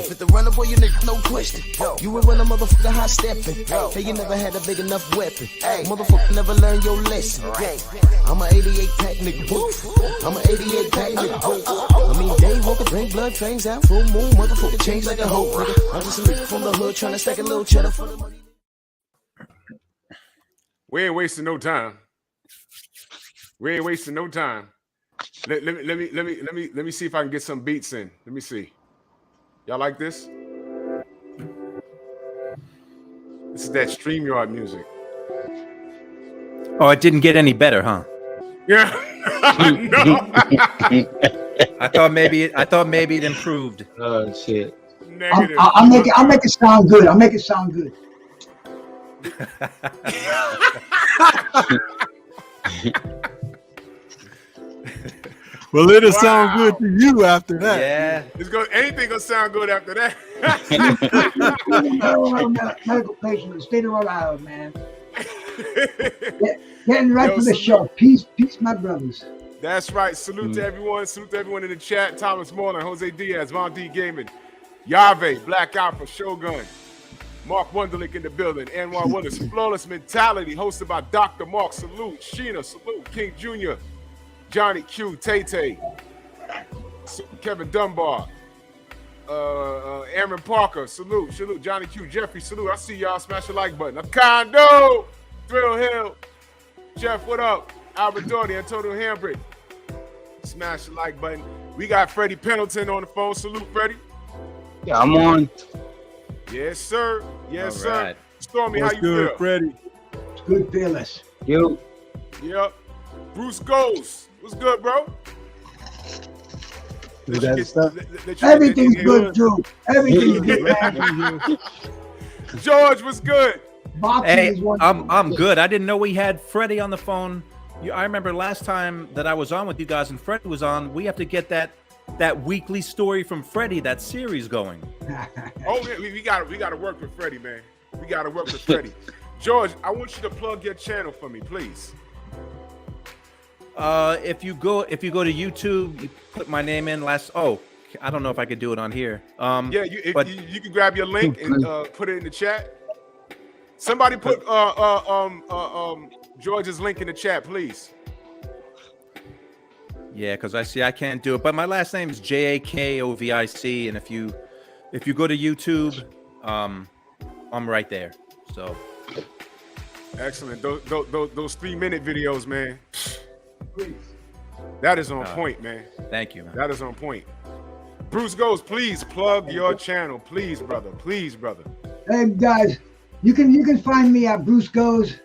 Fit the runner, boy, you nigga, no question. You were running, motherfucker, high stepping. Hey, you never had a big enough weapon. Motherfucker, never learned your lesson. I'm an 88 pack nigga. I'm an 88 pack nigga. I mean, day walker, drink blood, trains out, full moon, motherfucker, change like a hoe, nigga. I'm just a nigga from the hood trying to stack a little cheddar for the money. We ain't wasting no time. We ain't wasting no time. Let me see if I can get some beats in. Let me see. Y'all like this? This is that StreamYard music. Oh, it didn't get any better, huh? Yeah. No. I thought maybe it improved. Oh shit. Negative. I'll make it sound good. I'll make it sound good. Well, it'll sound good to you after that. Yeah. Anything gonna sound good after that. Medical patient in the state of Rhode Island, man. Getting right for the show. Peace, my brothers. That's right. Salute to everyone. Salute to everyone in the chat. Thomas Moreland, Jose Diaz, Von D Gaming, Yave, Black Alpha, Shogun, Mark Wunderlich in the building, Anwar Willis, Flawless Mentality, hosted by Dr. Mark. Salute. Sheena, salute. King Jr., Johnny Q, Tay-Tay, Kevin Dunbar, Aaron Parker, salute. Johnny Q, Jeffrey, salute. I see y'all. Smash the like button. Kondo, Thrill Hill, Jeff, what up? Albert Doherty, Antonio Hambrick. Smash the like button. We got Freddie Pendleton on the phone. Salute, Freddie. Yeah, I'm on. Yes, sir. Yes, All sir. right. Stormy, What's how you good, feel? Freddie? It's good, fearless. You. Yep. Bruce Goes. What's good, bro? Everything's good, Drew. Everything's good, man. George, what's good? Hey, I'm good. I didn't know we had Freddie on the phone. I remember last time that I was on with you guys and Freddie was on. We have to get that weekly story from Freddie, that series going. Oh, yeah, we got to work with Freddie, man. We got to work with Freddie. George, I want you to plug your channel for me, please. If you go to YouTube, you put my name in. I don't know if I could do it on here. Yeah, you can grab your link and put it in the chat. Somebody put George's link in the chat, please. Yeah, because I can't do it. But my last name is Jakovic, and if you go to YouTube, I'm right there. So excellent. Those 3-minute videos, man. That is on point, man. Thank you, man. That is on point. Bruce Goes, please plug your channel, please, brother. Please, brother. Hey guys, you can find me at Bruce Goes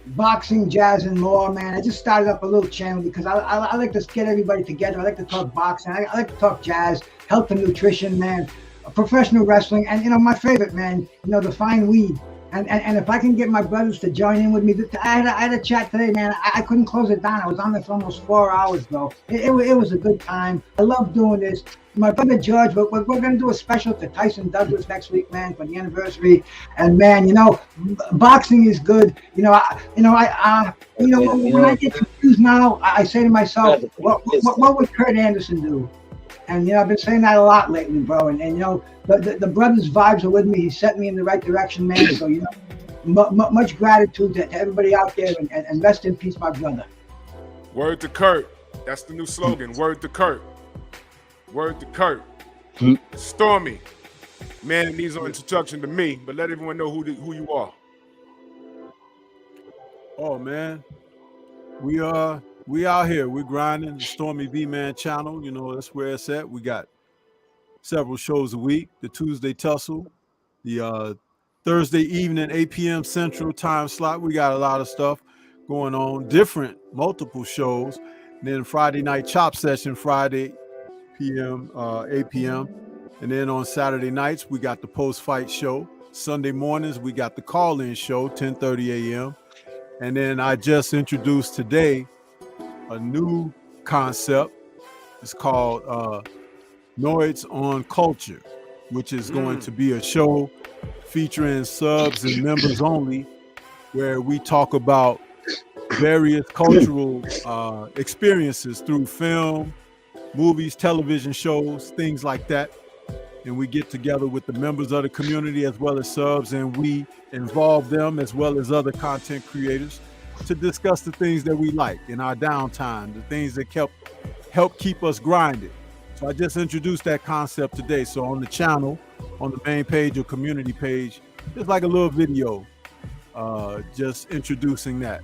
Boxing, Jazz, and More, man. I just started up a little channel because I like to get everybody together. I like to talk boxing. I like to talk jazz, health and nutrition, man. Professional wrestling, and my favorite, man. The fine weed. And if I can get my brothers to join in with me, I had a chat today, man. I couldn't close it down. I was on there for almost 4 hours, bro. It was a good time. I love doing this. My brother George, we're going to do a special to Tyson Douglas next week, man, for the anniversary. And man, boxing is good. When I get confused now, I say to myself, what would Kurt Anderson do? And I've been saying that a lot lately, bro. And the brothers' vibes are with me. He set me in the right direction, man. So much gratitude to everybody out there, and rest in peace, my brother. Word to Kurt. That's the new slogan. Word to Kurt. Word to Kurt. Stormy. Man, it needs no introduction to me, but let everyone know who you are. Oh man, we out here. We're grinding the Stormy V-Man channel. That's where it's at. We got several shows a week. The Tuesday Tussle, the Thursday evening 8 p.m. Central time slot. We got a lot of stuff going on, multiple shows. And then Friday night chop session, Friday p.m., 8 p.m. And then on Saturday nights, we got the post-fight show. Sunday mornings, we got the call-in show, 10:30 a.m. And then I just introduced today a new concept. It's called Noids on Culture, which is going to be a show featuring subs and members only, where we talk about various cultural experiences through film, movies, television shows, things like that. And we get together with the members of the community as well as subs, and we involve them as well as other content creators to discuss the things that we like in our downtime, the things that help keep us grinding. So I just introduced that concept today. So on the channel, on the main page or community page, there's like a little video just introducing that.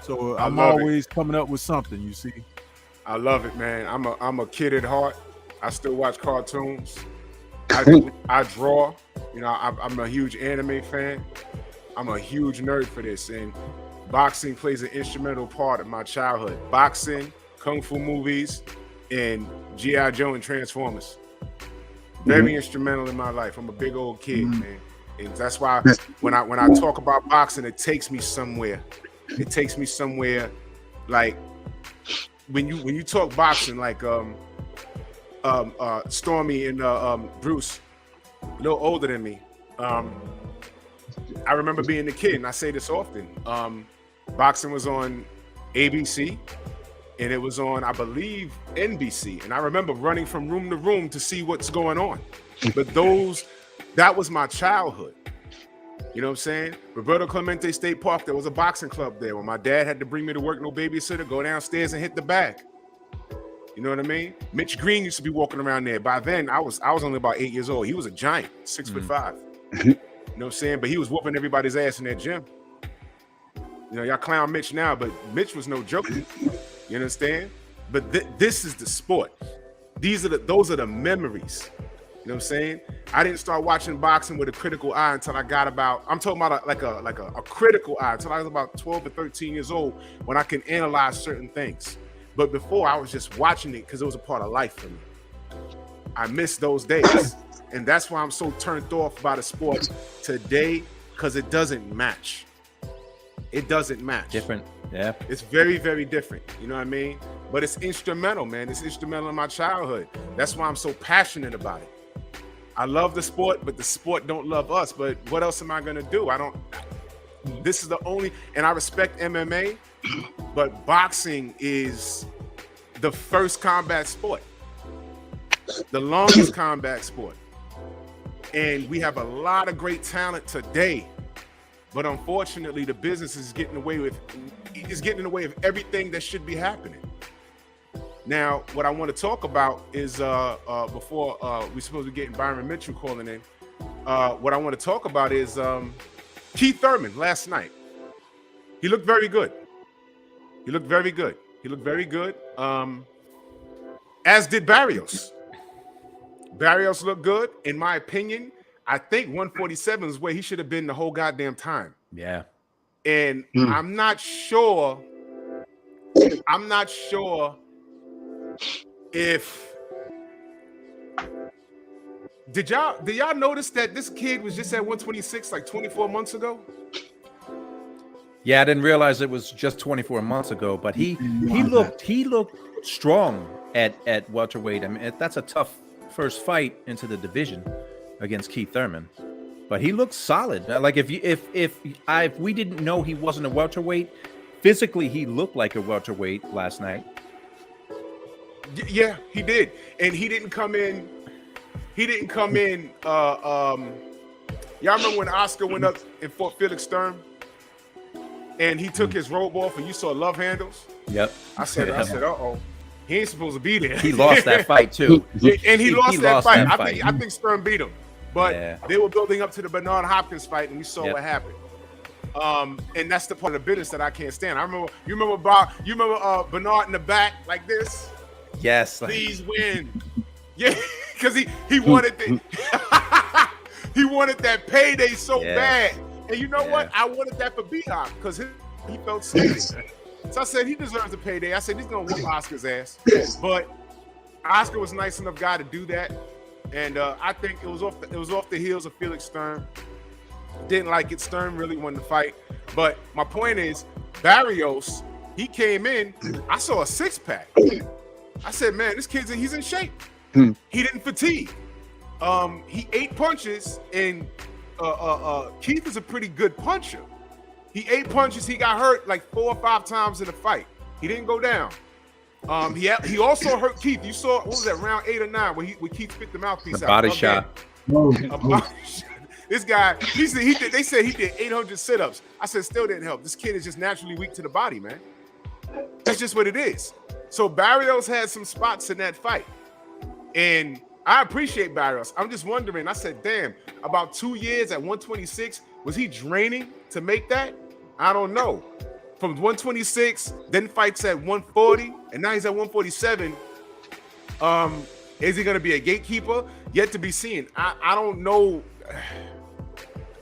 So I'm always coming up with something, you see. I love it, man. I'm a kid at heart. I still watch cartoons. I draw. You know, I'm a huge anime fan. I'm a huge nerd for this, and boxing plays an instrumental part of my childhood. Boxing, kung fu movies, and G.I. Joe and Transformers. Very instrumental in my life. I'm a big old kid, man. And that's why when I talk about boxing, it takes me somewhere. It takes me somewhere. Like when you talk boxing, like Stormy and Bruce, a little older than me. I remember being a kid, and I say this often. Boxing was on ABC, and it was on, I believe, NBC. And I remember running from room to room to see what's going on. But that was my childhood. You know what I'm saying? Roberto Clemente State Park, there was a boxing club there. When my dad had to bring me to work, no babysitter, go downstairs and hit the bag. You know what I mean? Mitch Green used to be walking around there. By then, I was only about 8 years old. He was a giant, 6'5". You know what I'm saying? But he was whooping everybody's ass in that gym. You know, y'all clown Mitch now, but Mitch was no joke. You understand? But this is the sport. Those are the memories. You know what I'm saying? I didn't start watching boxing with a critical eye until I got about, I'm talking about a critical eye, until I was about 12 or 13 years old, when I can analyze certain things. But before, I was just watching it because it was a part of life for me. I miss those days. And that's why I'm so turned off by the sport today, because it doesn't match. It doesn't match. Different, yeah. It's very, very different. You know what I mean? But it's instrumental, man. It's instrumental in my childhood. That's why I'm so passionate about it. I love the sport, but the sport don't love us. But what else am I gonna do? This is the only, and I respect MMA, but boxing is the first combat sport, the longest combat sport. And we have a lot of great talent today, but unfortunately the business is getting in the way of everything that should be happening. Now, what I want to talk about is before we're supposed to be getting Byron Mitchell calling in, what I want to talk about is Keith Thurman last night. He looked very good. He looked very good. As did Barrios. Barrios looked good. In my opinion, I think 147 is where he should have been the whole goddamn time. Yeah. And I'm not sure if did y'all notice that this kid was just at 126 like 24 months ago? Yeah, I didn't realize it was just 24 months ago, but he looked strong at welterweight. I mean, that's a tough first fight into the division against Keith Thurman, but he looked solid. Like if we didn't know he wasn't a welterweight, physically he looked like a welterweight last night. Yeah, he did, and he didn't come in. Y'all remember when Oscar went up and fought Felix Sturm, and he took his robe off, and you saw love handles? Yep. I said, uh-oh, he ain't supposed to be there. He lost that fight too, and he lost that fight. I think Sturm beat him, but they were building up to the Bernard Hopkins fight, and we saw what happened. And that's the part of the business that I can't stand. You remember Bernard in the back like this? Yes. Please win. Yeah, because he wanted he wanted that payday so bad. And you know what? I wanted that for B-Hop because he felt sick. So I said he deserves a payday. I said he's gonna whoop Oscar's ass. But Oscar was nice enough guy to do that, and I think it was off the heels of Felix Sturm. Didn't like it. Sturm really wanted to fight, but my point is, Barrios, he came in. I saw a 6-pack. I said, man, this kid's he's in shape. He didn't fatigue. He ate punches, and Keith is a pretty good puncher. He ate punches. He got hurt like 4 or 5 times in the fight. He didn't go down. He also hurt Keith. You saw, what was that, round 8 or 9 where Keith spit the mouthpiece out? Body shot. A body shot. This guy, they said he did 800 sit-ups. I said, still didn't help. This kid is just naturally weak to the body, man. That's just what it is. So Barrios had some spots in that fight. And I appreciate Barrios. I'm just wondering, I said, damn, about 2 years at 126, was he draining to make that? I don't know. From 126, then fights at 140, and now he's at 147. Is he going to be a gatekeeper? Yet to be seen. I don't know.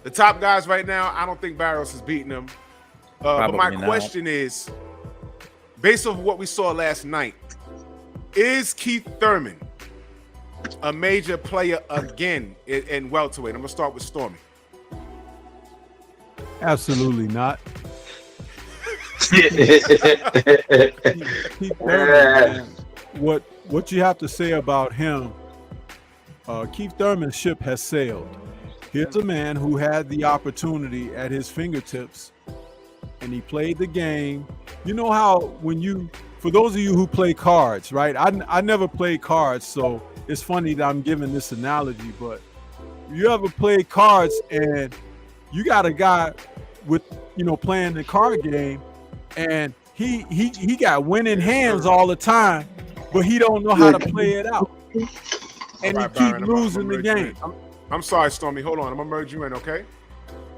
The top guys right now, I don't think Barrios is beating them. But my question is, based off what we saw last night, is Keith Thurman a major player again in welterweight? I'm going to start with Stormy. Absolutely not. Keith Thurman, man, what you have to say about him, Keith Thurman's ship has sailed. Here's a man who had the opportunity at his fingertips, and he played the game. You know how for those of you who play cards, right? I never played cards, so it's funny that I'm giving this analogy, but you ever play cards and you got a guy with, playing the card game, and he got winning hands all the time, but he don't know how to play it out. And Right, he keep Byron, losing the game. I'm sorry, Stormy. Hold on. I'm going to merge you in, okay?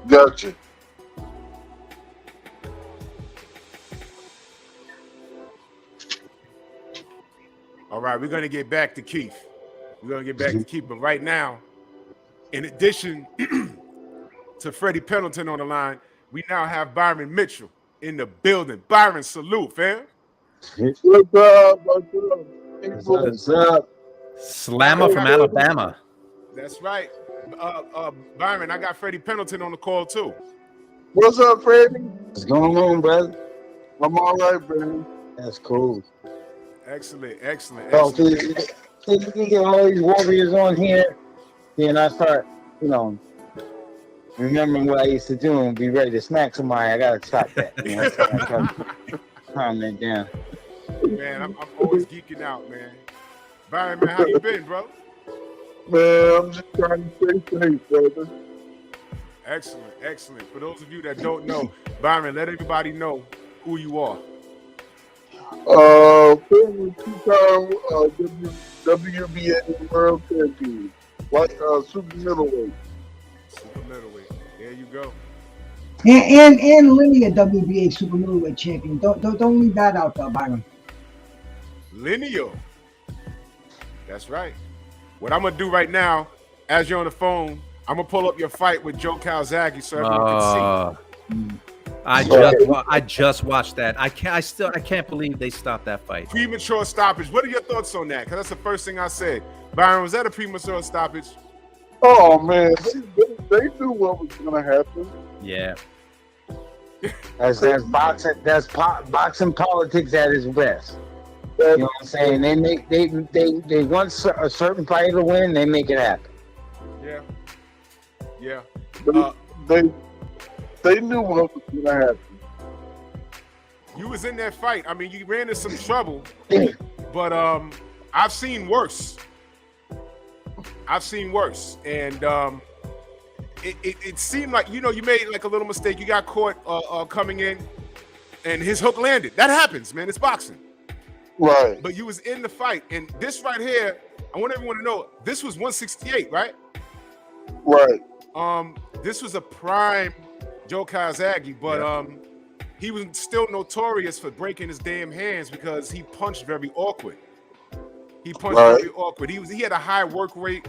Gotcha. All right, we're going to get back to Keith. But right now, in addition to Freddie Pendleton on the line, we now have Byron Mitchell in the building. Byron, salute, fam. What's up? What's up? Slammer from Alabama. That's right. Byron, I got Freddie Pendleton on the call too. What's up, Freddie? What's going on, brother? I'm all right, man. That's cool. Excellent. Oh, so you get all these warriors on here, then I start, remembering what I used to do and be ready to smack somebody. I gotta stop that. Calm that down. Man, I'm always geeking out, man. Byron, man, how you been, bro? Man, I'm just trying to stay safe, brother. Excellent. For those of you that don't know, Byron, let everybody know who you are. Former 2-time WBA World Champion, super middleweight. Super middleweight. There you go. And linear WBA super middleweight champion. Don't leave that out, Byron. Lineal. That's right. What I'm gonna do right now, as you're on the phone, I'm gonna pull up your fight with Joe Calzaghe so everyone can see. I just watched that. I can't believe they stopped that fight. Premature stoppage. What are your thoughts on that? Because that's the first thing I said. Byron, was that a premature stoppage? Oh man, they knew what was gonna happen. Yeah. That's boxing. That's boxing politics at its best. You know what I'm saying? They want a certain fighter to win. They make it happen. Yeah. They knew what was gonna happen. You was in that fight. I mean, you ran into some trouble, but I've seen worse. And it seemed like you made like a little mistake. You got caught coming in, and his hook landed. That happens, man. It's boxing. Right. But you was in the fight, and this right here, I want everyone to know this was 168, right? Right. This was a prime Joe Calzaghe, but he was still notorious for breaking his damn hands because he punched very awkward. Very awkward. He had a high work rate.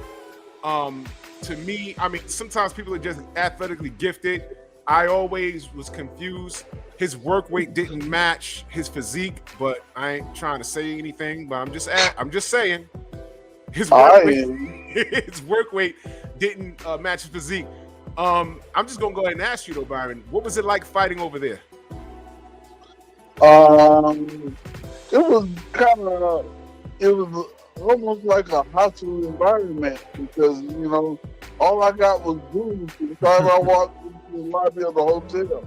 To me, I mean, sometimes people are just athletically gifted. I always was confused. his work weight didn't match his physique, but I ain't trying to say anything. But I'm just saying his work weight didn't match his physique. I'm just gonna go ahead and ask you though, Byron, what was it like fighting over there? It was almost like a hostile environment because, you know, all I got was booze from the time I walked into the lobby of the hotel.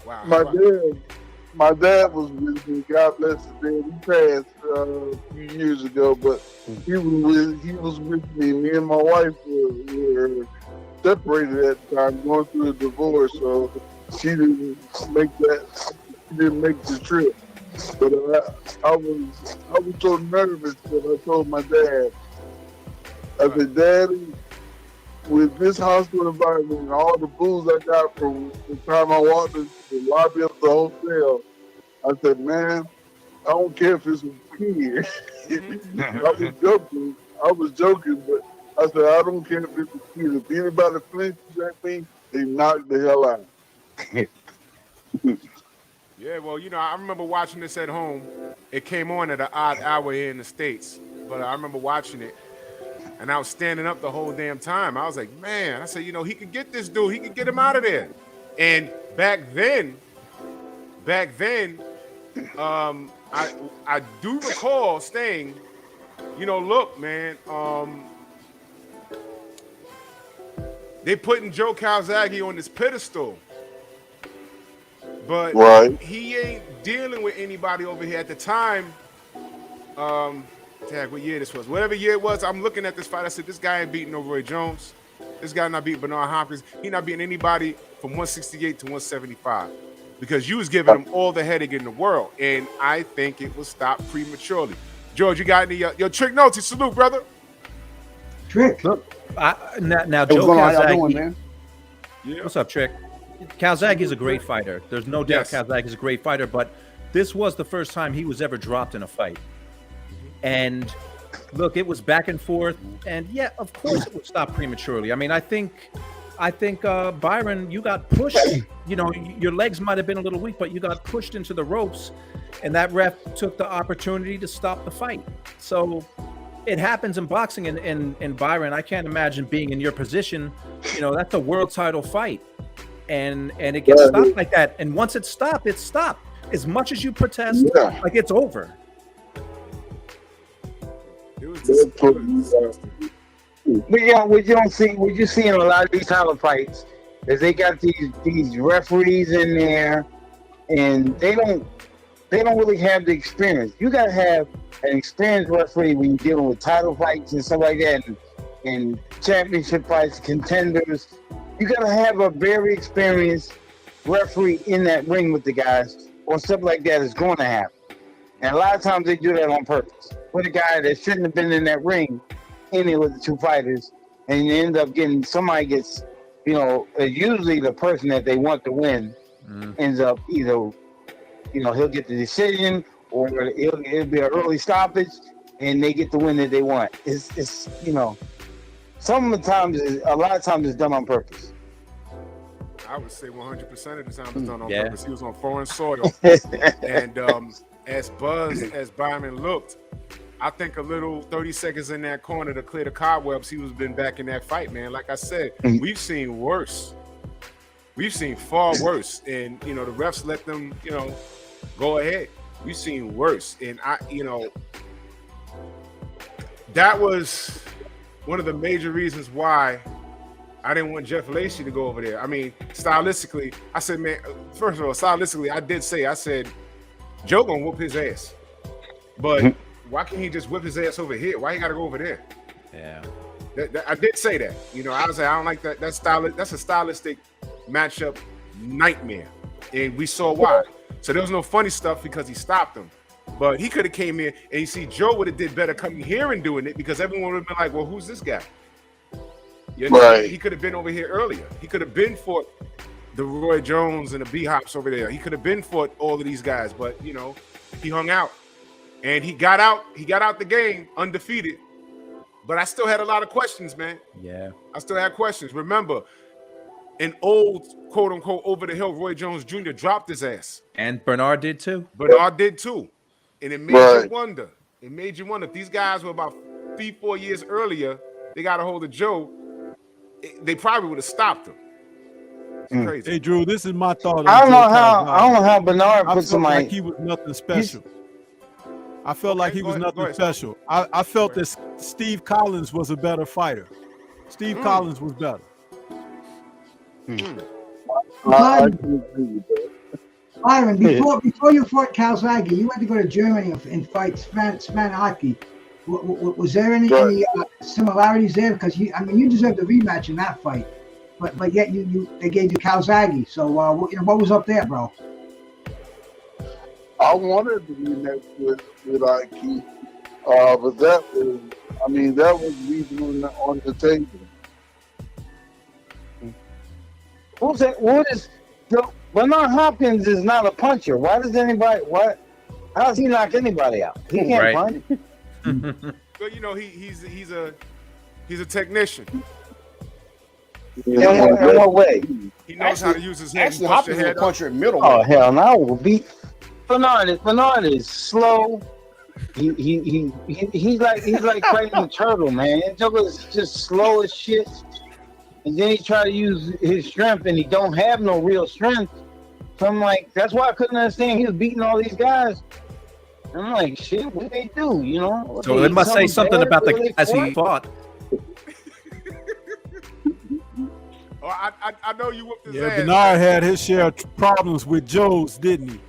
Wow. My dad was with me. God bless his dad. He passed a few years ago, but he was with me. Me and my wife were separated at the time, going through a divorce, so she didn't make the trip. But I was so nervous that I told my dad, I said, Daddy, with this hostile environment and all the booze I got from the time I walked into the lobby of the hotel, I said, man, I don't care if it's a kid. I was joking, but I said, I don't care if it's a kid. If anybody flinches at me, they knock the hell out. Yeah, well, you know, I remember watching this at home. It came on at an odd hour here in the States, but I remember watching it, and I was standing up the whole damn time. I was like, man, I said, you know, he could get this dude. He could get him out of there. And back then, I do recall saying, you know, look, man, they putting Joe Calzaghe on this pedestal, but he ain't dealing with anybody over here at the time. What year this was? Whatever year it was, I'm looking at this fight. I said, this guy ain't beating no Roy Jones. This guy not beating Bernard Hopkins. He not beating anybody from 168 to 175 because you was giving him all the headache in the world, and I think it was stopped prematurely. George, you got any your Trick notes? Salute, brother. Trick. Look, now Joe Calzaghe. Man? Yeah. What's up, Trick? Calzaghe is a great fighter. There's no doubt Calzaghe is a great fighter, but this was the first time he was ever dropped in a fight. And look, it was back and forth, and yeah, of course it would stop prematurely. I mean, I think Byron, you got pushed. You know, your legs might have been a little weak, but you got pushed into the ropes, and that ref took the opportunity to stop the fight. So it happens in boxing, and Byron, I can't imagine being in your position. You know, that's a world title fight, and it gets stopped like that. And once it's stopped, it's stopped. As much as you protest, like it's over. What you see in a lot of these title fights is they got these referees in there, and they don't really have the experience. You gotta have an experienced referee when you're dealing with title fights and stuff like that, and championship fights, contenders. You gotta have a very experienced referee in that ring with the guys, or something like that is going to happen. And a lot of times they do that on purpose. With a guy that shouldn't have been in that ring, in there with the two fighters, and you end up getting somebody gets, you know, usually the person that they want to win ends up either, you know, he'll get the decision or it'll be an early stoppage, and they get the win that they want. It's you know, a lot of times it's done on purpose. I would say 100% of the time it's done on purpose. He was on foreign soil, and as buzzed as Byron looked, I think a little 30 seconds in that corner to clear the cobwebs, he was been back in that fight, man. Like I said, we've seen worse. We've seen far worse, and you know the refs let them, you know, go ahead. We've seen worse, and that was one of the major reasons why I didn't want Jeff Lacey to go over there. I mean, stylistically, I said, man, first of all, stylistically, I said, Joe gonna whoop his ass. But why can't he just whip his ass over here? Why he gotta go over there? Yeah. I did say that. You know, I was like, I don't like that. That's a stylistic matchup nightmare. And we saw why. So there was no funny stuff because he stopped him. But he could have came in, and you see, Joe would have did better coming here and doing it because everyone would have been like, well, who's this guy? You know, right. He could have been over here earlier. He could have been fought the Roy Jones and the B-Hops over there. He could have been fought all of these guys, but, you know, he hung out. And he got out the game undefeated. But I still had a lot of questions, man. Yeah. I still had questions. Remember, an old, quote unquote, over the hill Roy Jones Jr. dropped his ass. And Bernard did too. Bernard did too. And it made you wonder. It made you wonder if these guys were about 3-4 years earlier, they got a hold of Joe, they probably would have stopped him. It's crazy. Hey, Drew, this is my thought. I don't know how Bernard put somebody. Like he was nothing special. I felt like he was nothing special. I felt that Steve Collins was a better fighter. Steve Collins was better. Byron, before you fought Calzaghe, you went to go to Germany and fight Spanaki. Was there any similarities there? Because you deserved a rematch in that fight, but yet they gave you Calzaghe. So what was up there, bro? I wanted to be next with Ike, but that was leaving on the table. What is Bernard Hopkins is not a puncher. Why does anybody? How does he knock anybody out? He can't punch. Well, you know, he's a technician. In what way? He knows how to use his head. Actually, Hopkins is a puncher in middle. Oh hell no! I will beat Bernard is slow. He's like fighting a turtle, man. That Joker's just slow as shit. And then he try to use his strength, and he don't have no real strength. So I'm like, that's why I couldn't understand. He was beating all these guys. I'm like, shit, what they do? You know? So it must say something about the guys he fought. I know you whooped his ass. Yeah, Bernard had his share of problems with Joe's, didn't he?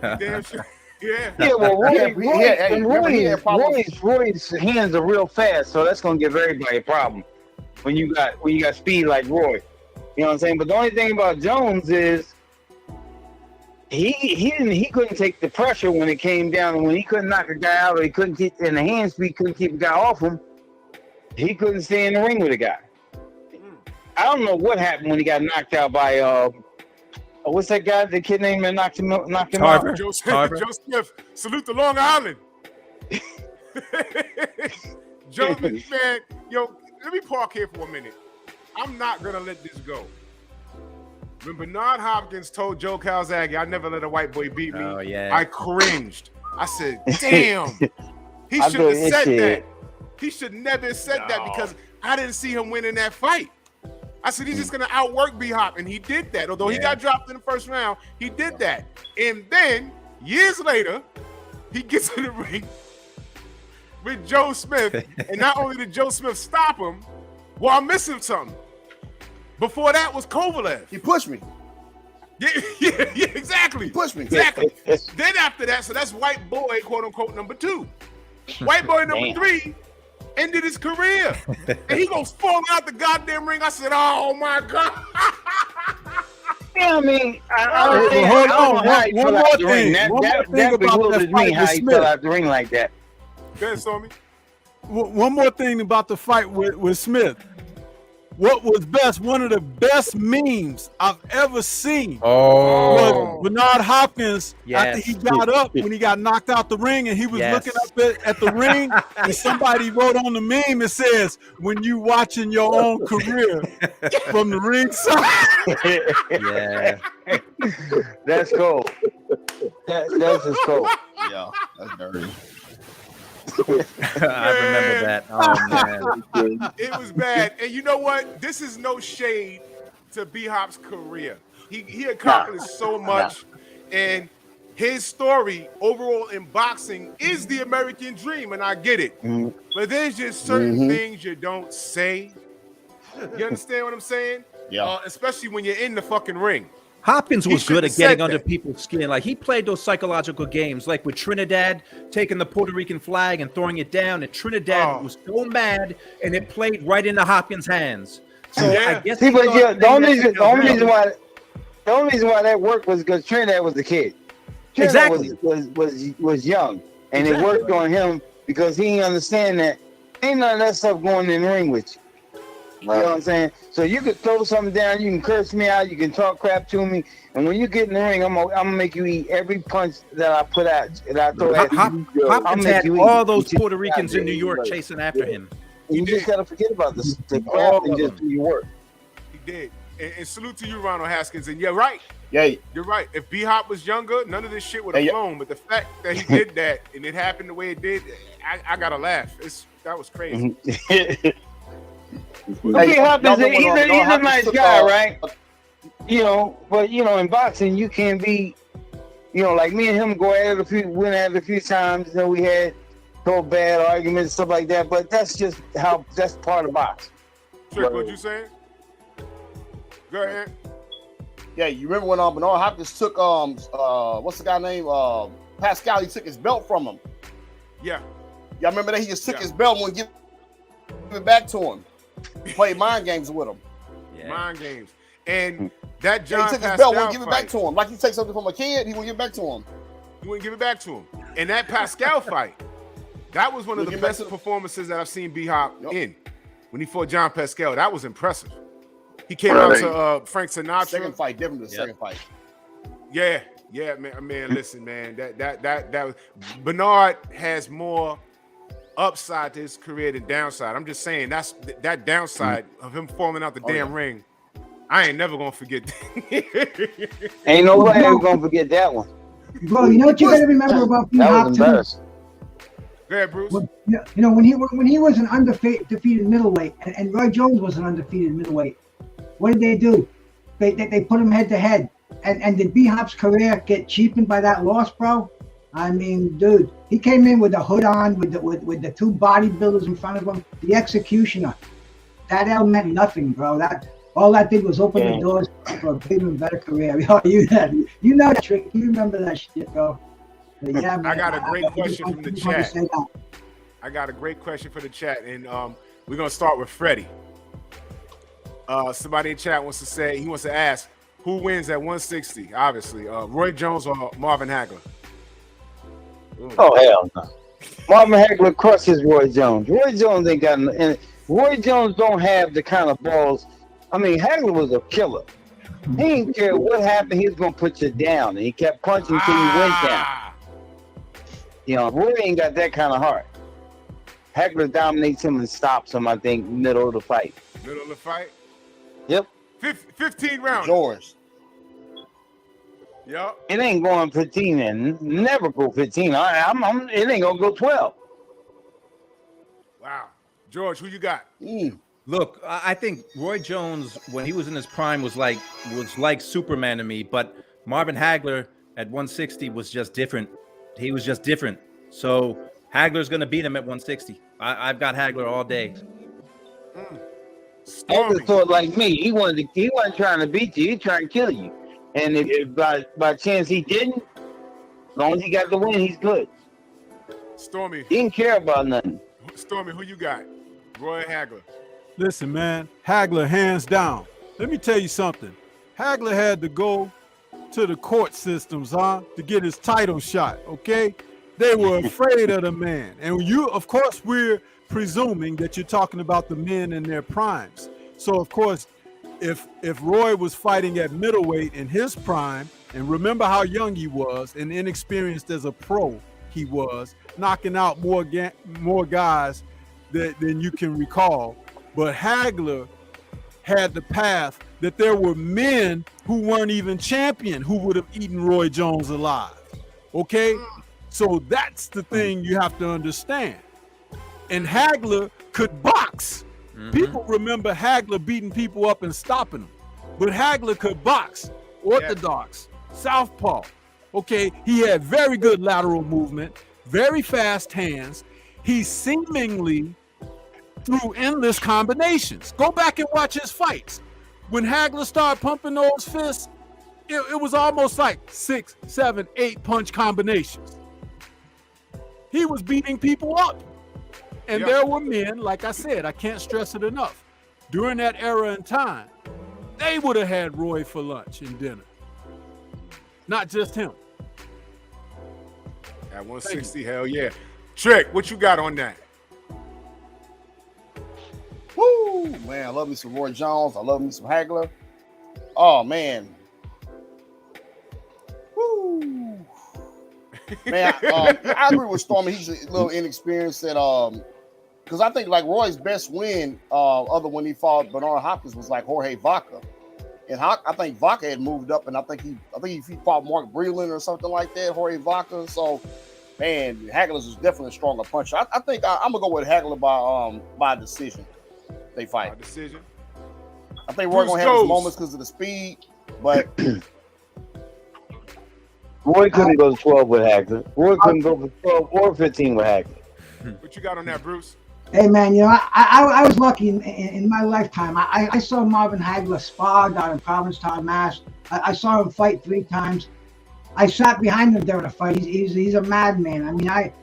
Damn sure. Yeah. Yeah, well, Roy's hands are real fast, so that's gonna give everybody a problem when you got speed like Roy. You know what I'm saying? But the only thing about Jones is he couldn't take the pressure when it came down, and when he couldn't knock a guy out, or he couldn't keep in the hand speed, couldn't keep a guy off him. He couldn't stay in the ring with a guy. I don't know what happened when he got knocked out by what's that guy? The kid named that knocked him out. Joe Smith. Salute to Long Island. Joe, man, yo, let me park here for a minute. I'm not gonna let this go. When Bernard Hopkins told Joe Calzaghe, "I never let a white boy beat me," I cringed. I said, "Damn, he should have said that. He should never have said that because I didn't see him winning that fight." I said, he's just going to outwork B-Hop, and he did that. Although he got dropped in the first round, he did that. And then, years later, he gets in the ring with Joe Smith, and not only did Joe Smith stop him, well, I'm missing something. Before that was Kovalev. He pushed me. Yeah, exactly. He pushed me. Exactly. Then after that, so that's white boy, quote unquote, number 2. White boy number 3 ended his career. And he goes falling out the goddamn ring. I said, oh my God. Yeah, I mean, hold on. One more thing. That bewildered me how he fell out the ring like that. Go ahead, Stormy. One more thing about the fight with Smith. What was best, one of the best memes I've ever seen was Bernard Hopkins after he got up when he got knocked out the ring and he was looking up at the ring and somebody wrote on the meme, it says, when you watching your own career from the ringside. Yeah. That's cool. That's just cool. Yeah, that's dirty. I remember that. Oh man, it was bad. And you know what? This is no shade to B-Hop's career. He accomplished so much, and his story overall in boxing is the American dream, and I get it. But there's just certain things you don't say. You understand what I'm saying? Yeah. Especially when you're in the fucking ring. Hopkins was good at getting under people's skin. Like he played those psychological games, like with Trinidad taking the Puerto Rican flag and throwing it down. And Trinidad was so mad, and it played right into Hopkins' hands. So I guess the only reason why that worked was because Trinidad was the kid. Trinidad was young, and it worked on him because he didn't understand that ain't none of that stuff going in the ring with you. You know what I'm saying? So you could throw something down, you can curse me out, you can talk crap to me, and when you get in the ring, I'm gonna make you eat every punch that I put out, that I throw at you. Hopkins had all those Puerto Ricans in New York chasing after him. You just gotta forget about the crap and just do your work. He did. And salute to you, Ronald Haskins. And you're right. Yeah. You're right. If B-Hop was younger, none of this shit would have flown. But the fact that he did that and it happened the way it did, I gotta laugh. That was crazy. B-Hop is he's a nice guy, right? You know, but you know, in boxing, you can't be, you know, like me and him went at it a few times. You know, we had bad arguments, stuff like that. But that's just that's part of boxing. Trick, what you saying? Go ahead. Yeah, you remember when Bernard Hopkins took what's the guy name? Pascal, he took his belt from him. Yeah. Y'all remember that? He just took his belt and wouldn't give it back to him. He played mind games with him. Yeah. Mind games. And that John he took his Pascal belt, wouldn't give it fight, back to him. Like he takes something from a kid, he wouldn't give it back to him. He wouldn't give it back to him. And that Pascal fight, that was one of the best performances that I've seen B-Hop in. When he fought John Pascal, that was impressive. He came out to Frank Sinatra. Second fight, different than the second fight. Yeah, man. Listen, man. That was Bernard has more upside to his career than downside. I'm just saying that downside of him falling out the damn ring. I ain't never gonna forget that. Ain't nobody ever gonna forget that one. Bro, you know what you gotta remember about B-Hop too? Go ahead, Bruce. You know, when he was an undefeated middleweight, and Roy Jones was an undefeated middleweight, what did they do? They put him head to head. And did B-Hop's career get cheapened by that loss, bro? I mean, dude, he came in with the hood on, with the two bodybuilders in front of him, the executioner. That L meant nothing, bro. All that did was open the doors for a bigger and better career. You know that trick. You remember that shit, bro. But yeah, man, I got a great question from the chat. I got a great question for the chat, and we're gonna start with Freddie. Somebody in chat wants to ask, who wins at 160? Obviously, Roy Jones or Marvin Hagler? Oh hell no! Marvin Hagler crushes Roy Jones. Roy Jones ain't got, and Roy Jones don't have the kind of balls. I mean, Hagler was a killer. He didn't care what happened. He was gonna put you down, and he kept punching until you went down. You know, Roy ain't got that kind of heart. Hagler dominates him and stops him, I think, middle of the fight. Middle of the fight? Yep. 15 rounds. George. Yep. It ain't going 15 and never go 15. It ain't gonna go 12. Wow. George, who you got? Look, I think Roy Jones, when he was in his prime, was like Superman to me. But Marvin Hagler at 160 was just different. He was just different. So Hagler's going to beat him at 160. I've got Hagler all day. Hagler thought like me. He wasn't trying to beat you. He trying to kill you. And if by chance he didn't, as long as he got the win, he's good. Stormy. He didn't care about nothing. Stormy, who you got? Roy Hagler. Listen, man, Hagler hands down. Let me tell you something. Hagler had to go to the court systems, to get his title shot, okay? They were afraid of the man. And of course, we're presuming that you're talking about the men in their primes. So, of course, if Roy was fighting at middleweight in his prime, and remember how young he was and inexperienced as a pro he was, knocking out more guys than you can recall. But Hagler had the path that there were men who weren't even champion who would have eaten Roy Jones alive. Okay? So that's the thing you have to understand. And Hagler could box. People remember Hagler beating people up and stopping them. But Hagler could box. Orthodox. Southpaw. Okay? He had very good lateral movement, very fast hands. He seemingly threw endless combinations. Go back and watch his fights. When Hagler started pumping those fists, it was almost like 6, 7, 8 punch combinations. He was beating people up. And there were men, like I said, I can't stress it enough. During that era and time, they would have had Roy for lunch and dinner. Not just him. At 160, hell yeah. Trick, what you got on that? Woo, man, I love me some Roy Jones. I love me some Hagler. Oh, man. Woo. Man, I agree with Stormy. He's a little inexperienced at because I think like Roy's best win, other when he fought Bernard Hopkins, was like Jorge Vaca. And I think Vaca had moved up, and I think he fought Mark Breland or something like that, Jorge Vaca. So, man, Hagler's is definitely a stronger puncher. I think I'm gonna go with Hagler by decision. They fight. By decision. I think Roy gonna have his moments because of the speed, but Roy couldn't go to 12 with Hagler. Roy couldn't go for 12 or 15 with Hagler. What you got on that, Bruce? Hey man, you know, I was lucky in my lifetime. I saw Marvin Hagler spar down in Provincetown, Mass. I saw him fight 3 times. I sat behind him during a fight. He's a madman. I mean, I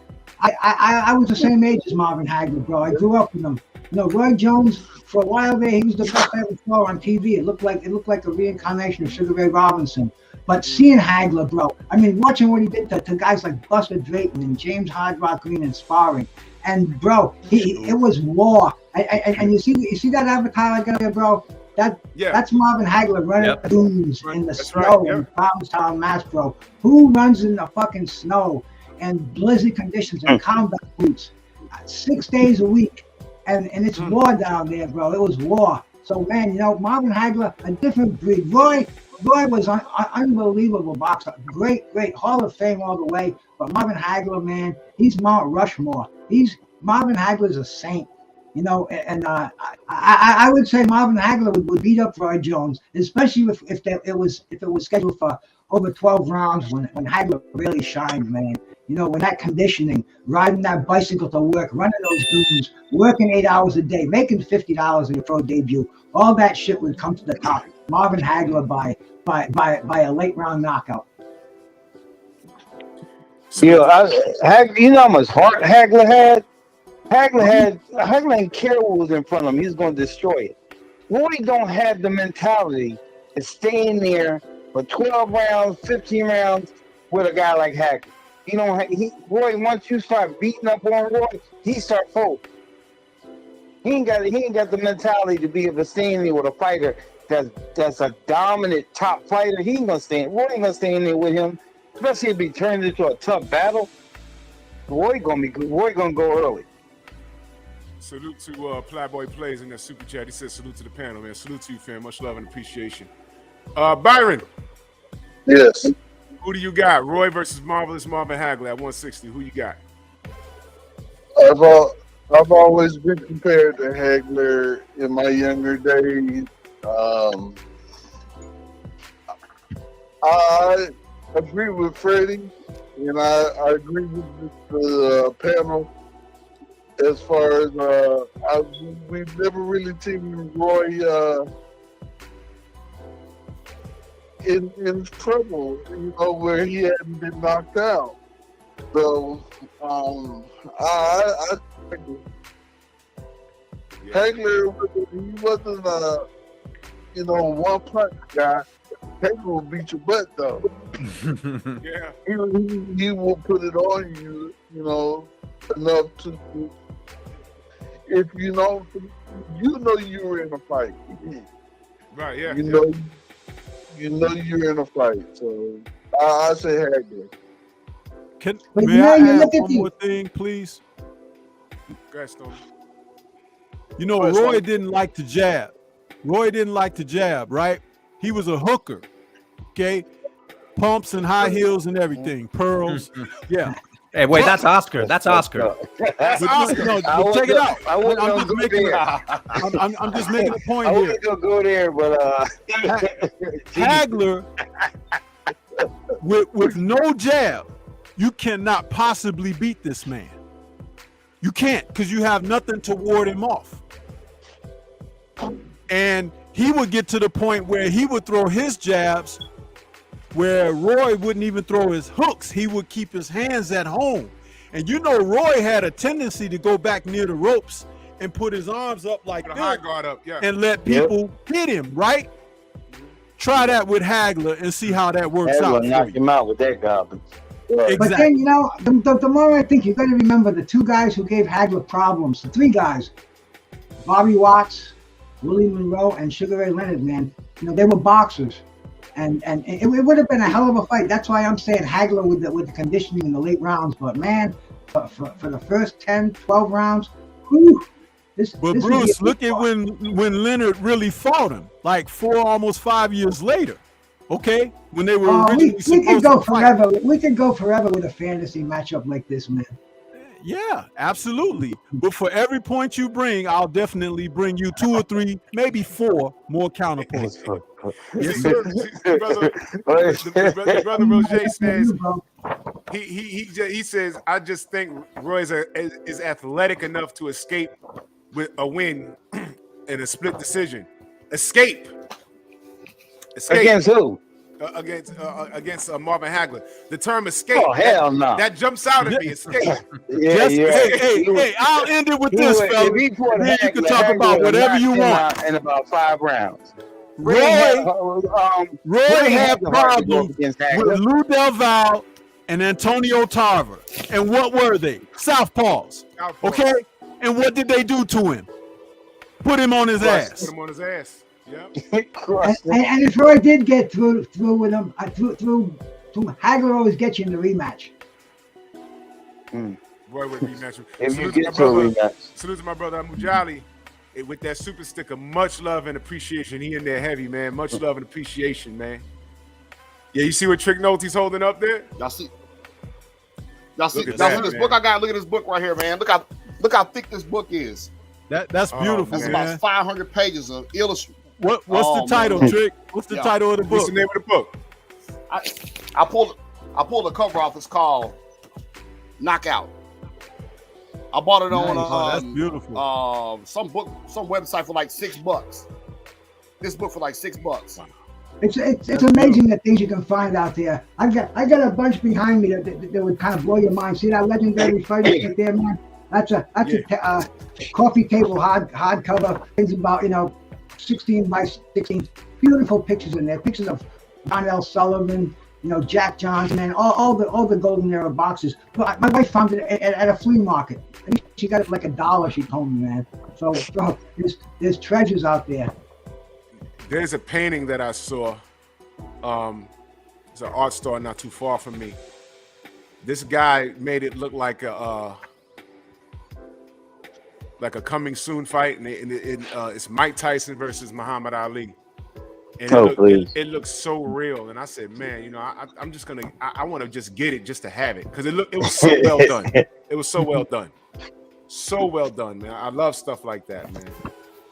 was the same age as Marvin Hagler, bro. I grew up with him. You know, Roy Jones, for a while there, he was the best I ever saw on TV. It looked like a reincarnation of Sugar Ray Robinson. But seeing Hagler, bro, I mean, watching what he did to guys like Buster Drayton and James Hard Rock Green and sparring. And bro, it was war. And you see that avatar I got there, bro? That's Marvin Hagler running dunes in the snow in Provincetown, Mass, bro. Who runs in the fucking snow and blizzard conditions and combat boots 6 days a week? And it's war down there, bro. It was war. So man, you know, Marvin Hagler, a different breed. Roy was an unbelievable boxer. Great Hall of Fame all the way. But Marvin Hagler, man, he's Mount Rushmore. Marvin Hagler's a saint, you know, and I would say Marvin Hagler would beat up Roy Jones, especially if it was scheduled for over 12 rounds when Hagler really shined, man. You know, when that conditioning, riding that bicycle to work, running those dunes, working 8 hours a day, making $50 in your pro debut, all that shit would come to the top. Marvin Hagler by a late round knockout. You know how much heart Hagler had? Hagler didn't care what was in front of him. He was going to destroy it. Roy don't have the mentality to stay in there for 12 rounds, 15 rounds with a guy like Hagler. Roy, once you start beating up on Roy, he start folding. He ain't got the mentality to be able to stay in there with a fighter that's a dominant top fighter. Roy ain't gonna stay in there with him. Especially if he turns into a tough battle, Roy gonna go early. Salute to Playboy Plays in that super chat. He says salute to the panel, man. Salute to you, fam. Much love and appreciation. Byron. Yes. Who do you got? Roy versus Marvelous Marvin Hagler at 160. Who you got? I've always been compared to Hagler in my younger days. I agree with Freddie, and I agree with the panel as far as we've never really seen Roy in trouble, you know, where he hadn't been knocked out. So I Hagler, he wasn't a one punch guy. Hagler will beat your butt though. Yeah, he will put it on you, you know, enough to if you know you were in a fight. Right. Yeah. You know you're in a fight. So I say Hagler. May I add one more thing, please? Go ahead, Stone. You know, Roy didn't like to jab. Right? He was a hooker. Okay? Pumps and high heels and everything. Pearls. Yeah. Hey, wait, that's Oscar. That's Oscar. That's Oscar. No, check it out. I'm just making a point here. I wasn't gonna go there, but Hagler with no jab, you cannot possibly beat this man. You can't, because you have nothing to ward him off. And he would get to the point where he would throw his jabs where Roy wouldn't even throw his hooks. He would keep his hands at home. And you know, Roy had a tendency to go back near the ropes and put his arms up like this high guard up, yeah, and let people hit him, right? Try that with Hagler and see how that works out. Knock him out with that garbage. Exactly. But then, you know, the more I think, you got to remember the 2 guys who gave Hagler problems, the 3 guys, Bobby Watts, Willie Monroe, and Sugar Ray Leonard, man. You know, they were boxers. And it would have been a hell of a fight. That's why I'm saying Hagler with the conditioning in the late rounds. But man, for the first 10, 12 rounds, Ooh, But this would be Bruce, a look big at when Leonard really fought him, like almost 5 years later. Okay, when they were originally we could supposed go to fight. forever. We could go forever with a fantasy matchup like this, man. Yeah, absolutely. But for every point you bring, I'll definitely bring you 2 or 3, maybe 4 more counterpoints. See, the brother Roger says he says, I just think Roy is athletic enough to escape with a win in a split decision. Escape Against who? Against Marvin Hagler. The term escape. Oh, hell no. That jumps out at me. Escape. Yeah, Hey, I'll end it with this, fella. If he fought Then you can Hagler, talk about Hagler whatever you knocked him want. out in about 5 rounds. Roy Freddie had to go problems against with Hagler. Lou Del Valle and Antonio Tarver. And what were they? Southpaws. Okay? And what did they do to him? Put him on his ass. Put him on his ass. Yeah. And if Roy did get through with him, Hagler always gets you in the rematch. Roy would rematch him. If you get to a rematch. Salute to my brother Mujali. With that super sticker, much love and appreciation. He in there heavy, man. Much love and appreciation, man. Yeah, you see what trick notes he's holding up there? Y'all see Look this at that, book I got? Look at this book right here, man. Look how thick this book is. That's beautiful, That's man. about 500 pages of illustration. What's the title, man. Trick? What's the title of the book? What's the name of the book? I pulled the cover off. It's called Knockout. I bought it on that's beautiful. some website for like $6. This book for like $6. It's amazing the things you can find out there. I got a bunch behind me that would kind of blow your mind. See that legendary fighter right there, man? That's a coffee table hardcover. Things about 16 by 16. Beautiful pictures in there. Pictures of Don L. Sullivan, Jack Johnson, and all the golden era boxes. But my wife found it at a flea market. I think she got it like $1. She told me, man. So there's treasures out there. There's a painting that I saw. It's an art store not too far from me. This guy made it look like a coming soon fight, and it's Mike Tyson versus Muhammad Ali. And it looks so real. And I said, man, I'm just gonna. I want to just get it just to have it because it was so well done. It was so well done, so well done, man. I love stuff like that, man.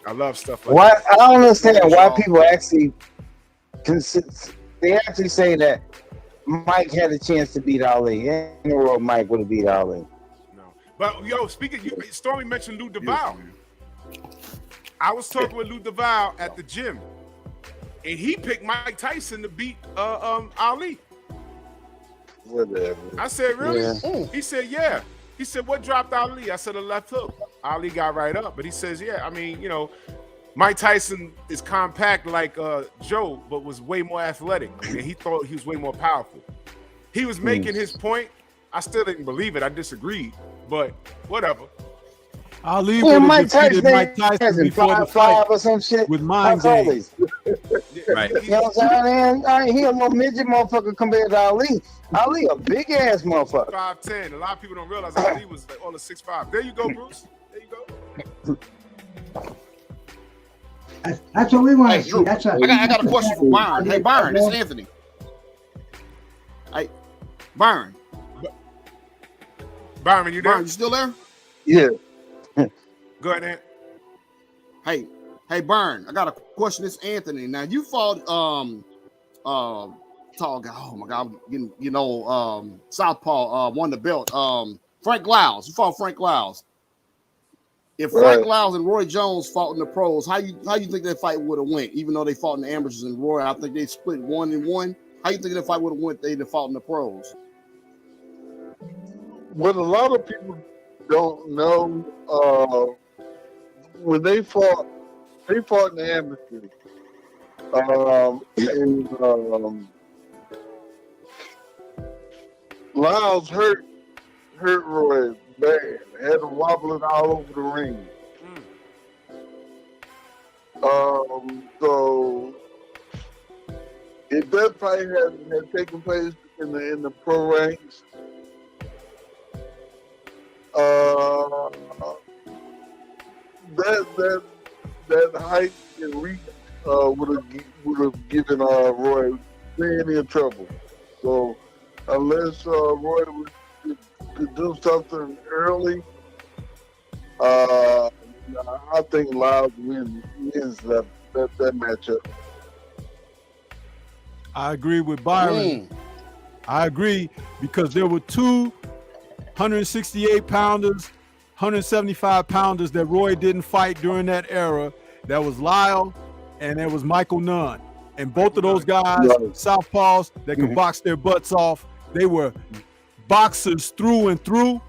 I love stuff like that. I don't understand why people actually they actually say that Mike had a chance to beat Ali. In the world, Mike would have beat Ali. No, but Stormy mentioned Lou DeVal. I was talking with Lou DeVal at the gym, and he picked Mike Tyson to beat Ali. Whatever. I said, really? Yeah. He said, yeah. He said, what dropped Ali? I said, a left hook. Ali got right up, but he says, yeah. I mean, Mike Tyson is compact like Joe, but was way more athletic, and he thought he was way more powerful. He was making his point. I still didn't believe it. I disagreed, but whatever. Ali would have defeated Mike Tyson has before the fight or some shit with mind games. Right. You know what I'm saying? He a little midget motherfucker compared to Ali. Ali a big ass motherfucker. 5'10". A lot of people don't realize Ali was on the 6'5". There you go, Bruce. There you go. That's what we want Hey, to Drew, see. That's I got a question for Byron. Hey, Byron, this is Anthony. Hey, Byron. Byron, you there? Byron, you still there? Yeah. Go ahead, Ant. Hey, Byron, I got a question. This is Anthony. Now, you fought tall guy. Oh my God, Southpaw won the belt. Frank Lyles. You fought Frank Lyles. If Frank Lyles and Roy Jones fought in the pros, how you think that fight would have went? Even though they fought in the amateurs and Roy, I think they split 1-1. How you think that fight would have went? They'd have fought in the pros. What a lot of people don't know, when they fought in the amateurs. Lyles hurt Roy bad. Had him wobbling all over the ring. So if that fight had taken place in the pro ranks, that height and reach would have given Roy plenty of trouble. So unless Roy could do something early, I think Lyles wins that matchup. I agree with Byron. I agree because there were two 168 pounders, 175 pounders that Roy didn't fight during that era. That was Lyle and there was Michael Nunn. And both of those guys, southpaws that could box their butts off, they were boxers through and through,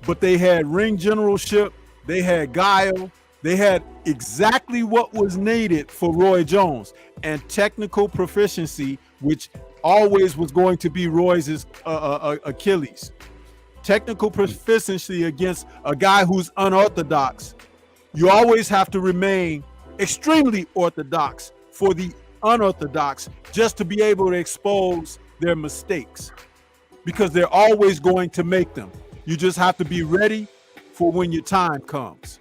but they had ring generalship, they had guile, they had exactly what was needed for Roy Jones and technical proficiency, which always was going to be Roy's Achilles. Technical proficiency against a guy who's unorthodox. You always have to remain extremely orthodox for the unorthodox just to be able to expose their mistakes, because they're always going to make them. You just have to be ready for when your time comes.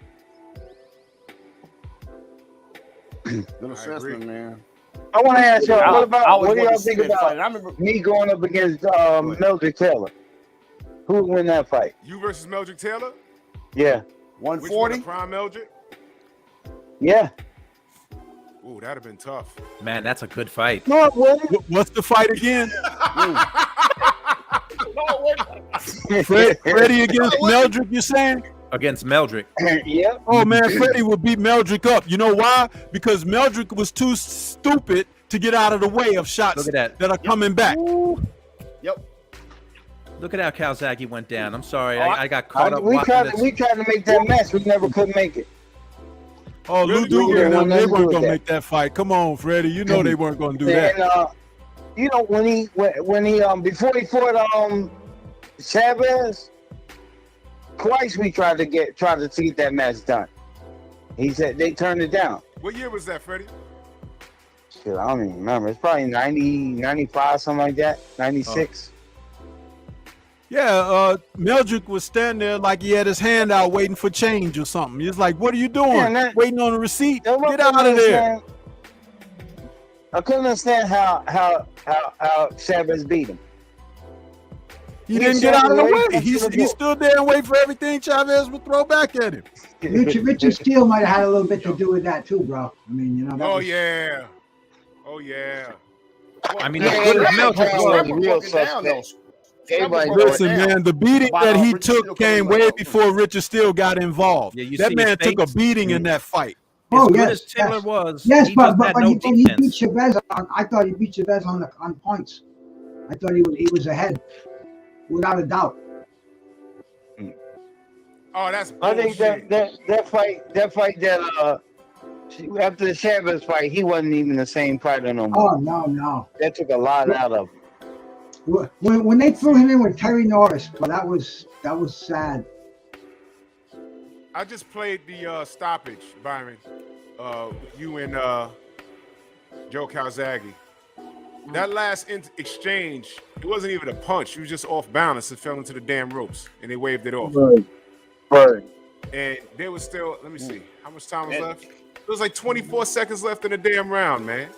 Good assessment, man. I want to ask y'all, what do y'all think I about remember me going up against Mildred Taylor? Who would win that fight? You versus Mildred Taylor? Yeah. 140? Prime Mildred? Yeah. Ooh, that'd have been tough. Man, that's a good fight. No, it wouldn't. What's the fight again? Freddie against Meldrick, you saying? Against Meldrick. Yeah. Oh man, Freddie would beat Meldrick up. You know why? Because Meldrick was too stupid to get out of the way of shots Look at that are coming back. Yep. Look at how Calzaghe went down. I'm sorry, I got caught up We watching tried this. to make that match. We never could make it. Oh, Lou Really? Dugan and them, they Nothing to do weren't with gonna that. make that fight. Come on, Freddie. You know they weren't gonna do that. And you know when he before he fought Chavez, twice we tried to get that match done. He said they turned it down. What year was that, Freddie? Shit, I don't even remember. It's probably 90, 95, something like that. 96. Yeah, Meldrick was standing there like he had his hand out waiting for change or something. He's like, "What are you doing? Yeah, Waiting on a receipt? I Get out of there!" I couldn't understand how Chavez beat him. He didn't get out of the way. He stood there and wait for everything Chavez would throw back at him. Richard Steele might have had a little bit to do with that too, bro. I mean, you know. Oh yeah. I mean, as good as Meldrick was. Real suspect. Everybody Listen, man, the beating that he took came way before Richard Steele got involved. Yeah, you that see man his took a face? beating in that fight. As Oh, good yes, as Taylor yes. was, Yes, he but just had no he beat defense. Chavez I thought he beat Chavez on points. I thought he was ahead, without a doubt. Oh, that's I bullshit. think that fight after the Chavez fight, he wasn't even the same fighter no more. Oh no. That took a lot out of him. When they threw him in with Terry Norris, well, that was sad. I just played the stoppage, Byron. You and Joe Calzaghe. That last exchange, it wasn't even a punch. He was just off balance and fell into the damn ropes, and they waved it off. Right. And there was still, let me see, how much time was left? There was like 24 seconds left in the damn round, man.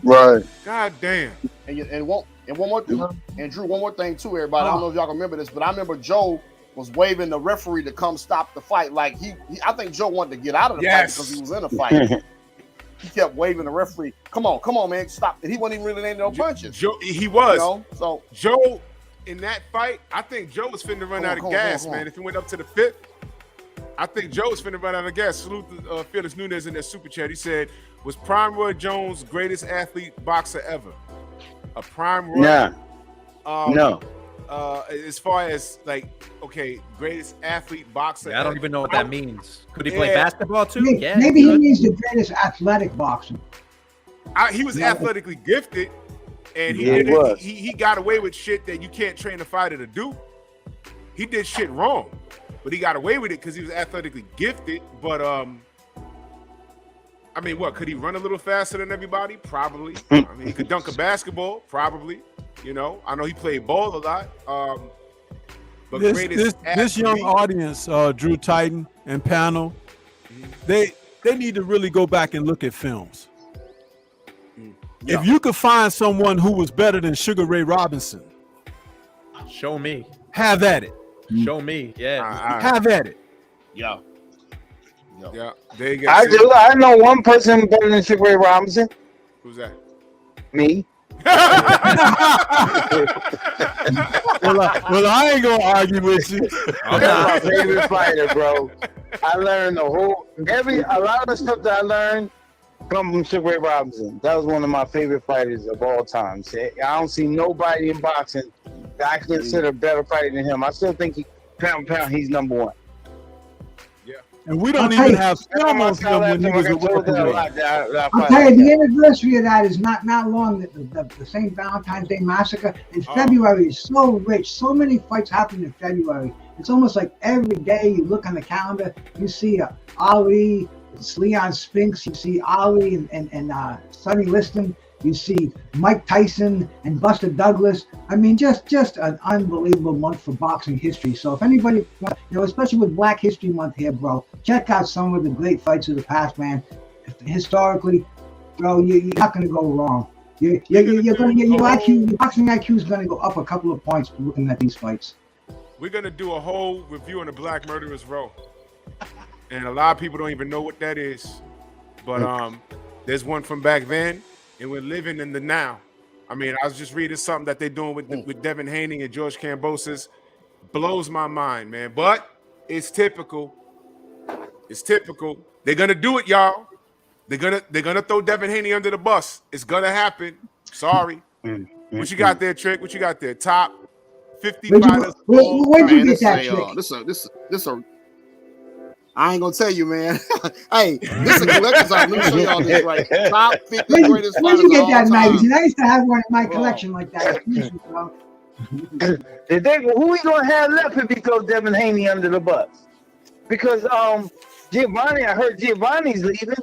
Right. God damn. And one more thing, and Drew, one more thing too, everybody. I don't know if y'all can remember this, but I remember Joe was waving the referee to come stop the fight. Like I think Joe wanted to get out of the fight because he was in a fight. He kept waving the referee. Come on, man, stop! And he wasn't even really landing no punches. Joe, he was. You know? So Joe, in that fight, I think Joe was finna run out of gas, man. If he went up to the fifth, I think Joe was finna run out of gas. Salute to Felix Nunez in that super chat. He said, "Was Prime Roy Jones greatest athlete boxer ever?" A Prime Roy? Nah. No. As far as greatest athlete boxer. I don't even know what that means. Could he play basketball too? Maybe he means the greatest athletic boxer. He was athletically gifted, and he got away with shit that you can't train a fighter to do. He did shit wrong, but he got away with it because he was athletically gifted. But I mean, what, could he run a little faster than everybody? Probably. I mean, he could dunk a basketball, probably. You know, I know he played ball a lot. But This young audience, Drew Titan and panel, they need to really go back and look at films. Yeah. If you could find someone who was better than Sugar Ray Robinson, Show me. have at it. Show me. Yeah. Have at it. Yeah. Yeah, there you go. I do. I know one person better than Sugar Ray Robinson. Who's that? Me. Well, I ain't gonna argue with you. That's my favorite fighter, bro. I learned a lot of the stuff that I learned come from Sugar Ray Robinson. That was one of my favorite fighters of all time. I don't see nobody in boxing that I consider a better fighter than him. I still think pound for pound, he's number one. And we don't even have film on him when he was a welterweight. I'll tell you, the anniversary of that is not long. The St. Valentine's Day Massacre in February is so rich. So many fights happen in February. It's almost like every day you look on the calendar, you see Ali, it's Leon Spinks, you see Ali and Sonny Liston, you see Mike Tyson and Buster Douglas. I mean, just an unbelievable month for boxing history. So if anybody, especially with Black History Month here, bro, check out some of the great fights of the past, man. Historically, bro, you're not going to go wrong. You're going to get your boxing IQ is going to go up a couple of points looking at these fights. We're going to do a whole review on the Black Murderers Row. And a lot of people don't even know what that is. But there's one from back then. And we're living in the now. I mean, I was just reading something that they're doing with Devin Haney and George Kambosos. Blows my mind, man. But it's typical. It's typical. They're gonna do it, y'all. They're gonna throw Devin Haney under the bus. It's gonna happen. Sorry. What you got there, Trick? What you got there? Top 50 fighters. Where'd you get that, Trick? This I ain't gonna tell you, man. Hey, this is a collector's item. Let me show y'all this right. Top 50 greatest fighters. Where'd you get that of all time. magazine? I used to have one in my collection like that. Who we gonna have left if we throw Devin Haney under the bus? Because Giovanni, I heard Giovanni's leaving.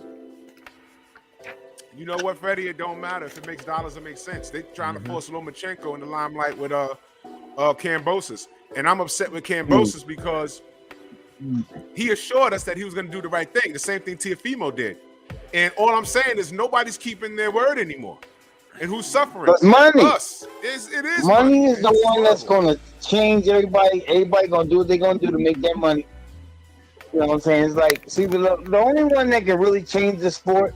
You know what, Freddie? It don't matter if it makes dollars. It makes sense. They're trying to force Lomachenko in the limelight with Kambosos, and I'm upset with Kambosos because he assured us that he was going to do the right thing. The same thing Teofimo did. And all I'm saying is nobody's keeping their word anymore. And who's suffering? But money. Us. It is money is the one that's going to change everybody. Everybody going to do what they're going to do to make that money. You know what I'm saying? It's like, see, the only one that can really change the sport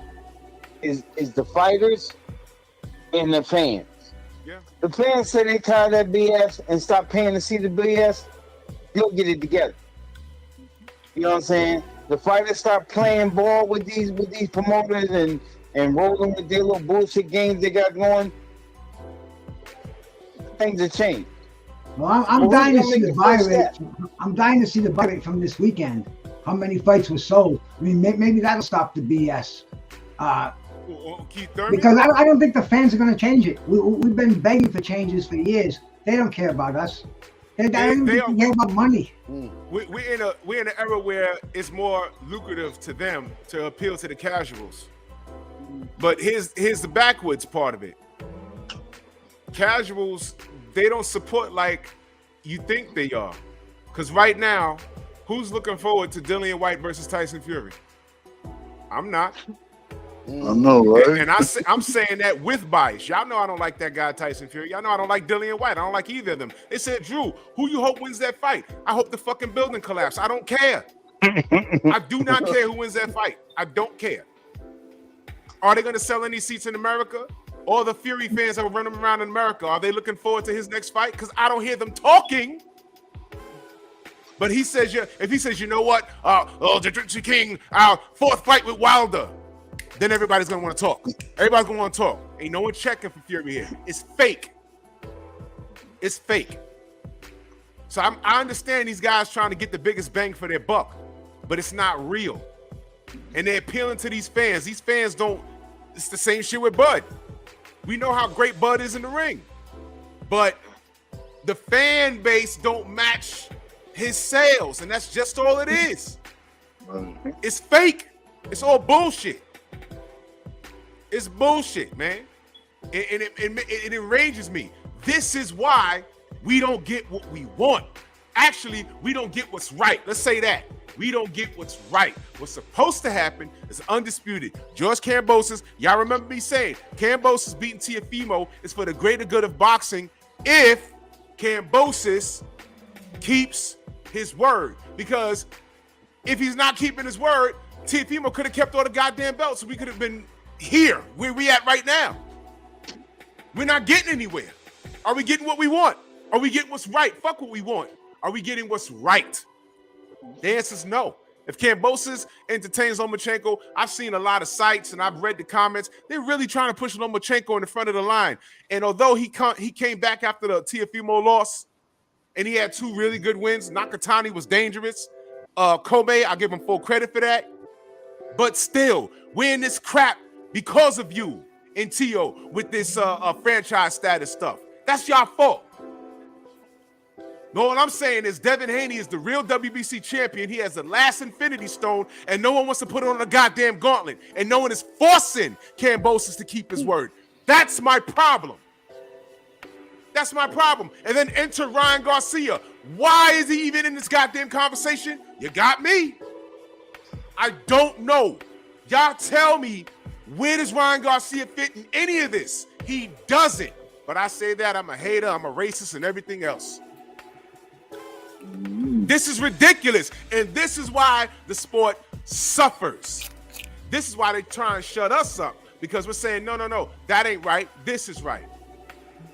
is the fighters and the fans. Yeah. The fans say they tired of that BS and stop paying to see the BS. They'll get it together. You know what I'm saying? The fighters start playing ball with these promoters and rolling with their little bullshit games they got going. Things have changed. Well, I'm dying to see the buy rate. I'm dying to see the buy rate from this weekend. How many fights were sold? I mean, maybe that'll stop the BS. Because I don't think the fans are going to change it. We've been begging for changes for years. They don't care about us. They don't care about money. We're in an era where it's more lucrative to them to appeal to the casuals. But here's the backwards part of it. Casuals, they don't support like you think they are. Because right now, who's looking forward to Dillian White versus Tyson Fury? I'm not. I know, right? And I'm saying that with bias. Y'all know I don't like that guy, Tyson Fury. Y'all know I don't like Dillian White. I don't like either of them. They said, Drew, who you hope wins that fight? I hope the fucking building collapse. I don't care. I do not care who wins that fight. I don't care. Are they going to sell any seats in America? All the Fury fans that are running around in America, are they looking forward to his next fight? Because I don't hear them talking. But he says, if he says, you know what? The Jiu-Jitsu King, our fourth fight with Wilder. Then everybody's going to want to talk. Everybody's going to want to talk. Ain't no one checking for Fury here. It's fake. It's fake. So I understand these guys trying to get the biggest bang for their buck, but it's not real. And they're appealing to these fans. These fans don't, it's the same shit with Bud. We know how great Bud is in the ring. But the fan base don't match his sales, and that's just all it is. It's fake. It's all bullshit. It's bullshit, man. And it enrages me. This is why we don't get what we want. Actually, we don't get what's right. Let's say that. We don't get what's right. What's supposed to happen is undisputed. George Kambosos, y'all remember me saying, Kambosos beating Teofimo is for the greater good of boxing if Kambosos keeps his word. Because if he's not keeping his word, Teofimo could have kept all the goddamn belts, so we could have been here where we at right now. We're not getting anywhere. Are we getting what we want? Are we getting what's right? Fuck what we want. Are we getting what's right? The answer is no. If Kambosos entertains Lomachenko, I've seen a lot of sites and I've read the comments. They're really trying to push Lomachenko in the front of the line. And although he came back after the Teofimo loss and he had 2 really good wins, Nakatani was dangerous. Kobe, I give him full credit for that. But still, we're in this crap because of you and Tio with this franchise status stuff. That's y'all fault. No, what I'm saying is Devin Haney is the real WBC champion. He has the last Infinity Stone, and no one wants to put on a goddamn gauntlet. And no one is forcing Kambosos to keep his word. That's my problem. That's my problem. And then enter Ryan Garcia. Why is he even in this goddamn conversation? You got me. I don't know. Y'all tell me, where does Ryan Garcia fit in any of this? He doesn't. But I say that I'm a hater, I'm a racist, and everything else. This is ridiculous, and this is why the sport suffers. This is why they try and shut us up, because we're saying, no, that ain't right. This is right.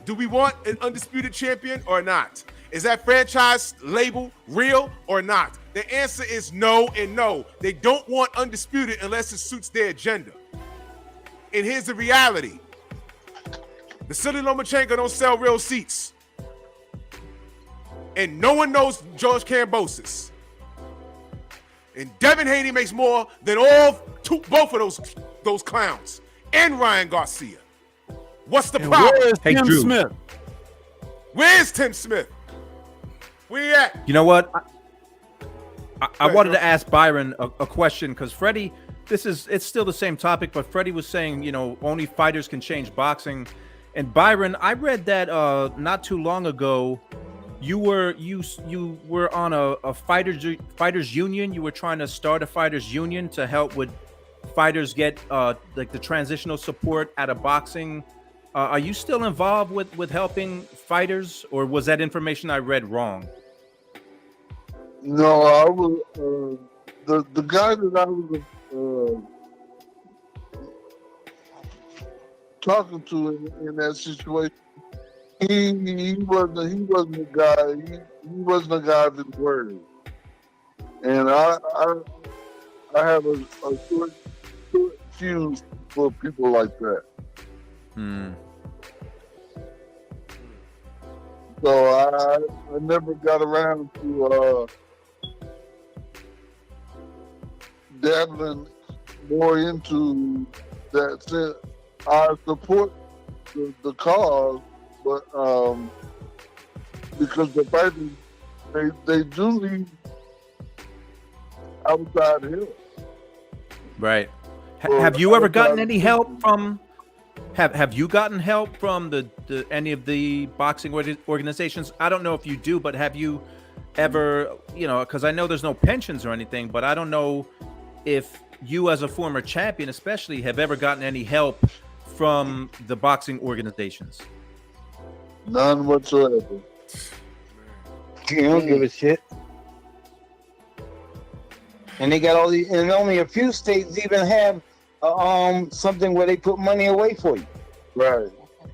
Do we want an undisputed champion or not? Is that franchise label real or not? The answer is no and no. They don't want undisputed unless it suits their agenda. And here's the reality. The silly Lomachenko don't sell real seats. And no one knows George Kambosos. And Devin Haney makes more than both of those clowns. And Ryan Garcia. What's the problem? Where's Tim Drew. Smith? Where's Tim Smith? Where you at? You know what? I wanted to ask Byron a question, because Freddie, it's still the same topic, but Freddie was saying, only fighters can change boxing. And Byron, I read that not too long ago, you were on a fighters union. You were trying to start a fighters union to help with fighters get like the transitional support out of boxing. Are you still involved with helping fighters, or was that information I read wrong? No, I was the guy that I was talking to in that situation. He wasn't a guy. He wasn't a guy of his word. And I have a short fuse for people like that. So I never got around to dabbling more into that. I support the cause, but because the fighters, they do leave outside here. Right. Well, Have you ever gotten any help from? Have you gotten help from the any of the boxing organizations? I don't know if you do, but have you ever, because I know there's no pensions or anything, but I don't know if you as a former champion especially have ever gotten any help from the boxing organizations. None whatsoever. You don't give a shit. And they got all these, and only a few states even have something where they put money away for you. Right.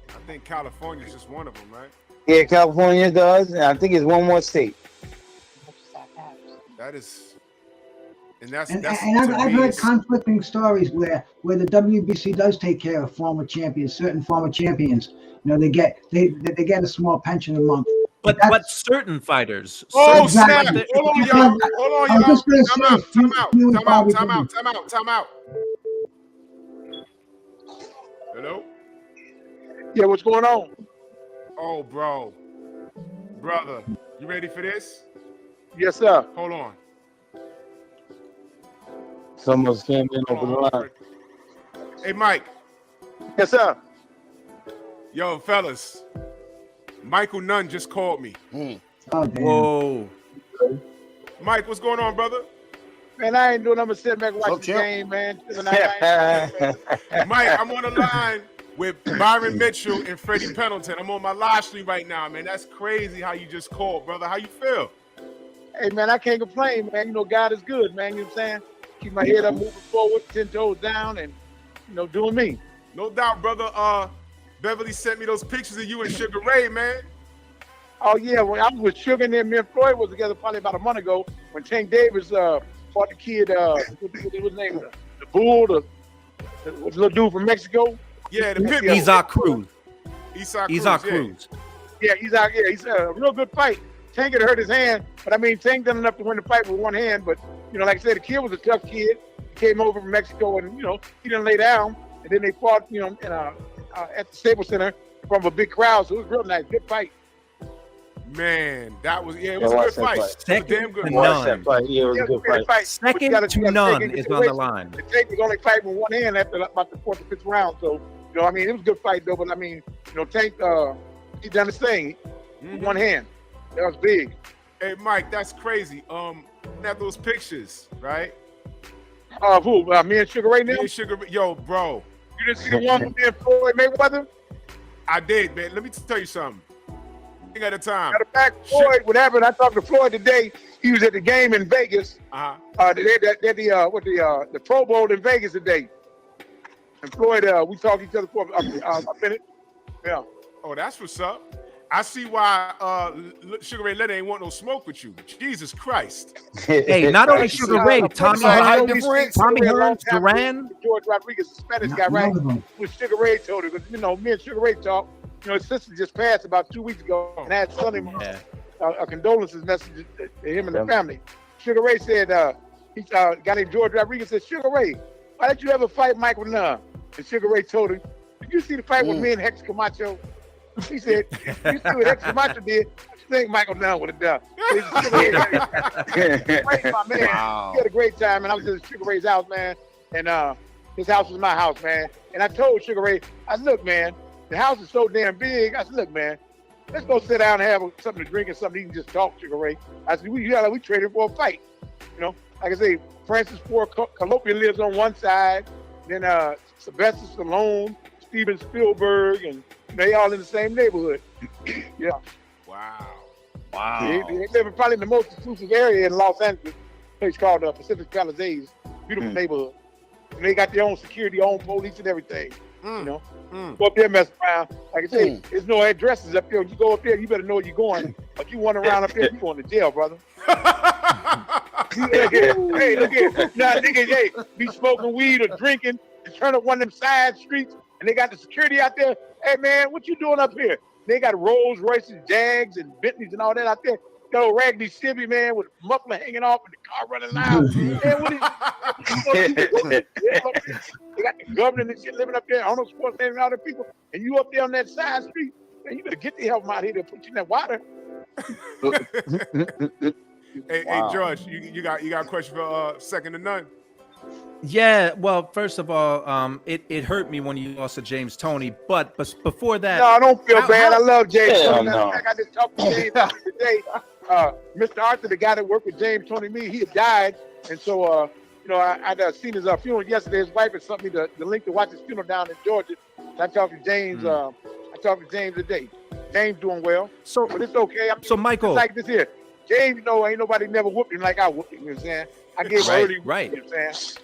I think California's just one of them, right? Yeah, California does, and I think it's one more state. That is, and I've heard conflicting stories where the WBC does take care of former champions, certain former champions. They get a small pension a month. But certain fighters. Oh, Exactly. snap! Hold on, y'all. Time out. Hello? Yeah, what's going on? Oh, brother, you ready for this? Yes, sir. Hold on. Someone's came in over the line. Hey, Mike. Yes, sir. Yo, fellas. Michael Nunn just called me. Oh, damn. Whoa. Mike, what's going on, brother? Man, I ain't doing nothing but sitting back watching the champ. game, man. Man. Mike, I'm on the line with Byron Mitchell and Freddie Pendleton. I'm on my live stream right now, man. That's crazy how you just called, brother. How you feel? Hey, man, I can't complain, man. You know, God is good, man. You know what I'm saying? Keep my head up, moving forward, 10 toes down, and, you know, doing me. No doubt, brother. Beverly sent me those pictures of you and Sugar Ray, man. Oh, yeah. When I was with Sugar and then me and Floyd was together probably about a month ago when Tank Davis fought the kid, what was his name? The Bull, the little dude from Mexico. Yeah, the pimp. Isaac Cruz. Isaac Cruz. Yeah, he's out. Yeah, he's a real good fight. Tank had hurt his hand, but I mean, Tank done enough to win the fight with one hand. But you know, like I said, the kid was a tough kid. He came over from Mexico, and you know, he didn't lay down. And then they fought, you know, at the Staples Center from a big crowd. So it was real nice, good fight. Man, that was it was a good fight. It was a damn good Second fight. to none. Yeah, it was a good fight. Second to none is on the line. The Tank was only fighting with one hand after about the fourth or fifth round. So you know, I mean, it was a good fight though. But I mean, you know, Tank, he done his thing with one hand. That was big. Hey, Mike, that's crazy. Have those pictures, right? Who? Me and Sugar Ray now? Me and Sugar, yo, bro. You didn't see the one with me and Floyd Mayweather? I did, man. Let me tell you something. Thing at a time. Matter of fact, Floyd, what happened? I talked to Floyd today. He was at the game in Vegas. The Pro Bowl in Vegas today. And Floyd, we talked to each other for a minute. Yeah. Oh, that's what's up. I see why Sugar Ray Leonard ain't want no smoke with you. Jesus Christ. Hey, not only Sugar Ray, Tommy Hearns, Duran. George Rodriguez, the Spanish guy, right? With Sugar Ray told her, because, you know, me and Sugar Ray talked. You know, his sister just passed about 2 weeks ago, and I had sent him a condolences message to him and the family. Sugar Ray said, a guy named George Rodriguez said, Sugar Ray, why did you ever fight Michael Nunn? And Sugar Ray told him, did you see the fight with me and Hex Camacho? He said, you see what Hex Camacho did? What you think Michael Nunn would have done? Great, my man. Wow. He had a great time, and I was at Sugar Ray's house, man. And his house was my house, man. And I told Sugar Ray, I said, look, man, the house is so damn big. I said, look, man, let's go sit down and have something to drink and something you can just talk, Sugar Ray. I said, we traded for a fight. You know, like I say, Francis Ford Coppola lives on one side, then Sylvester Stallone, Steven Spielberg, and they all in the same neighborhood. Yeah. Wow. They live probably in the most exclusive area in Los Angeles, a place called Pacific Palisades. Beautiful neighborhood. And they got their own security, own police and everything. You know, go up there, mess around. Like I say, there's no addresses up there. You go up there, you better know where you're going. If you run around up there, you're going to jail, brother. Hey, look here. Now, niggas, hey, be smoking weed or drinking and turn up one of them side streets, and they got the security out there. Hey, man, what you doing up here? They got Rolls Royces, Jags, and Bentleys and all that out there. Yo, raggedy Chevy, man, with a muffler hanging off and the car running loud. Man, they got the governor and shit living up there, Arnold Schwarzenegger and all the people, and you up there on that side street, man, you better get the hell out here to put you in that water. Hey, George, you got a question for second to none? Yeah, well, first of all, it hurt me when you lost to James Toney, but before that, no, I don't feel bad. I love James Toney. I just talked to James today. Mr. Arthur, the guy that worked with James Toney, he had died, and so you know, I'd seen his funeral yesterday. His wife had sent me the link to watch his funeral down in Georgia. I talked to James. I talked to James today. James doing well, but it's okay. So Michael, it's like this here. James, you know, ain't nobody never whooped him like I whooped him. You know what I'm saying? I gave him early. Right. You know what I'm saying?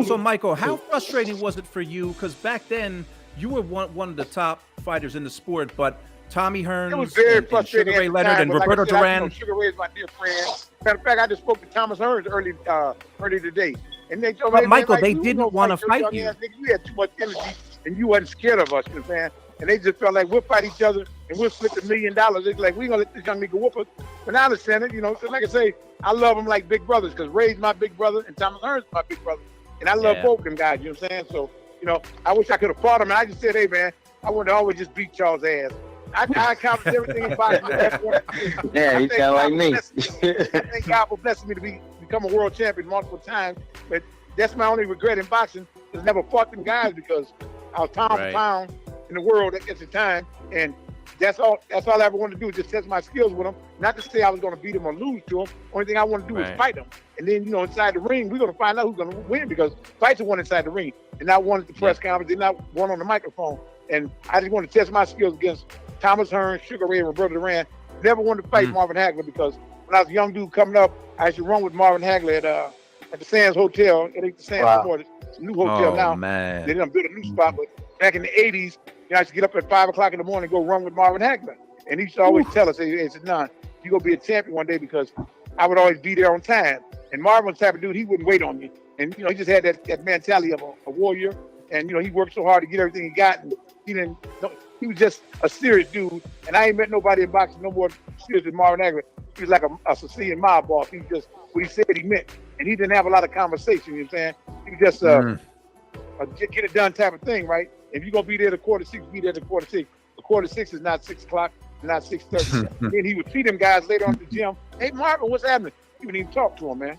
So Michael, how frustrating was it for you? Because back then you were one of the top fighters in the sport, but Tommy Hearns, it was very frustrating. Sugar Ray Leonard, and Roberto Duran. You know, Sugar Ray is my dear friend. Matter of fact, I just spoke to Thomas Hearns early today, and they told me, but Michael, like, they didn't want to fight you. You had too much energy, and you wasn't scared of us, you know what I'm saying? And they just felt like we'll fight each other and we'll split $1 million. It's like, we gonna let this young nigga whoop us. But I understand it, you know. So like I say, I love them like big brothers, because Ray's my big brother and Thomas Hearns is my big brother. And I love both of them guys, you know what I'm saying? So, you know, I wish I could have fought him. And I just said, hey, man, I wanted to always just beat y'all's ass. I accomplished everything in boxing. Yeah, you sound like me. I thank God for blessing me to become a world champion multiple times. But that's my only regret in boxing. I never fought them guys because I was pound for pound in the world at the time. And That's all I ever wanted to do is just test my skills with him. Not to say I was going to beat him or lose to him. Only thing I want to do is fight him. And then, inside the ring, we're going to find out who's going to win because fights are won inside the ring. And not one at the press conference, and not one on the microphone. And I just want to test my skills against Thomas Hearn, Sugar Ray, and Roberto Duran. Never wanted to fight Marvin Hagler because when I was a young dude coming up, I used to run with Marvin Hagler at the Sands Hotel. It ain't the Sands anymore. It's a new hotel now. Man. They done built a new spot, but back in the 80s, I used to get up at 5 o'clock in the morning and go run with Marvin Hagler. And he used to always tell us, he said, Nunn, you're going to be a champion one day because I would always be there on time. And Marvin was the type of dude, he wouldn't wait on me. And, he just had that mentality of a warrior. And, he worked so hard to get everything he got. And he was just a serious dude. And I ain't met nobody in boxing no more serious than Marvin Hagler. He was like a Sicilian mob boss. He just, what he said he meant. And he didn't have a lot of conversation, you know what I'm saying? He was just a get it done type of thing, right? If you're going to be there at 5:45, be there at 5:45. 5:45 is not 6 o'clock, not 6:30. Then he would see them guys later on at the gym. Hey, Marvin, what's happening? He wouldn't even talk to him, man.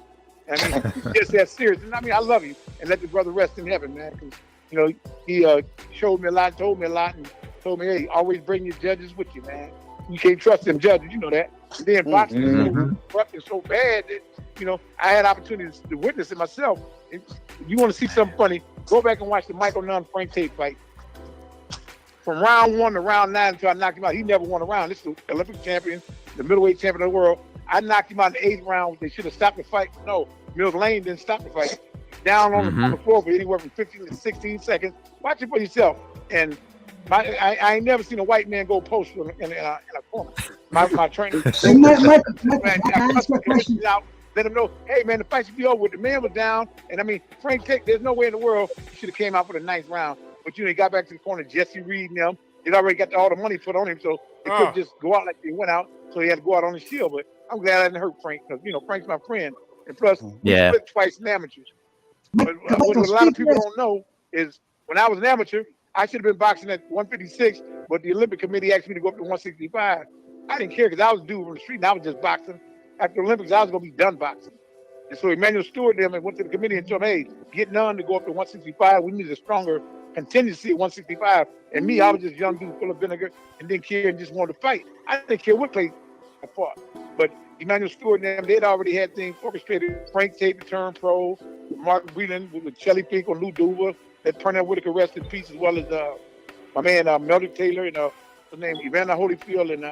I mean, he's just that serious. And I love you. And let the brother rest in heaven, man. Because, he showed me a lot, told me a lot, and told me, hey, always bring your judges with you, man. You can't trust them judges, you know that. And then boxing is so corrupt and so bad that, I had opportunities to witness it myself. And if you want to see something funny, go back and watch the Michael Nunn Frank Tate fight. From round 1 to round 9 until I knocked him out, he never won a round. This is the Olympic champion, the middleweight champion of the world. I knocked him out in the 8th round. They should have stopped the fight. No, Mills Lane didn't stop the fight. Down on the floor for anywhere from 15 to 16 seconds. Watch it for yourself. And I ain't never seen a white man go post in a corner. My trainer. Let him know, hey, man, the fight should be over with. The man was down. And, Frank Tate, there's no way in the world he should have came out for the 9th round. But, he got back to the corner, Jesse Reed and them. He'd already got all the money put on him, so he couldn't just go out like they went out. So he had to go out on his shield. But I'm glad I didn't hurt Frank because, Frank's my friend. And plus, we split twice in amateurs. But what a lot of people don't know is when I was an amateur, I should have been boxing at 156, but the Olympic Committee asked me to go up to 165. I didn't care because I was a dude from the street and I was just boxing. After the Olympics, I was going to be done boxing. And so Emmanuel Stewart and them went to the committee and told them, hey, get Nunn to go up to 165. We need a stronger contingency at 165. And me, I was just a young dude full of vinegar and didn't care and just wanted to fight. I didn't care what place I fought. But Emmanuel Stewart and them, they'd already had things orchestrated. Frank Tate returned pro, Mark Breland with Shelly Pink on Lou Duva, that Pernell Whitaker rest in peace, as well as my man Melody Taylor and his name Evander Holyfield and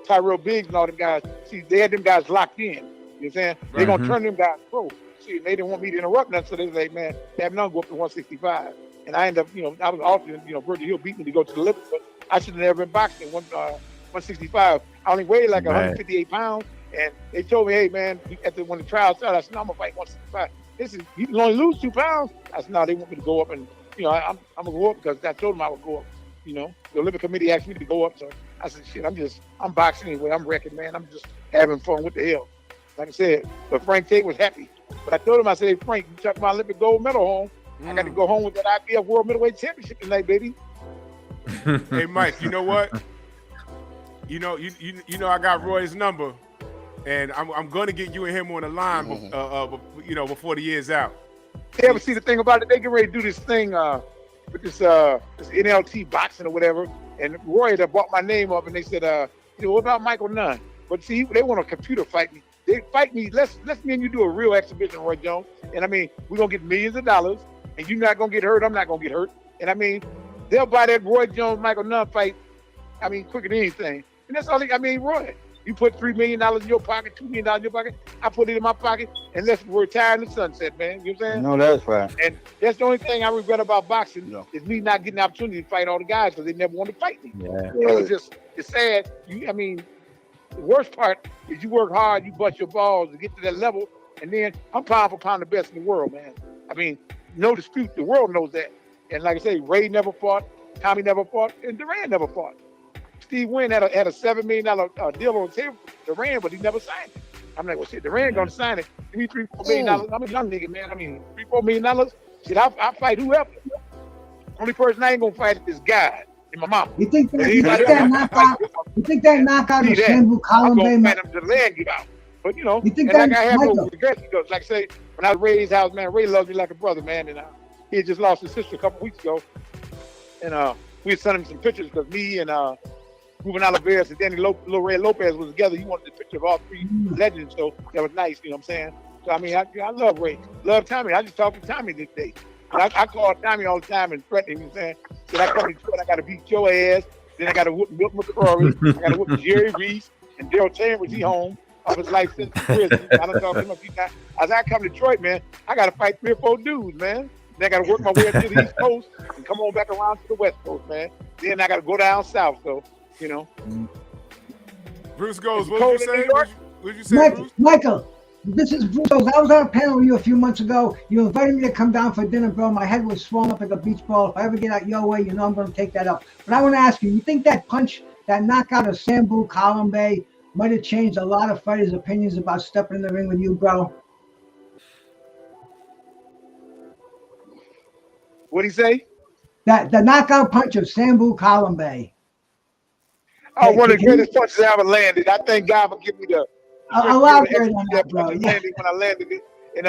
Tyrell Biggs and all them guys. See, they had them guys locked in. You know what I'm saying? They're going to turn them guys pro. See, they didn't want me to interrupt them, so they was like, man, have none go up to 165. And I ended up, I was often, Virgil Hill beat me to go to the Olympics, but I should have never been boxing at 165. I only weighed like 158 pounds. And they told me, hey, man, when the trial started, I said, no, I'm going to fight 165. You can only lose 2 pounds. I said, no, they want me to go up. And, I'm going to go up because I told them I would go up. The Olympic Committee asked me to go up. So I said, shit, I'm boxing anyway. I'm wrecking, man. I'm just having fun. What the hell? Like I said, but Frank Tate was happy. But I told him, I said, hey, Frank, you took my Olympic gold medal home. I got to go home with that IBF World Middleweight Championship tonight, baby. Hey, Mike, you know what? You know, I got Roy's number. And I'm going to get you and him on the line, before the year's out. You ever see the thing about it? They get ready to do this thing with this NLT boxing or whatever. And Roy had brought my name up, and they said, what about Michael Nunn? But see, they want a computer fight me. They fight me. Let's me and you do a real exhibition, Roy Jones. And we're going to get millions of dollars, and you're not going to get hurt. I'm not going to get hurt. And they'll buy that Roy Jones, Michael Nunn fight, quicker than anything. And that's all Roy. You put $3 million in your pocket, $2 million in your pocket. I put it in my pocket, and let's retire in the sunset, man. You know what I'm saying? No, that's right. And that's the only thing I regret about boxing is me not getting the opportunity to fight all the guys because they never want to fight me. Yeah. It's sad. The worst part is you work hard, you bust your balls to get to that level, and then I'm pound for pound the best in the world, man. No dispute. The world knows that. And like I say, Ray never fought, Tommy never fought, and Duran never fought. Steve Wynn had a $7 million deal on the table for Duran, but he never signed it. I'm like, well, shit, Duran gonna sign it. Give me $3-4 million. I'm a young nigga, man. $3-4 million. Shit, I'll fight whoever. Only person I ain't gonna fight is God and my mama. You think that knockout of Shambu Columbe? I'm gonna fight him to the leg get out. But you think and I have no regrets because, like I say, when I was Ray's house, man, Ray loved me like a brother, man. And he had just lost his sister a couple weeks ago, and we had sent him some pictures because me and Ruben Oliveras and Danny Lil Red Lopez was together. He wanted the picture of all three legends, so that was nice. You know what I'm saying? So I mean, I love Ray, love Tommy. I just talked to Tommy this day. I call Tommy all the time and threaten him. You know what I'm saying? Said I come to Detroit, I got to beat your ass. Then I got to whoop Milt McCrory. I got to whoop Jerry Reese and Daryl Chambers. He home off his life sentence in prison. I don't talk to him a few times. As I come to Detroit, man, I got to fight 3 or 4 dudes, man. Then I got to work my way up to the East Coast and come on back around to the West Coast, man. Then I got to go down south. So, you know. Bruce Goes, what did you say? What did you say, Bruce? Michael, this is Bruce Goes. I was on a panel with you a few months ago. You invited me to come down for dinner, bro. My head was swollen up like a beach ball. If I ever get out your way, you know I'm going to take that up. But I want to ask you, you think that punch, that knockout of Sambu Kalambe might have changed a lot of fighters' opinions about stepping in the ring with you, bro? What'd he say? That the knockout punch of Sambu Kalambe. Oh, one of the greatest punches I ever landed. I thank God for giving me the elaborate on that, bro. When I landed it. And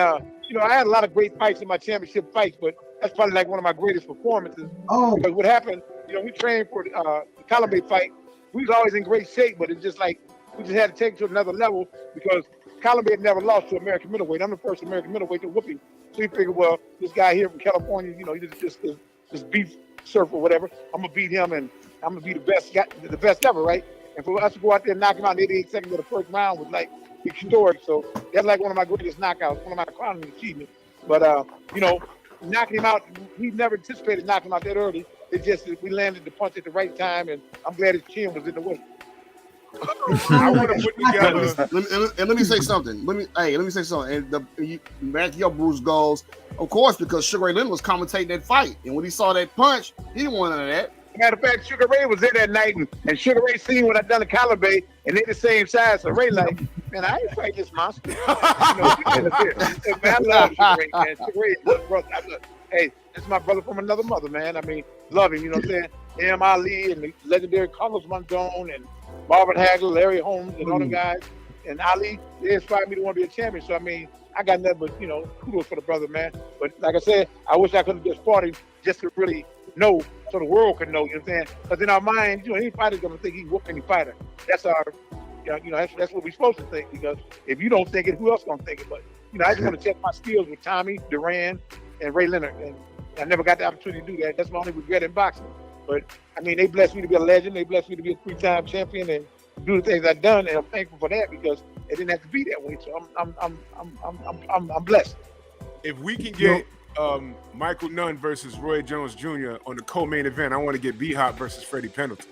you know, I had a lot of great fights in my championship fights, but that's probably like one of my greatest performances. Oh, because what happened, you know, we trained for the Kalambe fight. We was always in great shape, but it's just like we just had to take it to another level because Kalambe had never lost to American middleweight. I'm the first American middleweight to whoop him. So he figured, well, this guy here from California, you know, he just beef surf or whatever. I'm gonna beat him, and I'm gonna be the best ever, right? And for us to go out there and knock him out in 88 seconds of the first round was like historic. So that's like one of my greatest knockouts, one of my crowning achievements. But you know, knocking him out, we never anticipated knocking him out that early. It's just that we landed the punch at the right time, and I'm glad his chin was in the way. I want to put together. Let me say something. Let me say something. And back your Bruce Goes, of course, because Sugar Ray Leonard was commentating that fight, and when he saw that punch, he didn't want none of that. Matter of fact, Sugar Ray was there that night, and Sugar Ray seen what I done to Kalambe, and they the same size. So Ray like, man, I ain't fight this monster. You know, man, I love Sugar Ray, man. Sugar Ray is my brother. Hey, this is my brother from another mother, man. I mean, love him. You know what I'm saying? M. Ali and the legendary Carlos Mondon and Marvin Hagler, Larry Holmes, and all them guys, and Ali, they inspired me to want to be a champion. So I mean, I got nothing but, you know, kudos for the brother, man. But like I said, I wish I could have just fought him just to really know, so the world could know. You know what I'm saying? Because in our mind, you know, any fighter's gonna think he whooped any fighter. That's our, you know, that's what we're supposed to think. Because if you don't think it, who else gonna think it? But you know, I just want to check my skills with Tommy, Duran, and Ray Leonard, and I never got the opportunity to do that. That's my only regret in boxing. But I mean, they blessed me to be a legend. They blessed me to be a 3-time champion and do the things I've done, and I'm thankful for that because it didn't have to be that way. So I'm blessed. If we can get Michael Nunn versus Roy Jones Jr. on the co-main event, I want to get B-Hop versus Freddie Pendleton.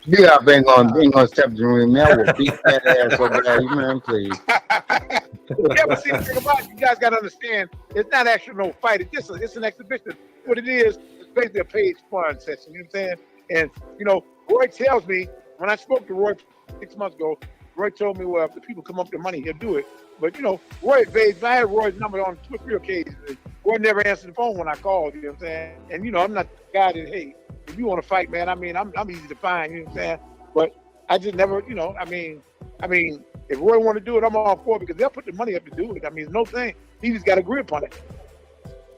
Yeah, ain't gonna step the ring, man. I will beat that ass over there, man, please. Yeah, but see, the thing about it, you guys got to understand, it's not actually no fight. It's an exhibition. What it is basically a paid sparring session. You know what I'm saying? And you know, Roy tells me when I spoke to Roy 6 months ago, Roy told me, well, if the people come up with money, he'll do it. But you know, Roy evades. I had Roy's number on 2 or 3 occasions. Roy never answered the phone when I called. You know what I'm saying? And you know, I'm not the guy that, hey, if you want to fight, man, I mean, I'm easy to find. You know what I'm saying? But I just never, you know, I mean, if Roy want to do it, I'm all for it because they'll put the money up to do it. I mean, it's no thing. He just got to agree upon it.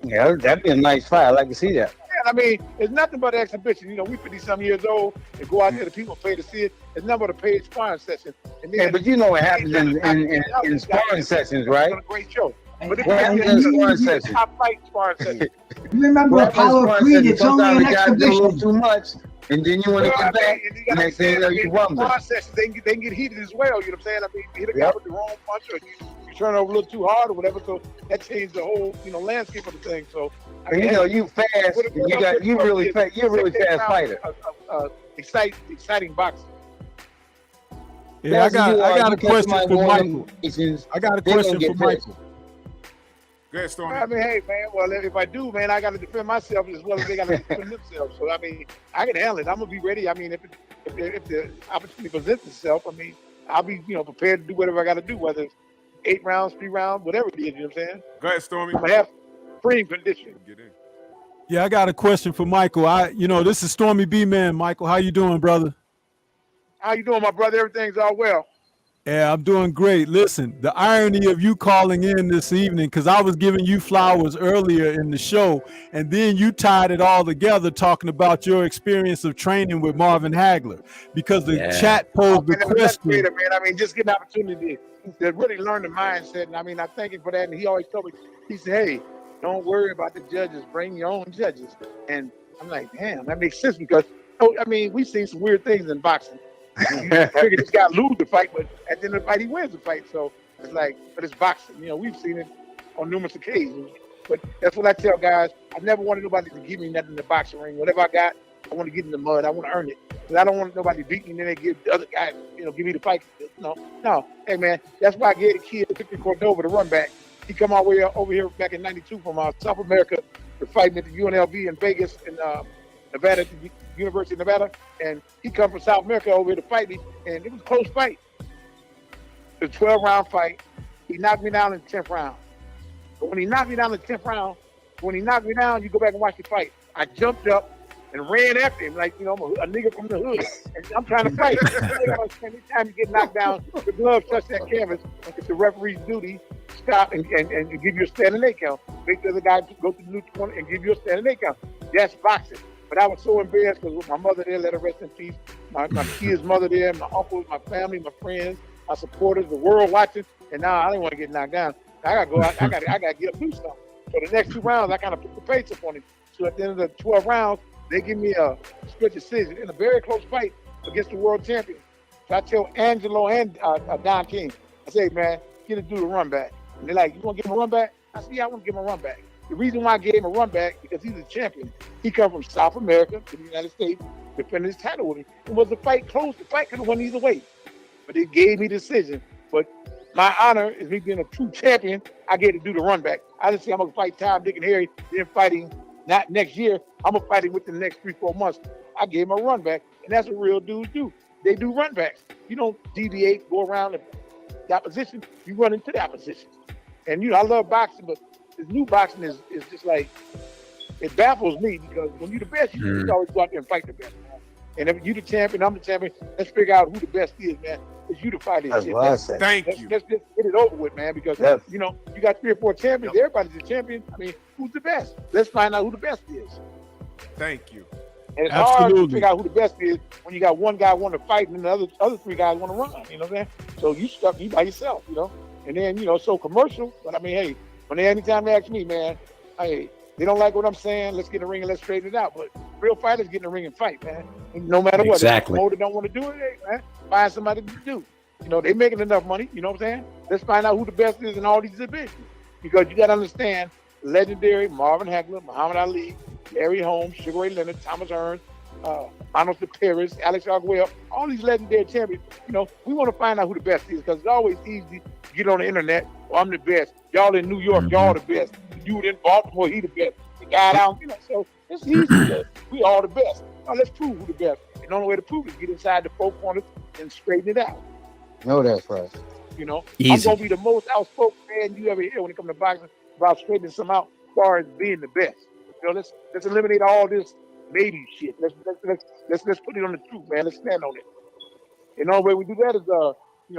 Yeah, that'd be a nice fight. I'd like to see that. Yeah, I mean, it's nothing but an exhibition. You know, we 50-some years old and go out there, the people pay to see it. It's nothing but a paid sparring session. And yeah, but you know what happens in sparring sessions, right? It's a great show. But what happens in sparring sessions? Top fight sparring session. You remember Apollo Creed? It's only an exhibition. Too much, and then you want to get back. Next thing you know, you rumble. They can get heated as well. You know what I'm saying? I mean, you hit a guy with the wrong punch, or you turn over a little too hard, or whatever. So that changed the whole, you know, landscape of the thing. So I mean, you know, you fast. You really fast. You're a really fast fighter. Exciting boxing. Yeah, I got a question for Michael. I got a question for Michael. Go ahead, Stormy. I mean, hey, man, well, if I do, man, I got to defend myself as well as they got to defend themselves. So, I mean, I can handle it. I'm going to be ready. I mean, if the opportunity presents itself, I mean, I'll be, you know, prepared to do whatever I got to do, whether it's 8 rounds, 3 rounds, whatever it is, you know what I'm saying? Go ahead, Stormy. I'm going to have free condition. Get in. Yeah, I got a question for Michael. This is Stormy B, man. Michael, how you doing, brother? How you doing, my brother? Everything's all well. Yeah, I'm doing great. Listen, the irony of you calling in this evening, because I was giving you flowers earlier in the show, and then you tied it all together talking about your experience of training with Marvin Hagler, because the chat posed the question. Man, I mean, just get an opportunity to really learn the mindset. And I mean, I thank him for that. And he always told me, he said, hey, don't worry about the judges. Bring your own judges. And I'm like, damn, that makes sense because, I mean, we've seen some weird things in boxing. You figure this guy lose the fight, but at the end of the fight, he wins the fight. So it's like, but it's boxing. You know, we've seen it on numerous occasions. But that's what I tell guys. I never wanted nobody to give me nothing in the boxing ring. Whatever I got, I want to get in the mud. I want to earn it. Because I don't want nobody to beat me and then they give the other guy, give me the fight. No. Hey, man, that's why I gave the kid Victor Cordova the run back. He come all the way over here back in 92 from South America to fight at the UNLV in Vegas in Nevada, the University of Nevada, and he come from South America over here to fight me, and it was a close fight. It was a 12-round fight. He knocked me down in the 10th round. But when he knocked me down in the 10th round, you go back and watch the fight. I jumped up and ran after him like, I'm a nigga from the hood. And I'm trying to fight. Anytime you get knocked down, the glove touch that canvas. It's the referee's duty to stop and give you a standing 8 count. Make the other guy go to the new corner and give you a standing 8 count. That's boxing. But I was so embarrassed because with my mother there, let her rest in peace, my kid's mother there, my uncles, my family, my friends, my supporters, the world watching, and now I didn't want to get knocked down. I gotta go out, I gotta get up and do something. So the next 2 rounds, I kind of put the pace up on him. So at the end of the 12 rounds, they give me a split decision in a very close fight against the world champion. So I tell Angelo and Don King, I say, man, get a dude a run back. And they're like, you want to give him a run back? I said, yeah, I want to give him a run back. The reason why I gave him a run back because he's a champion. He come from South America to the United States, defending his title with me. It was a fight close. The fight could have won either way. But it gave me the decision. But my honor is me being a true champion. I get to do the run back. I didn't say I'm going to fight Tom, Dick, and Harry, then fighting not next year. I'm going to fight him within the next 3-4 months. I gave him a run back. And that's what real dudes do. They do run backs. You don't deviate, go around the opposition. You run into the opposition. And, I love boxing, but this new boxing is just like, it baffles me because when you're the best, you always go out there and fight the best, man. And if you're the champion, I'm the champion, let's figure out who the best is, man. It's you to fight this shit. Thank you. Let's just get it over with, man, because, you got 3 or 4 champions. Everybody's a champion. I mean, who's the best? Let's find out who the best is. Thank you. And it's hard to figure out who the best is when you got one guy want to fight and the other 3 guys want to run, you know what I'm saying? So you by yourself, And then, so commercial, but I mean, hey, anytime they ask me, man, hey, they don't like what I'm saying, let's get in the ring and let's straighten it out. But real fighters get in the ring and fight, man. And no matter what. Exactly. If the promoter don't want to do it, hey, man, find somebody to do. They making enough money, you know what I'm saying? Let's find out who the best is in all these divisions. Because you got to understand, legendary Marvin Hagler, Muhammad Ali, Larry Holmes, Sugar Ray Leonard, Thomas Hearns, Arnold Pateras, Alex Arguello, all these legendary champions, we want to find out who the best is because it's always easy to get on the internet. I'm the best. Y'all in New York, y'all the best. The dude in Baltimore, he the best. The guy down, so it's easy. We all the best. Now let's prove who the best. And the only way to prove it is get inside the 4 corners and straighten it out. No, that's right. Easy. I'm going to be the most outspoken man you ever hear when it comes to boxing about straightening some out as far as being the best. Let's eliminate all this maybe shit. Let's put it on the truth, man. Let's stand on it. And the only way we do that is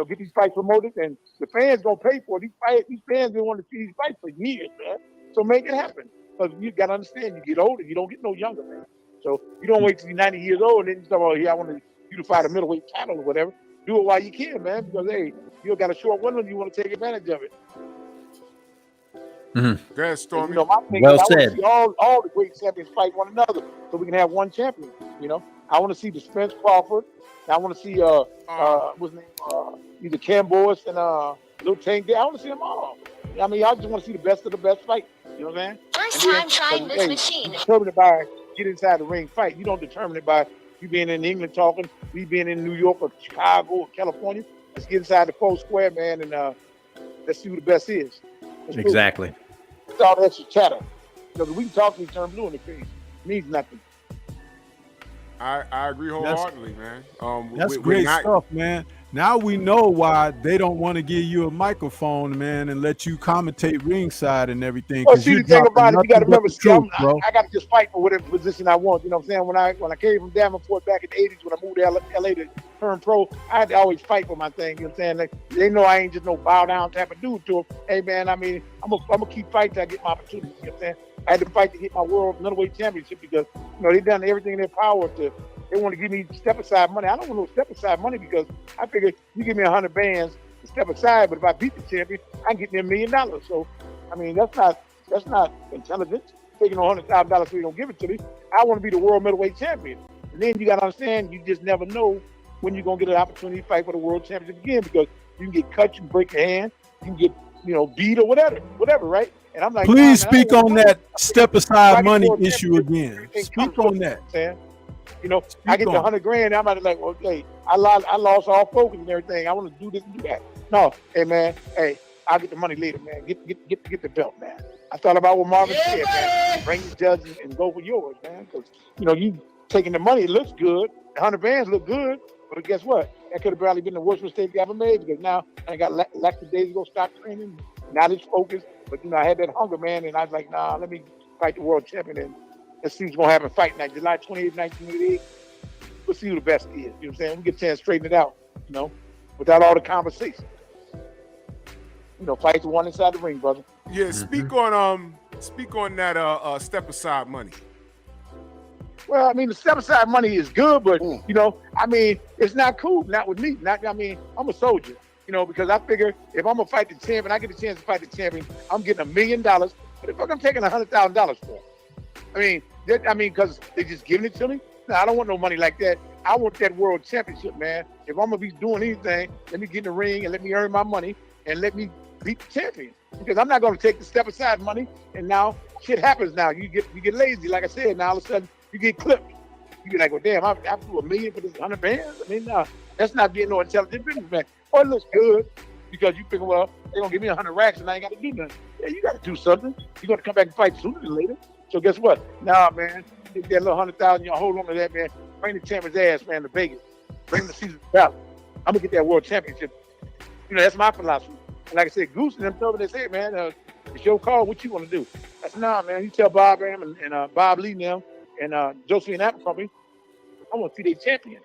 get these fights promoted, and the fans gonna pay for it. These fans been wanting to see these fights for years, man. So make it happen. Because you gotta understand, you get older, you don't get no younger, man. So you don't wait till you're 90 years old and then you say, "Oh, yeah, I want you to fight a middleweight title or whatever." Do it while you can, man. Because hey, you got a short window, and you want to take advantage of it. Mm-hmm. Go ahead, Stormy. My thing Well is, I said. want to see all the great champions fight one another, so we can have one champion. I want to see the Spence Crawford. I want to see what's his name? Either Cam Boris and Lil Tank there. I want to see them all. I mean, I just want to see the best of the best fight. You know what I'm saying? First time trying this machine. Determine it by get inside the ring fight. You don't determine it by you being in England talking, we being in New York or Chicago or California. Let's get inside the 4 square, man, and let's see who the best is. Exactly. It's all that extra chatter. Because we can talk to each other blue in the face. It means nothing. I agree wholeheartedly, man. That's great stuff, man. Now we know why they don't want to give you a microphone, man, and let you commentate ringside and everything. Well, see, the thing about it, you got to remember, see, I got to just fight for whatever position I want. You know what I'm saying? When I came from Davenport back in the 80s, when I moved to LA to turn pro, I had to always fight for my thing. You know what I'm saying? Like, they know I ain't just no bow down type of dude to them. Hey, man, I mean, I'm gonna keep fighting till I get my opportunity. You know what I'm saying? I had to fight to get my world middleweight championship because, you know, they done everything in their power to. They want to give me step aside money. I don't want no step aside money because I figure you give me 100 bands to step aside, but if I beat the champion, I can get me $1 million. So, I mean, that's not intelligent. Taking $100,000 so you don't give it to me. I want to be the world middleweight champion. And then you got to understand, you just never know when you're going to get an opportunity to fight for the world championship again because you can get cut, you can break your hand, you can get, you know, beat or whatever, right? And I'm like, please speak on that step aside money issue again. Speak on that. You know, I get the $100,000. I'm like, okay, I lost all focus and everything. I want to do this and do that. No, hey man, hey, I'll get the money later, man. Get the belt, man. I thought about what Marvin said, man. Bring the judges and go for yours, man. Because you know, you taking the money, it looks good. The 100 bands look good, but guess what? That could have probably been the worst mistake I ever made because now I got lack of days to go start training. Not as focused, but you know, I had that hunger, man, and I was like, nah, let me fight the world champion and let's see what's gonna happen fight night, July 28, 1988. We'll see who the best is. You know what I'm saying? We get a chance to straighten it out, you know, without all the conversation. You know, fight the one inside the ring, brother. Yeah, speak on that step aside money. Well, I mean, the step aside money is good, but you know, I mean, it's not cool. Not with me. I mean, I'm a soldier, you know, because I figure if I'm gonna fight the champion, I get a chance to fight the champion. I'm getting $1 million. But the fuck I'm taking $100,000 for? I mean, because they just giving it to me. No, I don't want no money like that. I want that world championship, man. If I'm gonna be doing anything, let me get in the ring and let me earn my money and let me beat the champion. Because I'm not gonna take the step aside money and now shit happens. Now you get lazy, like I said. Now all of a sudden you get clipped. You get like, well, damn, I have to do $1 million for this 100 bands. I mean, no, that's not being no intelligent business, man. Or it looks good because you figure, well, they're gonna give me 100 racks and I ain't got to do nothing. Yeah, you got to do something. You're gonna come back and fight sooner than later. So guess what? Nah, man, get that little 100,000, you hold on to that, man. Bring the champion's ass, man, to Vegas. Bring the Caesar Palace. I'm gonna get that world championship. You know, that's my philosophy. And like I said, Goose and them told me, they said, man, it's your call. What you want to do? I said, nah, man. You tell Bob Ram and Bob Lee now and Josephine Abercrombie, I want to see their champion.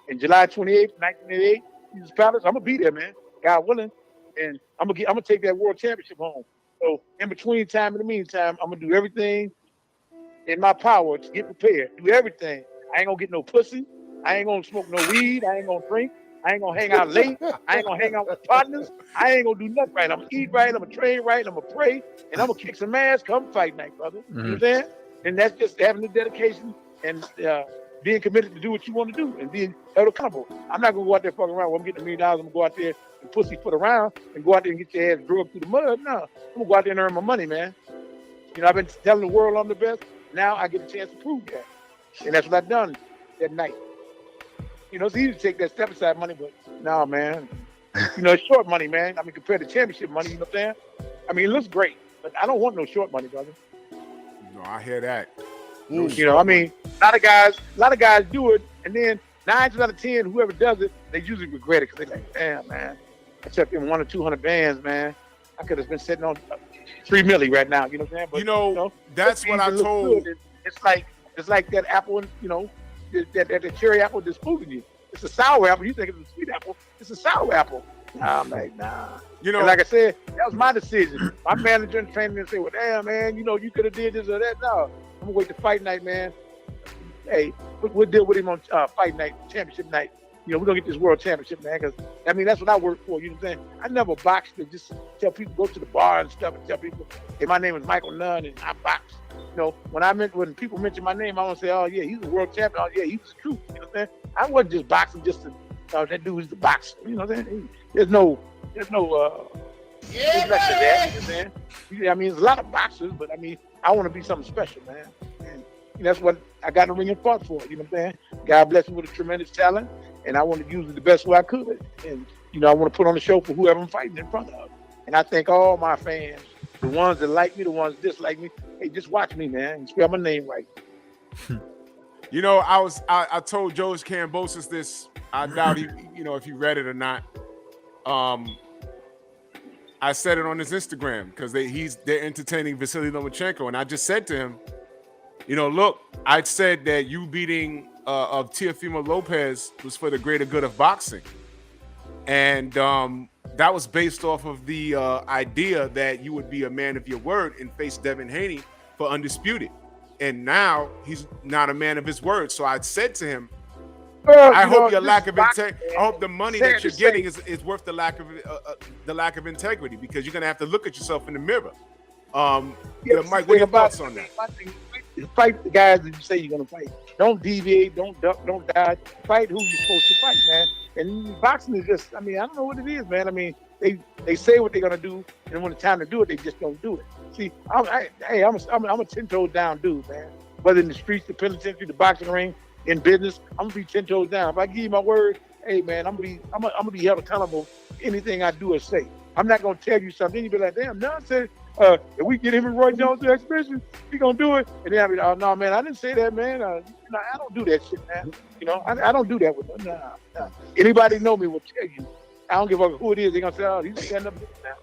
In July 28th, 1988, Caesar Palace. I'm gonna be there, man. God willing, and I'm gonna take that world championship home. So in between time, in the meantime, I'm gonna do everything in my power to get prepared. Do everything. I ain't gonna get no pussy. I ain't gonna smoke no weed. I ain't gonna drink. I ain't gonna hang out late. I ain't gonna hang out with partners. I ain't gonna do nothing right. I'm gonna eat right. I'm gonna train right. I'm gonna pray, and I'm gonna kick some ass come fight night, brother. You know what I'm saying? And that's just having the dedication and being committed to do what you want to do and being held accountable. I'm not gonna go out there fucking around. Well, I'm getting $1 million. I'm gonna go out there and pussyfoot around and go out there and get your ass drugged through the mud. No, I'm gonna go out there and earn my money, man. You know, I've been telling the world I'm the best. Now I get a chance to prove that, and that's what I've done that night. You know, it's easy to take that step aside money, but no, man. You know, it's short money, man. I mean, compared to championship money, you know what I'm saying? I mean, it looks great, but I don't want no short money, brother. No, I hear that. You know, I mean, a lot of guys do it, and then 9 out of 10, whoever does it, they usually regret it because they're like, damn, man, I took in 100 or 200 bands, man. I could have been sitting on $3 million right now. You know what I'm saying? But, you know that's what I told. It's like that apple, you know, that cherry apple that's fooling you. It's a sour apple. You think it's a sweet apple? It's a sour apple. I'm like, nah. You know, and like I said, that was my decision. My manager and trainer said, well, damn, man, you know, you could have did this or that. No, I'm gonna wait to fight night, man. Hey, we'll deal with him on fight night, championship night. You know, we're gonna get this world championship, man. Because I mean, that's what I work for. You know what I'm saying? I never boxed to just tell people go to the bar and stuff and tell people, hey, my name is Michael Nunn and I box. You know, when people mention my name, I want to say, oh yeah, he's a world champion. Oh yeah, he's the truth. You know what I'm saying? I wasn't just boxing just to that dude is the boxer. You know what I'm saying? There's no nothing to that. You know what I'm saying? I mean, there's a lot of boxers, but I mean, I want to be something special, man. And that's what I got in the ring and fought for. You know what I'm saying? God bless me with a tremendous talent, and I want to use it the best way I could. And you know, I want to put on a show for whoever I'm fighting in front of. And I thank all my fans, the ones that like me, the ones that dislike me. Hey, just watch me, man, and spell my name right. You know, I told George Kambosos this. I doubt he, if he read it or not. I said it on his Instagram because they're entertaining Vasily Lomachenko, and I just said to him, look, I said that you beating of Teofimo Lopez was for the greater good of boxing, and that was based off of the idea that you would be a man of your word and face Devin Haney for undisputed. And now he's not a man of his word. So I said to him, I hope your lack of integrity. I hope the money that you're getting is worth the lack of integrity, because you're gonna have to look at yourself in the mirror. Mike, what are your thoughts on that? Fight the guys that you say you're gonna fight. Don't deviate. Don't duck. Don't dodge. Fight who you're supposed to fight, man. And boxing is just, I don't know what it is, man. They say what they're gonna do, and when it's time to do it, they just don't do it. See, I'm a 10 toes down dude, man. Whether in the streets, the penitentiary, the boxing ring, in business, I'm gonna be 10 toes down. If I give you my word, hey man, I'm gonna be held accountable for anything I do or say. I'm not gonna tell you something. You be like, damn, Nunn said, if we get him and Roy Jones to exhibition, we gonna do it. And then I be, oh no, man, I didn't say that, man. I don't do that shit, man. I don't do that with them. Nah. Anybody know me will tell you. I don't give a who it is. They're gonna say, oh, he's standing up now.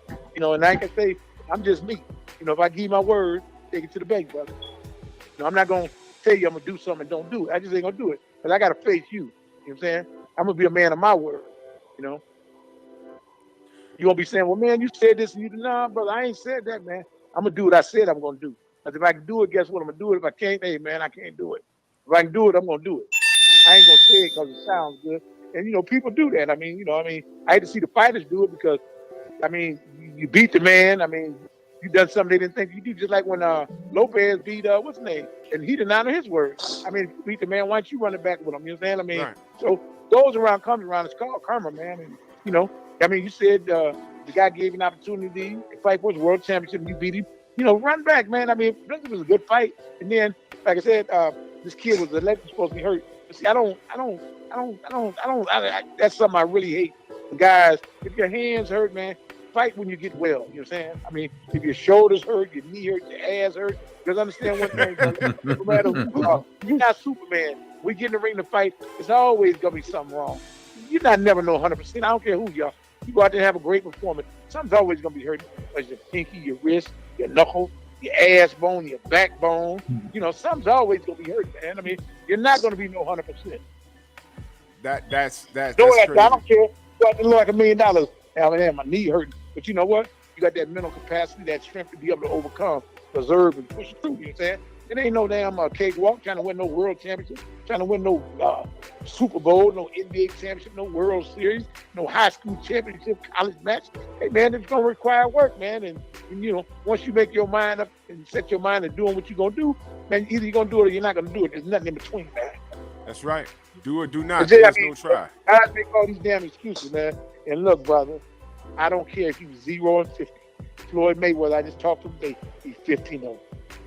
And I can say, I'm just me. If I give you my word, take it to the bank, brother. I'm not gonna tell you I'm gonna do something and don't do it. I just ain't gonna do it, because I gotta face you. You know what I'm saying? I'm gonna be a man of my word. You won't be saying, well, man, you said this and you did. Nah, brother, I ain't said that, man. I'm gonna do what I said I'm gonna do. Because if I can do it, guess what? I'm gonna do it. If I can't, hey man, I can't do it. If I can do it, I'm gonna do it. I ain't gonna say it because it sounds good. And people do that. I hate to see the fighters do it, because you beat the man. You done something they didn't think you do, just like when Lopez beat what's his name, and he didn't honor his word. If you beat the man, why don't you run it back with him? You know what I'm saying? Right. So goes around, comes around. It's called karma, man. And you said the guy gave you an opportunity to fight for his world championship, and you beat him. Run back, man. It was a good fight. And then, like I said, this kid was allegedly supposed to be hurt. But see, I don't. That's something I really hate. Guys, if your hands hurt, man, fight when you get well. You know what I'm saying? If your shoulders hurt, your knee hurt, your ass hurt, because understand one thing, no matter who you are, you're not Superman. We get in the ring to fight, there's always gonna be something wrong. You're not never know 100%. I don't care who you are. You go out there and have a great performance. Something's always gonna be hurting. Whether your pinky, your wrist, your knuckle, your ass bone, your backbone. Something's always gonna be hurting, man. You're not gonna be no 100%. That's I crazy. don't care. You out there look like $1 million. Man, my knee hurting. But you know what? You got that mental capacity, that strength to be able to overcome, preserve, and push through. You know what I'm saying? It ain't no damn cakewalk trying to win no world championship, trying to win no Super Bowl, no NBA championship, no World Series, no high school championship, college match. Hey, man, it's going to require work, man. And once you make your mind up and set your mind to doing what you're going to do, man, either you're going to do it or you're not going to do it. There's nothing in between, man. That's right. Do or do not. There's no try. I make all these damn excuses, man. And look, brother, I don't care if he was 0-50. Floyd Mayweather, I just talked to him today. He's 15-0.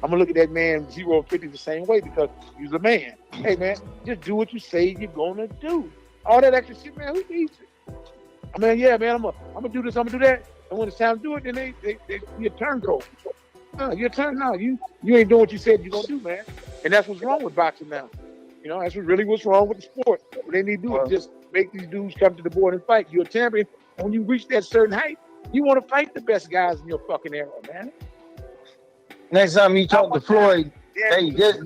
I'm gonna look at that man 0-50 the same way, because he's a man. Hey man, just do what you say you're gonna do. All that extra shit, man, who needs it? Yeah, man, I'm gonna do this, I'm gonna do that. And when it's time to do it, then your turn goes. Your turn now. You ain't doing what you said you're gonna do, man. And that's what's wrong with boxing now. That's what's wrong with the sport. What they need to do is just make these dudes come to the board and fight. You're a champion. And when you reach that certain height, you want to fight the best guys in your fucking era, man. Next time you talk to Floyd, hey, just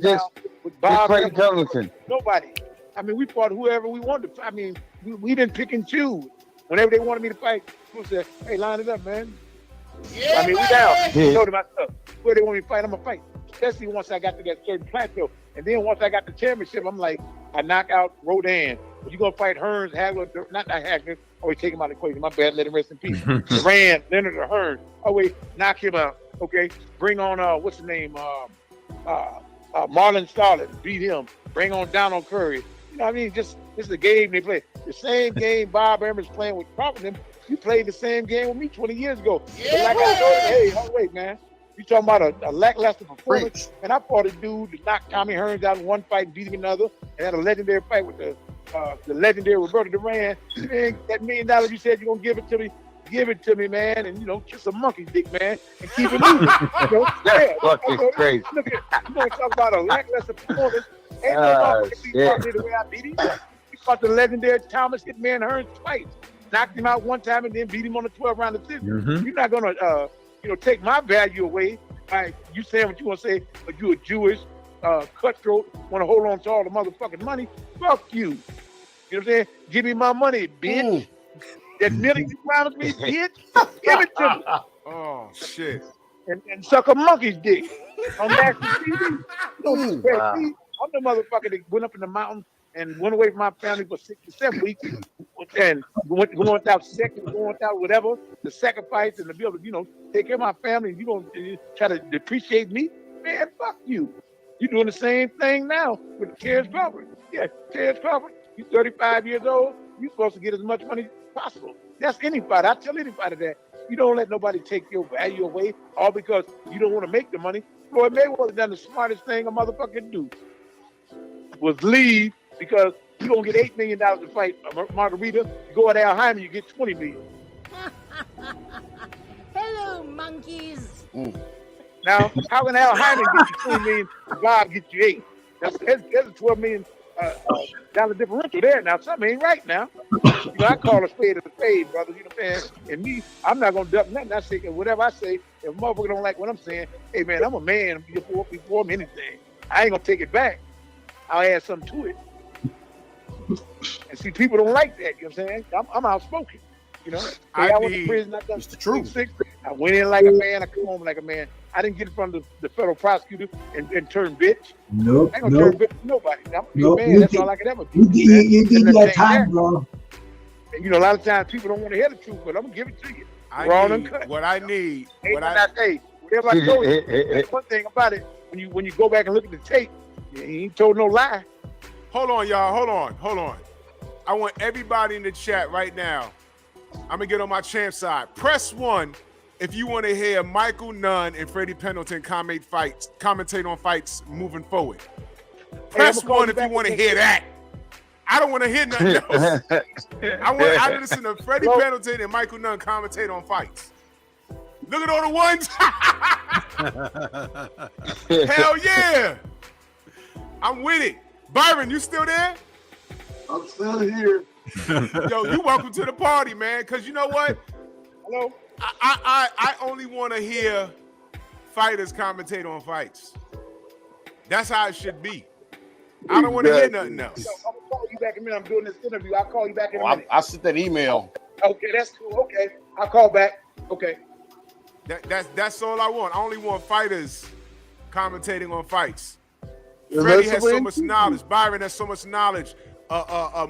play Pendleton. Nobody. We fought whoever we wanted to fight. We didn't pick and choose. Whenever they wanted me to fight, people said, hey, line it up, man. Yeah, we down. I told them myself, where they want me to fight, I'm going to fight. Especially once I got to that certain plateau. And then once I got the championship, I'm like, I knock out Rodan. But you're going to fight Hearns, Hagler, not Hagler. Always take him out of the equation. My bad, let him rest in peace. Duran, Leonard, or Hearns. Oh, wait, knock him out. Okay, bring on, what's his name? Marlon Starlin, beat him. Bring on Donald Curry. Just this is the game they play. The same game Bob Evans playing with Crawford. You played the same game with me 20 years ago. Yeah, but like I told you, hey, wait, man. You talking about a lackluster performance? And I fought a dude that knocked Tommy Hearns out in one fight and beat him another, and had a legendary fight with the legendary Roberto Duran. Man, that $1 million you said you're gonna give it to me, man, and kiss a monkey dick, man, and keep it moving. That fucking crazy. Look at, you gonna talk about a lackluster performance, Ain't no motherfucker beat Buckley the way I beat him. He fought the legendary Thomas Hitman Hearns twice. Knocked him out one time and then beat him on the 12-round decision. You're not gonna take my value away by you saying what you want to say, but you a Jewish cutthroat, want to hold on to all the motherfucking money. Fuck you. You know what I'm saying? Give me my money, bitch. That million you promised me, bitch. Give it to me. Oh shit. And suck a monkey's dick on national TV. I'm the motherfucker that went up in the mountains and went away from my family for 6 to 7 weeks and going without sex and going without whatever, the sacrifice and to be able to, take care of my family, and you gonna try to depreciate me? Man, fuck you. You're doing the same thing now with Terrence Crawford. Yeah, Terrence Crawford, you're 35 years old, you're supposed to get as much money as possible. That's anybody. I tell anybody that. You don't let nobody take your value away, all because you don't want to make the money. Floyd Mayweather done the smartest thing a motherfucker can do, was leave, because you don't get $8 million to fight Margarita. You go at Al Hyman, you get $20 million. Hello, monkeys. Now, how can Al Hyman get you $20 million and Bob get you $8? There's a $12 million differential there. Now, something ain't right now. I call a spade, brother. You know what I'm saying? And me, I'm not going to duck nothing. I say whatever I say. If a motherfucker don't like what I'm saying, hey, man, I'm a man before I'm anything. I ain't going to take it back. I'll add something to it. And see, people don't like that. You know what I'm saying? I'm outspoken. I went to prison. It's the truth. I went in like a man. I come home like a man. I didn't get in front of the federal prosecutor and turn bitch. Nope. I ain't gonna turn bitch to nobody. I'm a man. That's all I can ever be. You did that time, bro. And a lot of times people don't want to hear the truth, but I'm gonna give it to you. What I need. Whatever I told you. That's one thing about it. When you go back and look at the tape, he ain't told no lie. Hold on, y'all. Hold on. I want everybody in the chat right now. I'm gonna get on my champ side. Press 1 if you want to hear Michael Nunn and Freddie Pendleton commentate on fights moving forward. Press 1 if you want to hear that. I don't want to hear nothing else. I listen to Freddie Pendleton and Michael Nunn commentate on fights. Look at all the ones. Hell yeah. I'm with it. Byron, you still there? I'm still here. Yo, you welcome to the party, man. Because you know what? Hello? I only want to hear fighters commentate on fights. That's how it should be. I don't want to hear nothing else. I'm going to call you back in a minute. I'm doing this interview. I'll call you back in a minute. I sent that email. Okay, that's cool. Okay. I'll call back. Okay. That's all I want. I only want fighters commentating on fights. Freddie has so much knowledge. Byron has so much knowledge.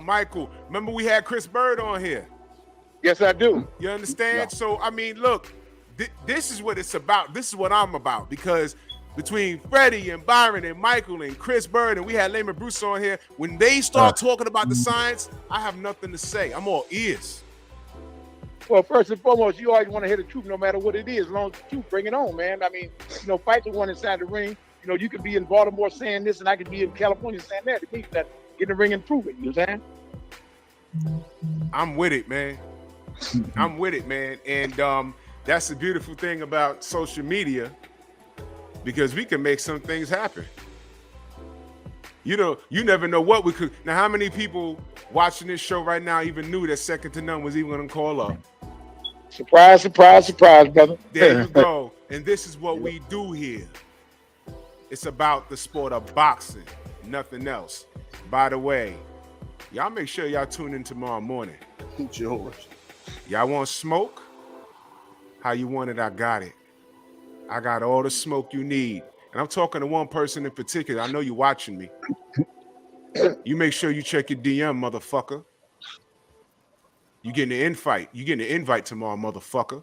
Michael, remember we had Chris Bird on here? Yes, I do. You understand? Yeah. So, I mean, look, this is what it's about. This is what I'm about, because between Freddie and Byron and Michael and Chris Bird, and we had Layman Bruce on here, when they start talking about the science, I have nothing to say. I'm all ears. Well, first and foremost, you always want to hear the truth no matter what it is. As long as the truth, bring it on, man. I mean, fight the one inside the ring. You could be in Baltimore saying this, and I could be in California saying that. It means that get in the ring and prove it. You know what I'm saying? I'm with it, man. I'm with it, man. And that's the beautiful thing about social media, because we can make some things happen. You never know what we could. Now, how many people watching this show right now even knew that Second to None was even going to call up? Surprise, surprise, surprise, brother. There you go. And this is what we do here. It's about the sport of boxing, nothing else. By the way, y'all make sure y'all tune in tomorrow morning. George. Y'all want smoke? How you want it, I got it. I got all the smoke you need. And I'm talking to one person in particular. I know you're watching me. You make sure you check your DM, motherfucker. You getting the invite. You getting the invite tomorrow, motherfucker.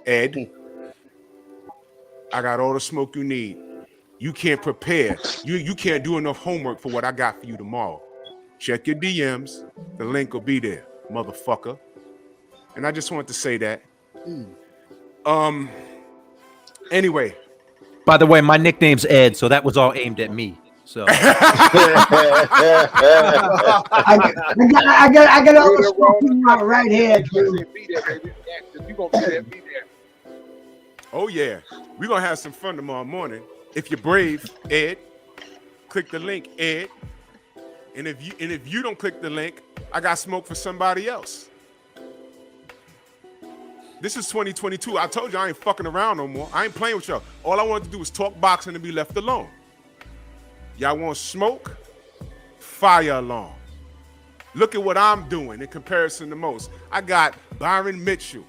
Ed. I got all the smoke you need. You can't prepare. You can't do enough homework for what I got for you tomorrow. Check your DMs. The link will be there, motherfucker. And I just want to say that. Anyway. By the way, my nickname's Ed, so that was all aimed at me. So I got all the smoke in my right hand. You gonna be there, be there. Oh yeah, we're gonna have some fun tomorrow morning. If you're brave, Ed. click the link, Ed. And if you don't click the link, I got smoke for somebody else. This is 2022. I told you I ain't fucking around no more. I ain't playing with y'all. All I wanted to do was talk boxing and be left alone. Y'all want smoke? Fire alarm. Look at what I'm doing in comparison to most. I got Byron Mitchell.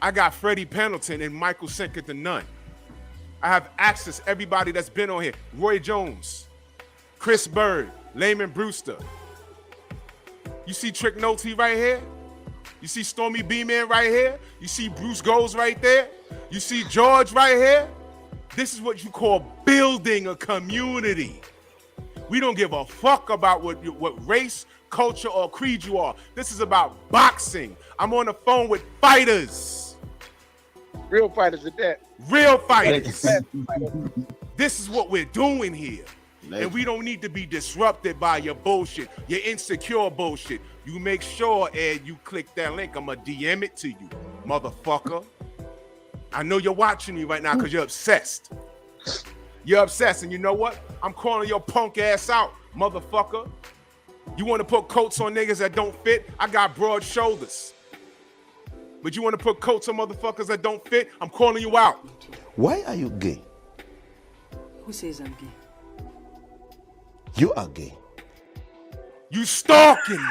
I got Freddie Pendleton and Michael Sinkett the Nunn. I have access to everybody that's been on here. Roy Jones, Chris Bird, Layman Brewster. You see Trick Nolte right here? You see Stormy B-Man right here? You see Bruce Goes right there? You see George right here? This is what you call building a community. We don't give a fuck about what race, culture, or creed you are. This is about boxing. I'm on the phone with fighters. Real fighters at that. Real fighters. This is what we're doing here. And we don't need to be disrupted by your bullshit, your insecure bullshit. You make sure, Ed, you click that link. I'm going to DM it to you, motherfucker. I know you're watching me right now because you're obsessed. You're obsessed. And you know what? I'm calling your punk ass out, motherfucker. You want to put coats on niggas that don't fit? I got broad shoulders. But you want to put coats on motherfuckers that don't fit? I'm calling you out. Why are you gay? Who says I'm gay? You are gay. You stalking me.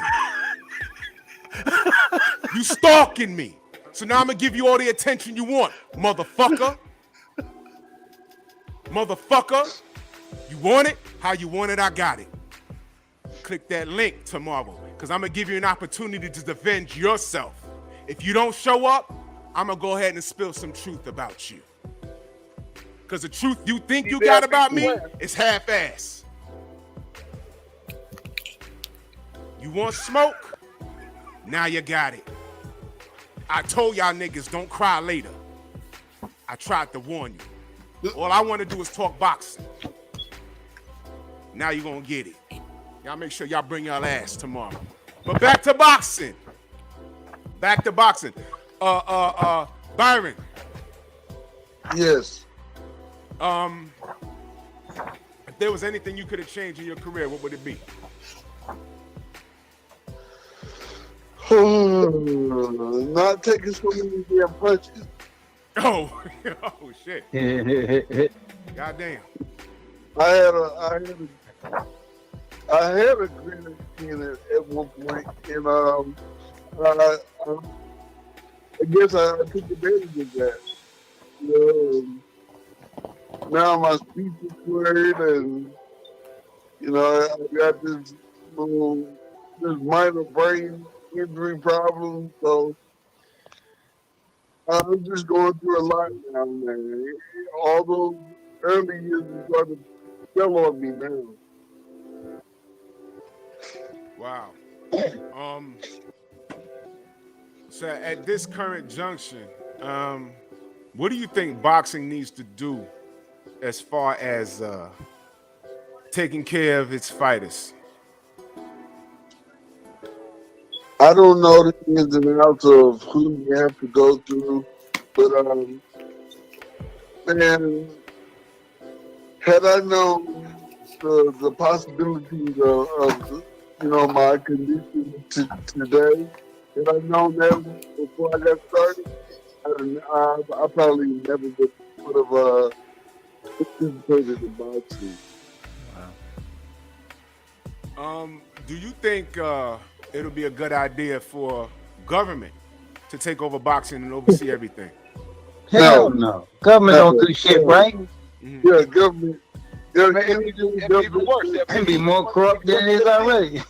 You stalking me. So now I'm going to give you all the attention you want, motherfucker. Motherfucker. You want it? How you want it, I got it. Click that link tomorrow because I'm going to give you an opportunity to defend yourself. If you don't show up, I'm going to go ahead and spill some truth about you. Because the truth you think you got about me is half-ass. You want smoke? Now you got it. I told y'all niggas don't cry later. I tried to warn you. All I want to do is talk boxing. Now you're going to get it. Y'all make sure y'all bring y'all ass tomorrow. But back to boxing. Back to boxing. Byron. Yes. If there was anything you could have changed in your career, what would it be? Not taking so many damn punches. Oh, oh shit. Goddamn. I had a granite skin at one point, and I guess I took advantage of that. Now my speech is slurred, and I got this minor brain injury problem, so I'm just going through a lot now, man. All those early years are starting to tell on me now. Wow. So at this current junction, what do you think boxing needs to do as far as taking care of its fighters? I don't know the ins and outs of who you have to go through, but man, had I known the possibilities of my condition today, had I known that before I got started, I probably never would have participated in boxing. Wow. Do you think it'll be a good idea for government to take over boxing and oversee everything? Hell no. Government don't do shit, right? Mm-hmm. Yeah, government. It'd be even worse. It'd be more corrupt than it is already.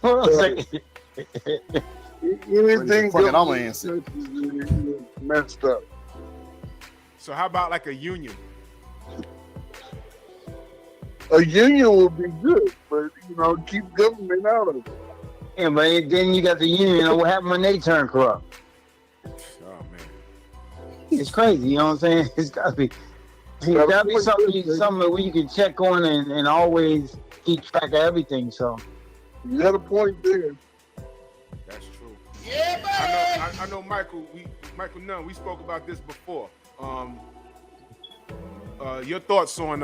Anything Fucking, I'm gonna government answer. is messed up. So how about like a union? A union would be good, but keep government out of it. Yeah, but then you got the union. What happened when they turn corrupt? Oh man, It's crazy. You know what I'm saying? It's gotta be something where you can check on and always keep track of everything. So you got a point there. that's true. Yeah, I know, Michael. Michael Nunn. We spoke about this before. Your thoughts on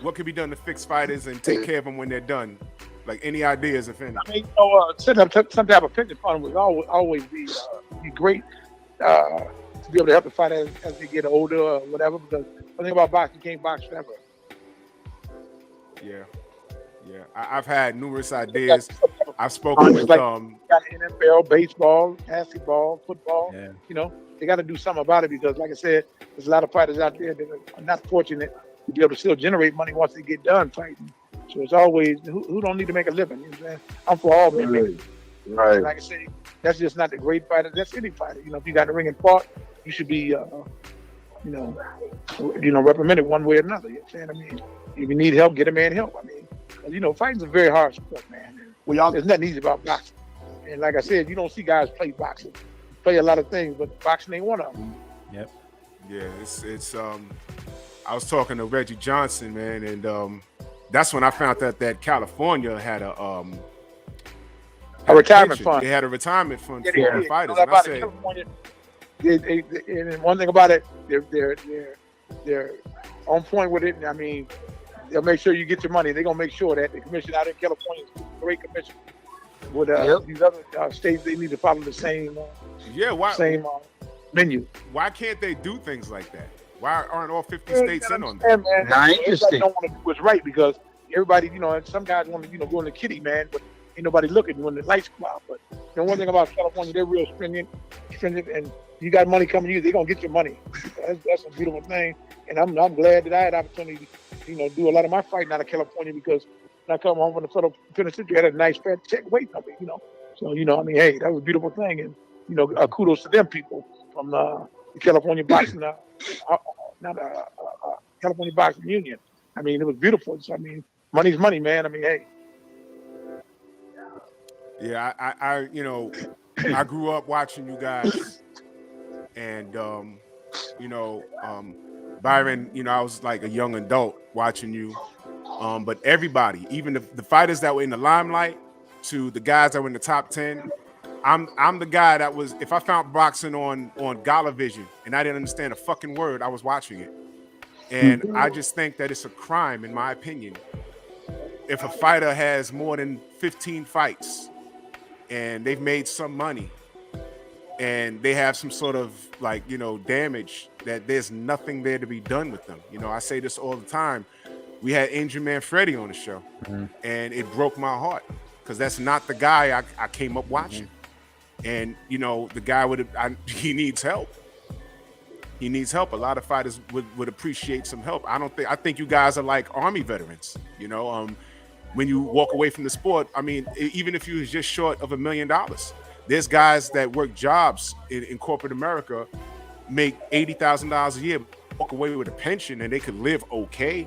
what could be done to fix fighters and take care of them when they're done? Like any ideas, if any? I mean, setting up some type of pension fund would always be great to be able to help the fighter as they get older or whatever. Because the thing about boxing, you can't box forever. Yeah. I've had numerous ideas. I've spoken with got NFL, baseball, basketball, football. Yeah. You know, they got to do something about it because, like I said, there's a lot of fighters out there that are not fortunate to be able to still generate money once they get done fighting. So it's always who don't need to make a living. You know what I'm saying? I'm for all men. Right. Like I say, that's just not the great fighter. That's any fighter. You know, if you got the ring and fought, you should be, reprimanded one way or another. You know what I'm saying? I mean, if you need help, get a man help. I mean, you know, fighting's a very hard sport, man. Well, there's nothing easy about boxing. And like I said, you don't see guys play boxing. Play a lot of things, but boxing ain't one of them. Yep. Yeah, it's I was talking to Reggie Johnson, man, and that's when I found out that California had a retirement fund. They had a retirement fund for the fighters. And I said, and one thing about it, they're on point with it. I mean, they'll make sure you get your money. They're gonna make sure that the commission out in California is a great commission. With these other states, they need to follow the same menu. Why can't they do things like that? Why aren't all 50 states in on that? Man, everybody don't want to do what's right because everybody, you know, some guys want to, go in the kitty, man, but ain't nobody looking when the lights come out. But the one thing about California, they're real stringent, and you got money coming to you, they're gonna get your money. That's a beautiful thing, and I'm glad that I had the opportunity to, do a lot of my fighting out of California because when I come home from the federal penitentiary, I had a nice fat check waiting on me, So, I mean, hey, that was a beautiful thing, and kudos to them people from the California Boxing, California Boxing Union. I mean, it was beautiful. So, I mean, money's money, man. I mean, hey. Yeah, I grew up watching you guys, and Byron, I was like a young adult watching you, but everybody, even the fighters that were in the limelight to the guys that were in the top 10, I'm the guy that was, if I found boxing on Galavision and I didn't understand a fucking word, I was watching it. And I just think that it's a crime, in my opinion, if a fighter has more than 15 fights and they've made some money and they have some sort of damage, that there's nothing there to be done with them. I say this all the time. We had Injured Man Freddie on the show, and it broke my heart because that's not the guy I came up watching. And the guy he needs help. He needs help. A lot of fighters would appreciate some help. I think you guys are like Army veterans. When you walk away from the sport, I mean, even if you was just short of $1 million, there's guys that work jobs in corporate America, make $80,000 a year, walk away with a pension, and they could live okay.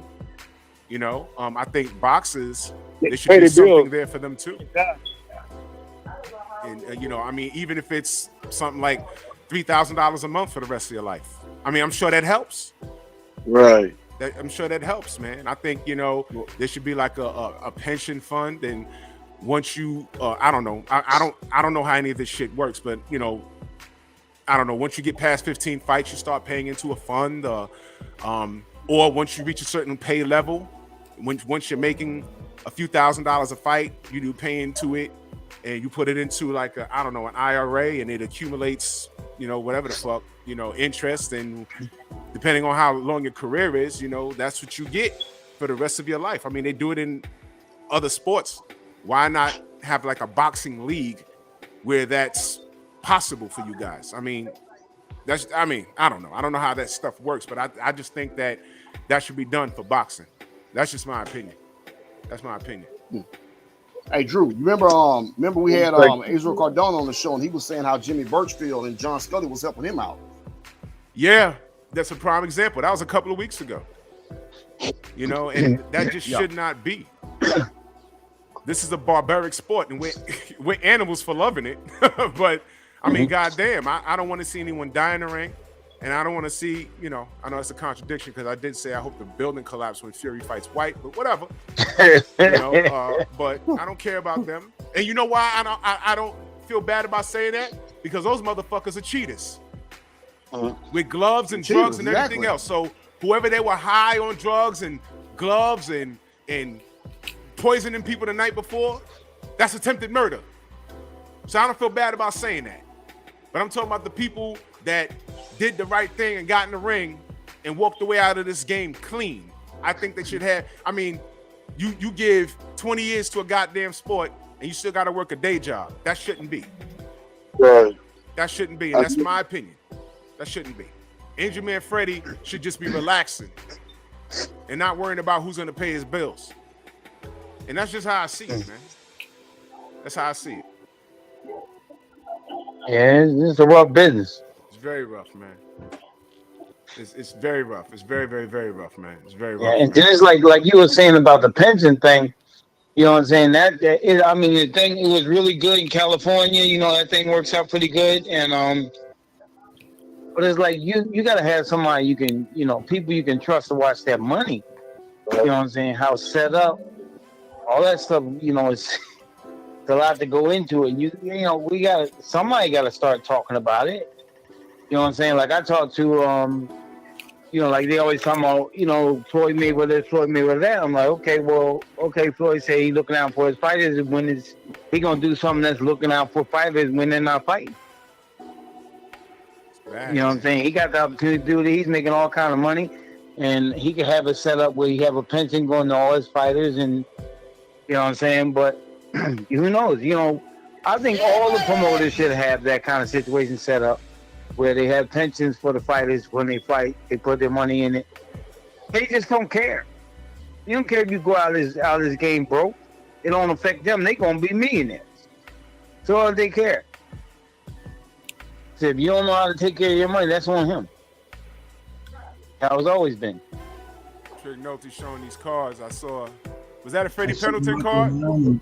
I think boxers, there should be something there for them too. And I mean, even if it's something like $3,000 a month for the rest of your life, I mean, I'm sure that helps. Right. I'm sure that helps, man. I think there should be like a pension fund, and once you, I don't know, I don't know how any of this shit works, but I don't know. Once you get past 15 fights, you start paying into a fund, or once you reach a certain pay level, once you're making a few $1,000s a fight, you do pay into it. And you put it into like an IRA, and it accumulates, whatever the fuck, interest. And depending on how long your career is, that's what you get for the rest of your life. I mean, they do it in other sports. Why not have like a boxing league where that's possible for you guys? I mean, I don't know. I don't know how that stuff works, but I just think that should be done for boxing. That's just my opinion. That's my opinion. Hey Drew, you remember we had Israel Cardona on the show, and he was saying how Jimmy Birchfield and John Scully was helping him out. Yeah, that's a prime example. That was a couple of weeks ago. And that just should not be. This is a barbaric sport, and we're animals for loving it. But I mean, goddamn, I don't want to see anyone die in the ring, and I don't want to see, I know it's a contradiction because I did say I hope the building collapses when Fury fights White, but whatever. But I don't care about them. And you know why I don't feel bad about saying that? Because those motherfuckers are cheaters with gloves and drugs and everything else. So whoever they were high on drugs and gloves and poisoning people the night before, that's attempted murder. So I don't feel bad about saying that. But I'm talking about the people that did the right thing and got in the ring and walked away out of this game clean. I think they should have, I mean, you give 20 years to a goddamn sport and you still got to work a day job. That shouldn't be. Right. That shouldn't be, and that's my opinion. That shouldn't be. Injured Man Freddie should just be relaxing and not worrying about who's going to pay his bills. And that's just how I see it, man. That's how I see it. Yeah, it's a rough business. It's very rough, man. It's very rough. It's very, very, very rough, man. It's very rough. Yeah, and then it's like you were saying about the pension thing. You know what I'm saying? I mean, the thing, it was really good in California. You know, that thing works out pretty good. And but it's like you gotta have somebody you can, people you can trust to watch that money. You know what I'm saying? How it's set up, all that stuff. It's a lot to go into it. Somebody got to start talking about it. You know what I'm saying? Like I talked to like they always talk about, Floyd Mayweather that. I'm like, okay, Floyd say he's looking out for his fighters when he gonna do something that's looking out for fighters when they're not fighting. Right. You know what I'm saying? He got the opportunity to do that. He's making all kind of money, and he could have it set up where he have a pension going to all his fighters, and you know what I'm saying? But who knows? I think all the promoters should have that kind of situation set up, where they have pensions for the fighters when they fight. They put their money in it. They just don't care. You don't care if you go out of this game broke. It don't affect them. They gonna be millionaires. So they care. So if you don't know how to take care of your money, that's on him. How it's always been. Trick Nolte showing these cards. I saw. Was that a Freddie Pendleton card?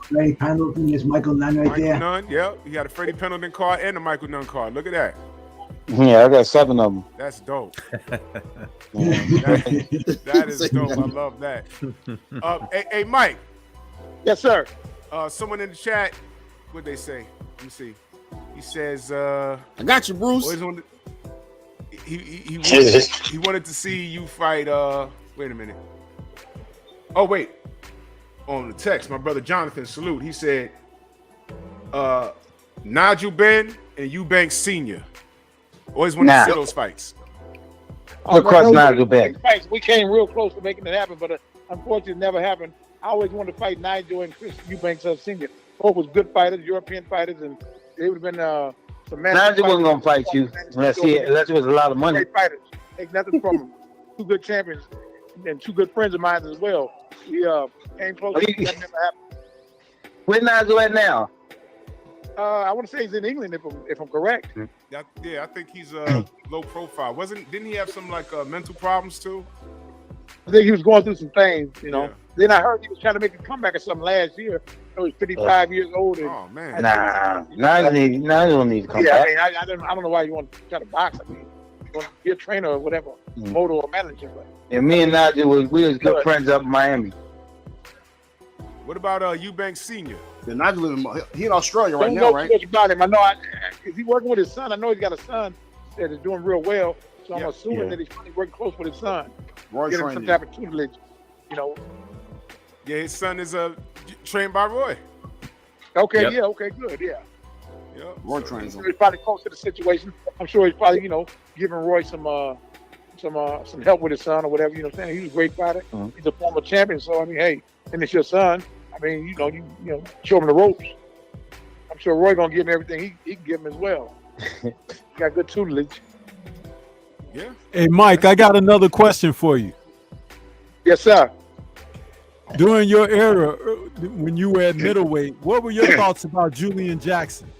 Freddie Pendleton. There's Michael Nunn right there. Michael Nunn. Yep. You got a Freddie Pendleton card and a Michael Nunn card. Look at that. Yeah, I got 7 of them. That's dope. that is dope. I love that. Hey, Mike. Yes, sir. Someone in the chat, what'd they say? Let me see. He says, I got you, Bruce. He wanted to see you fight. Wait a minute. Oh, wait. On the text, my brother Jonathan, salute. He said, Nigel Benn and Eubanks Sr. Always want to see those fights. Of course, Nigel Benn. We came real close to making it happen, but unfortunately, it never happened. I always wanted to fight Nigel and Chris Eubanks Sr. Both was good fighters, European fighters, and they would have been some man. Nigel wasn't going to fight you unless it was a lot of money. Great fighters. Take nothing from them. 2 good champions and 2 good friends of mine as well. We came close. That never happened. Where's Nigel at now? I want to say he's in England, if I'm correct. Yeah, I think he's low profile. Didn't he have some mental problems too? I think he was going through some things, Yeah. Then I heard he was trying to make a comeback or something last year. He was 55 years old. Oh man! Nigel don't need to come back. I don't know why you want to try to box. I mean, you want to be a trainer or whatever, motor or manager. But yeah, me and Nigel we was good friends up in Miami. What about Eubanks Sr.? Yeah, Nigel he in Australia right now, know right? Much about him. I know. Is he working with his son? I know he's got a son that is doing real well. So I'm assuming that he's probably working close with his son. Roy Get him some type of tutelage, Yeah, his son is trained by Roy. Okay, Yep. yeah, okay, good, yeah. Yep. Roy trains him. He's probably close to the situation. I'm sure he's probably, giving Roy some help with his son or whatever. You know what I'm saying? He's a great fighter. He's a former champion. So I mean, hey, and it's your son. I mean, you show him the ropes. I'm sure Roy gonna give him everything he can give him as well. He got good tutelage. Yeah. Hey, Mike, I got another question for you. Yes, sir. During your era, when you were at middleweight, what were your thoughts about Julian Jackson?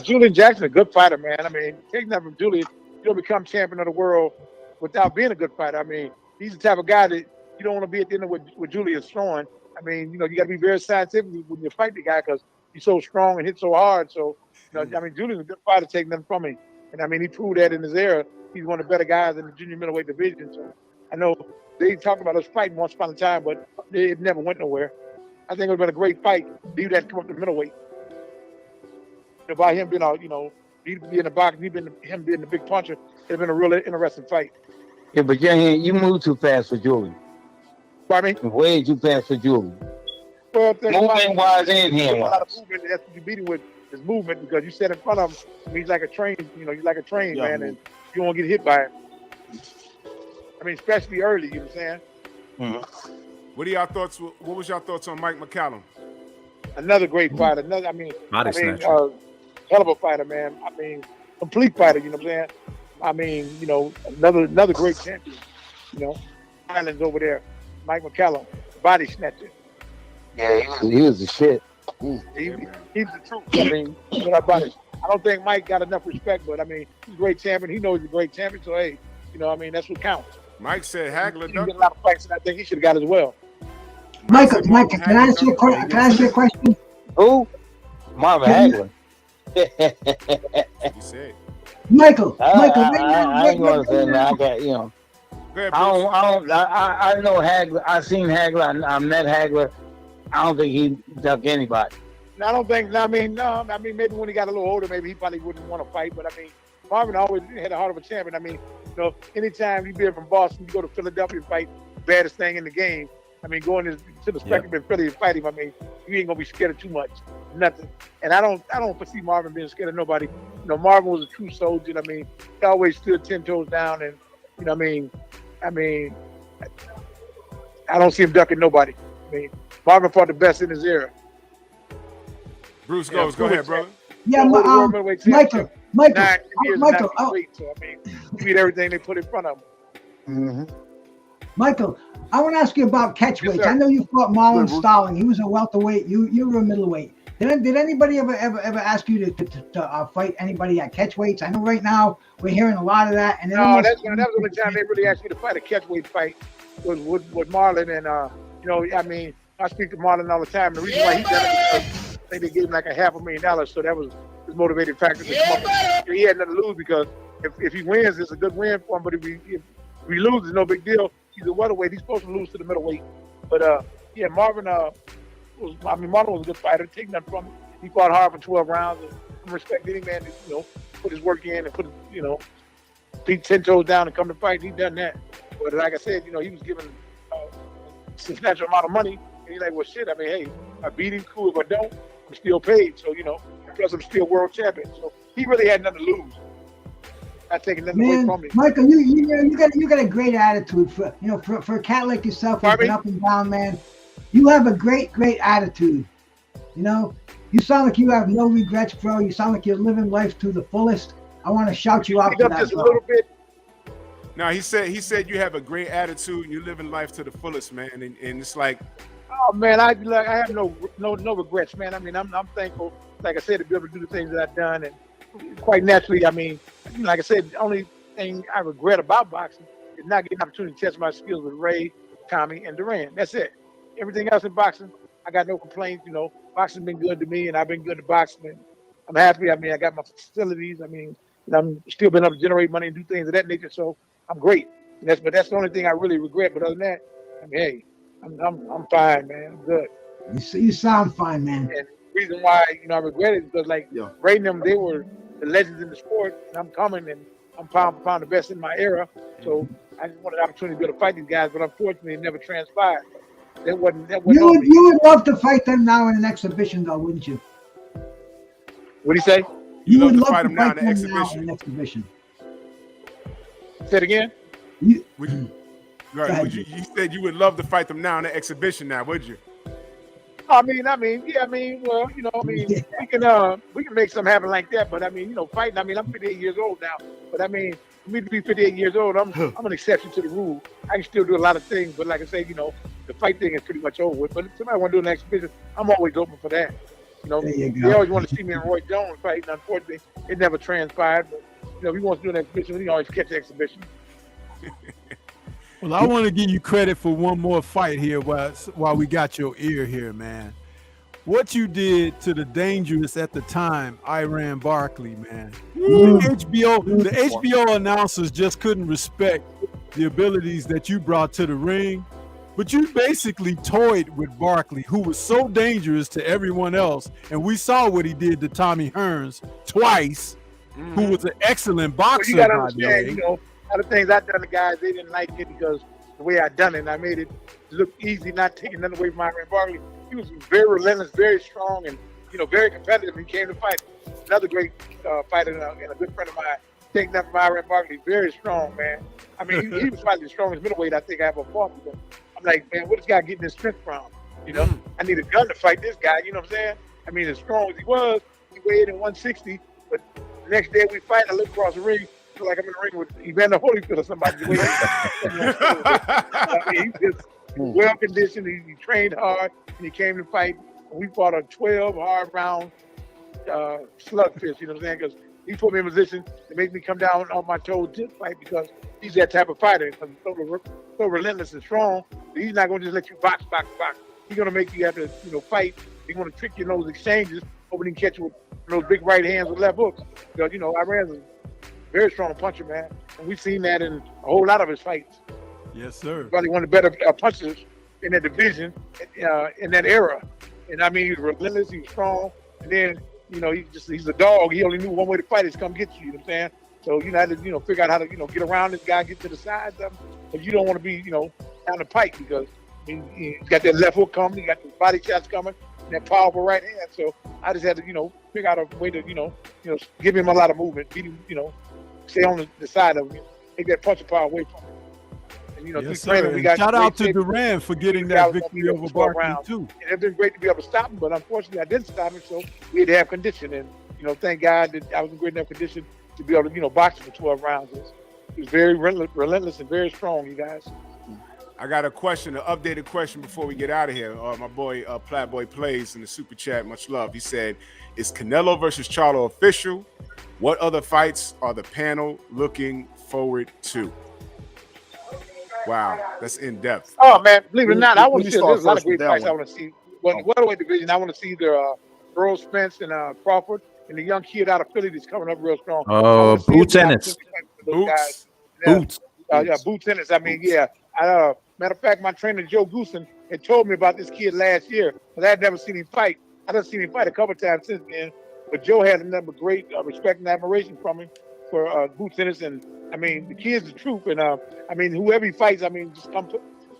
Julian Jackson, a good fighter, man. I mean, taking that from Julian, you don't become champion of the world without being a good fighter. I mean, he's the type of guy that you don't want to be at the end of what Julian's throwing. I mean, you got to be very scientific when you fight the guy because he's so strong and hits so hard. So, I mean, Julian's a good fighter taking them from him. And, I mean, he proved that in his era. He's one of the better guys in the junior middleweight division. So, I know they talked about us fighting once upon a time, but it never went nowhere. I think it would have been a great fight if he had come up to middleweight. By him being, he'd be in the box, him being the big puncher, it'd have been a really interesting fight. Yeah, but you move too fast for Julian. Pardon me? Way too fast for Julian. Well, movement wise and hand a wise. lot of movement. That's what you beat him with is movement because you sit in front of him. He's like a train. You know, he's like a train, man, and you won't get hit by him. I mean, especially early. You know what I'm saying? Mm-hmm. What are y'all thoughts? What was y'all thoughts on Mike McCallum? Another great fighter. Hell of a fighter, man. I mean, complete fighter. You know what I'm saying? I mean, you know, another great champion. You know, Islands over there, Mike McCallum, body snatcher. Yeah, he was the shit. He's the truth. I mean, I don't think Mike got enough respect, but I mean, he's a great champion. He knows he's a great champion, so hey, you know, I mean, that's what counts. Mike said Hagler. He got a lot of fights, and I think he should have got as well. Michael, can I ask you a question? Who? Marvin Hagler. You said. Michael, I ain't gonna say that. I got, you know. I know Hagler. I seen Hagler. I met Hagler. I don't think he ducked anybody. I don't think. I mean, maybe when he got a little older, maybe he probably wouldn't want to fight. But I mean, Marvin always had a heart of a champion. I mean, you know, anytime you been from Boston, you go to Philadelphia and fight the baddest thing in the game. I mean, going to the spectrum in Philly and fight him. I mean, you ain't gonna be scared of too much, nothing. And I don't foresee Marvin being scared of nobody. You know, Marvin was a true soldier. I mean, he always stood 10 toes down, and you know, I mean, I don't see him ducking nobody. I mean, Marvin fought the best in his era. Bruce goes. Go ahead, brother. Yeah, Michael. So, I mean, he beat everything they put in front of him. Mm-hmm. Michael, I want to ask you about catchweights. Yes, I know you fought Marlon Starling. He was a welterweight. You were a middleweight. Did anybody ever ask you to fight anybody at catchweights? I know right now we're hearing a lot of that. And no, that was the only time they really asked me to fight a catchweight fight was with Marlon. And you know, I mean, I speak to Marlon all the time. The reason why he done it, I think they gave him like $500,000, so that was his motivating factor. He had nothing to lose because if he wins, it's a good win for him. But if he loses, no big deal. He's a welterweight. He's supposed to lose to the middleweight. But yeah, Marvin Marvin was a good fighter. Take nothing from him. He fought hard for 12 rounds. And I respect any man that, you know, put his work in and put, you know, beat 10 toes down and come to fight. He done that. But like I said, you know, he was given a substantial amount of money. And he's like, well, shit. I mean, hey, I beat him. Cool. If I don't, I'm still paid. So, you know, plus I'm still world champion. So he really had nothing to lose. Not taking nothing away from me. Michael, you got a great attitude for a cat like yourself who's been up and down, man. You have a great attitude. You know, you sound like you have no regrets, bro. You sound like you're living life to the fullest. I want to shout you out for that, just a little bit. No, he said you have a great attitude and you're living life to the fullest, man. And it's like, oh man, I have no regrets, man. I mean, I'm thankful, like I said, to be able to do the things that I've done, and quite naturally, I mean, like I said, the only thing I regret about boxing is not getting an opportunity to test my skills with Ray, Tommy, and Duran. That's it. Everything else in boxing, I got no complaints. You know, boxing's been good to me, and I've been good to boxing. And I'm happy. I mean, I got my facilities. I mean, I'm still been able to generate money and do things of that nature. So I'm great. But that's the only thing I really regret. But other than that, I mean, hey, I'm fine, man. I'm good. You sound fine, man. And the reason why I regret it is because Ray and them, they were the legends in the sport, and I'm coming, and I'm pound for pound the best in my era. So I just wanted the opportunity to be able to fight these guys, but unfortunately, it never transpired. That wasn't you would love to fight them now in an exhibition, though, wouldn't you? What do you say? You would love to fight them now in an exhibition. Say it again. You said you would love to fight them now in an exhibition. Now, would you? Well, we can make something happen like that. But I mean, fighting. I mean, I'm 58 years old now. But I mean, for me to be 58 years old, I'm an exception to the rule. I can still do a lot of things, but like I say, the fight thing is pretty much over with. But if somebody want to do an exhibition, I'm always open for that. They always want to see me and Roy Jones fight, and unfortunately, it never transpired. But if he wants to do an exhibition, he always catch the exhibition. Well, I want to give you credit for one more fight here while we got your ear here, man. What you did to the dangerous at the time, Iran Barkley, man. The HBO announcers just couldn't respect the abilities that you brought to the ring, but you basically toyed with Barkley, who was so dangerous to everyone else. And we saw what he did to Tommy Hearns twice, who was an excellent boxer. Well, you got to understand, A lot of things I done to guys, they didn't like it because the way I done it, and I made it look easy, not taking nothing away from Byron Barkley. He was very relentless, very strong, and very competitive. He came to fight. Another great fighter and a good friend of mine. Taking that from Byron Barkley, very strong, man. I mean, he was probably the strongest middleweight I think I ever fought with him. I'm like, man, where's this guy getting his strength from? I need a gun to fight this guy. You know what I'm saying? I mean, as strong as he was, he weighed in 160. But the next day we fight, I look across the ring, feel like I'm in the ring with Evander Holyfield or somebody. I mean, he just well conditioned. He trained hard, and he came to fight. We fought a 12 hard round slugfest. You know what I'm saying? Because he put me in position to make me come down on my toes to fight because he's that type of fighter. Because he's so relentless and strong. He's not going to just let you box. He's going to make you have to, fight. He's going to trick you in those exchanges, hoping he can catch you with those big right hands with left hooks. Because, Iran's a very strong puncher, man. And we've seen that in a whole lot of his fights. Yes, sir. Probably one of the better punchers in that division, in that era. And I mean, he was relentless, he was strong. And then, he's a dog. He only knew one way to fight is come get you, you know what I'm saying? So, I had to, figure out how to, get around this guy, get to the sides of him. But you don't want to be, down the pike because he's got that left hook coming, he got the body shots coming, and that powerful right hand. So I just had to, figure out a way to, give him a lot of movement, beat him, stay on the side of him, take that punching power away from him. And, yes, sir. we got shout out to Duran for getting that victory over Barkley, too. And it's been great to be able to stop him, but unfortunately I didn't stop him, so we had to have condition. And, thank God that I was in great enough condition to be able to, box him for 12 rounds. He was very relentless and very strong, you guys. I got a question, an updated question before we get out of here. My boy, Platboy Plays in the super chat, much love. He said, is Canelo versus Charlo official? What other fights are the panel looking forward to? Wow, that's in depth. Oh man, believe it or not, I want to see. There's a lot of great fights I want to see. But in the welterweight division, I want to see either Earl Spence and Crawford and the young kid out of Philly that's coming up real strong. Boots Ennis. Boots. Boots Ennis. I mean, yeah. Matter of fact, my trainer Joe Goosen had told me about this kid last year, but I had never seen him fight. I done seen him fight a couple times since then. But Joe had nothing but great respect and admiration from him for Boots Ennis, and I mean, the kid's the truth. And I mean, whoever he fights, I mean, just come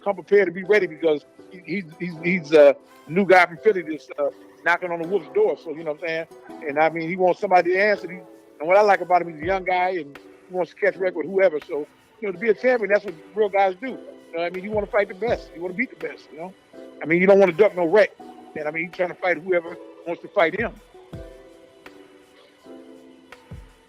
prepared to be ready because he's a new guy from Philly that's knocking on the Wolf's door. So you know what I'm saying? And I mean, he wants somebody to answer. And what I like about him, he's a young guy and he wants to catch record with whoever. So to be a champion, that's what real guys do. I mean, you want to fight the best. You want to beat the best. I mean, you don't want to duck no wreck. And I mean, he's trying to fight whoever wants to fight him.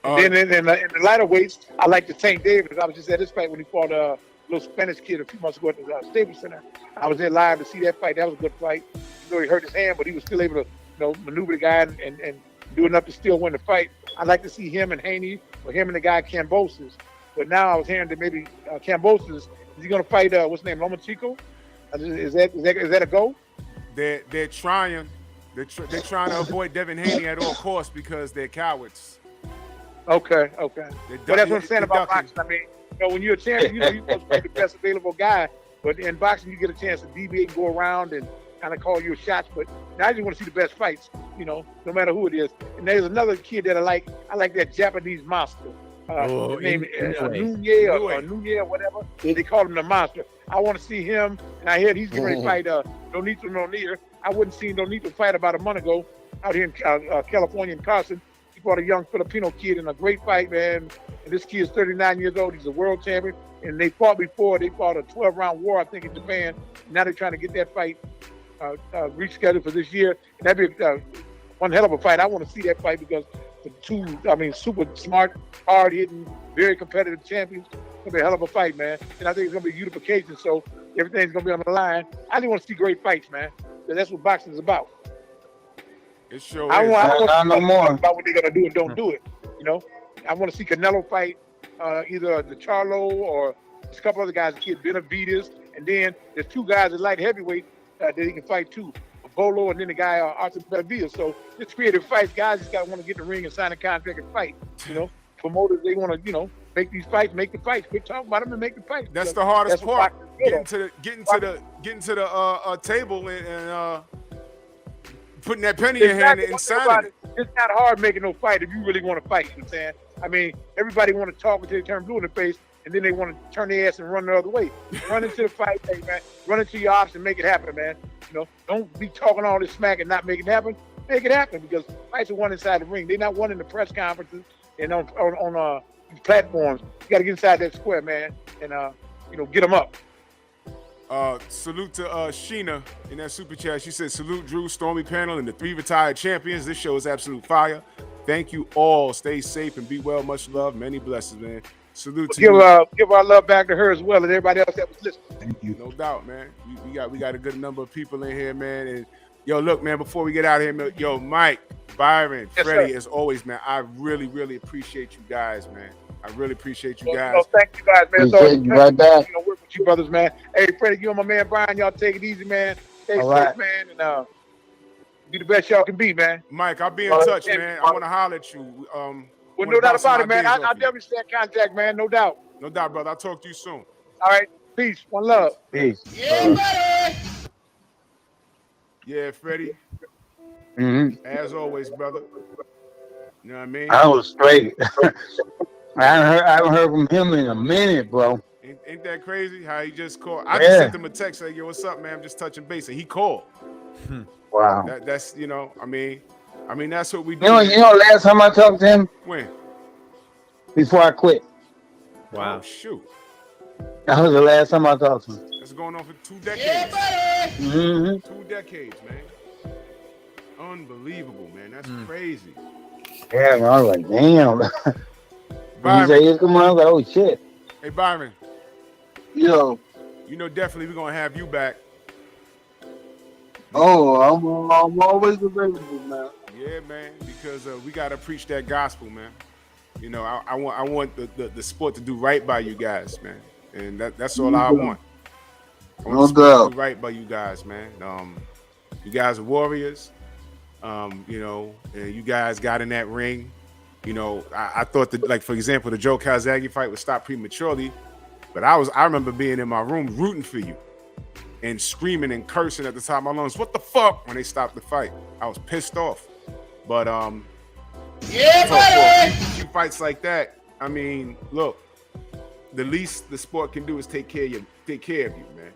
Then in the lighter weights, I like the Tank Davis. I was just at this fight when he fought a little Spanish kid a few months ago at the Staples Center. I was there live to see that fight. That was a good fight. He hurt his hand, but he was still able to maneuver the guy and do enough to still win the fight. I'd like to see him and Haney or him and the guy Cambosis. But now I was hearing that maybe Cambosis, is he going to fight, what's his name, Lomachenko? Is that a go? They're trying. They're trying to avoid Devin Haney at all costs because they're cowards. Okay. Well, that's what I'm saying about boxing. I mean, when you're a champion, you're supposed to be the best available guy. But in boxing, you get a chance to deviate and go around and kind of call your shots. But now I just want to see the best fights, no matter who it is. And there's another kid that I like. I like that Japanese monster. Name Nunye or whatever. They call him the monster. I want to see him. And I heard he's getting ready to fight Donito Nonir. I wouldn't see Donito fight about a month ago out here in California in Carson. He fought a young Filipino kid in a great fight, man. And this kid is 39 years old. He's a world champion. And they fought before. They fought a 12-round war, I think, in Japan. Now they're trying to get that fight rescheduled for this year. And that'd be one hell of a fight. I want to see that fight because the two, super smart, hard-hitting, very competitive champions. It's going to be a hell of a fight, man. And I think it's going to be unification, so everything's going to be on the line. I just want to see great fights, man. So that's what boxing is about. It sure is. I want to know more about what they're going to do and don't do it. I want to see Canelo fight either the Charlo or a couple other guys, kid Benavidez, and then there's two guys at light heavyweight that he can fight too, Bolo and then the guy Arthur Benavidez. So it's creative fights. Guys just got to want to get in the ring and sign a contract and fight. Promoters, they want to make these fights, make the fights. Quit talking about them and make the fights. That's the hardest part. Getting to the table and putting that penny in your hand and signing it. It's not hard making no fight if you really want to fight. You know what I'm saying? I mean, everybody want to talk until they turn blue in the face. and then they want to turn their ass and run the other way. Run into the fight, hey man. Run into your ops and make it happen, man. You know, don't be talking all this smack and not make it happen. Make it happen, because fights are won inside the ring. They're not won in the press conferences and on platforms. You got to get inside that square, man, and you know, get them up. Salute to Sheena in that super chat. She said, salute Drew, Stormy Panel, and the 3 retired champions. This show is absolute fire. Thank you all. Stay safe and be well. Much love. Many blessings, man. Salute to you. Give our love back to her as well, and everybody else that was listening. Thank you. No doubt, man. We got a good number of people in here, man. And yo, look, man, before we get out of here, man, yo, Mike, Byron, Yes, Freddie, sir. as always, man, I really, really appreciate you guys, man. I really appreciate you You guys. know, thank you guys, man. It's Appreciate always you right back. you know, work with you brothers, man. Hey, Freddie, you and my man Brian, y'all take it easy, man. Stay All safe, right. man, and be the best y'all can be, man. Mike, I'll be in Well, touch, hey, man. I want to holler at you. Well, no doubt about it, man. I'll definitely stay in contact, man. No doubt. No doubt, brother. I'll talk to you soon. All right. Peace. One love. Peace. Yeah, Freddie, Mm-hmm. as always, brother. You know what I mean? I was straight. I haven't heard from him in a minute, bro. Ain't that crazy how he just called? I Yeah. just sent him a text like, yo, what's up, man? I'm just touching base. And he called. Wow. That's, you know, I mean, that's what we do. You know, last time I talked to him, When? before I quit, Wow. Oh, shoot. that was the last time I talked to him. That's going on for 2 decades. Mm-hmm. 2 decades, man. Unbelievable, man. That's crazy. Yeah, man, I was like, damn. When he Byron, said, "Yes, come on," I was like, oh shit. hey, Byron, Yo, you know, definitely we're going to have you back. oh, I'm always available, man. Yeah, man, because we got to preach that gospel, man. You know, I want the sport to do right by you guys, man. And that's all I want. I want No the sport to doubt. do right by you guys, man. You guys are warriors. You know, and you guys got in that ring. You know, I thought that, like, for example, the Joe Calzaghe fight would stop prematurely, but I remember being in my room rooting for you and screaming and cursing at the top of my lungs, what the fuck, when they stopped the fight. I was pissed off. But yeah, for a few fights like that, I mean, look, the least the sport can do is take care of you, man.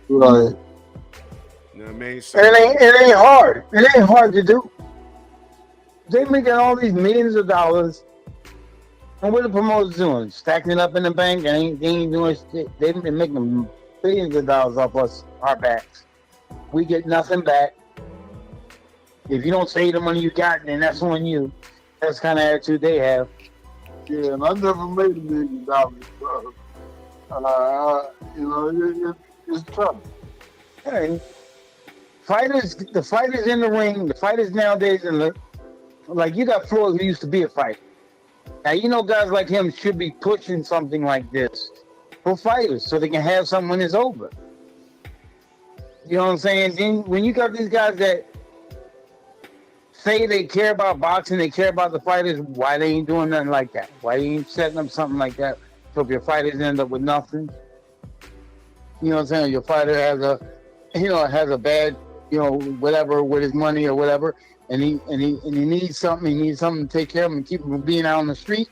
Right. You know what I mean? So, It ain't hard. It ain't hard to do. They making all these millions of dollars. And what the promoters doing? Stacking it up in the bank and they ain't doing shit. They've been making billions of dollars off us, our backs. We get nothing back. If you don't save the money you got, then that's on you. That's the kind of attitude they have. Yeah, and I never made $1 million. So, you know, it's tough. Hey, the fighters in the ring, the fighters nowadays, like you got Floyd who used to be a fighter. Now you know guys like him should be pushing something like this for fighters so they can have something when it's over. You know what I'm saying? Then when you got these guys that say they care about boxing, they care about the fighters, why they ain't doing nothing like that? Why they ain't setting up something like that so if your fighters end up with nothing? You know what I'm saying? Your fighter has a bad, whatever with his money or whatever, and he needs something. He needs something to take care of him and keep him from being out on the street.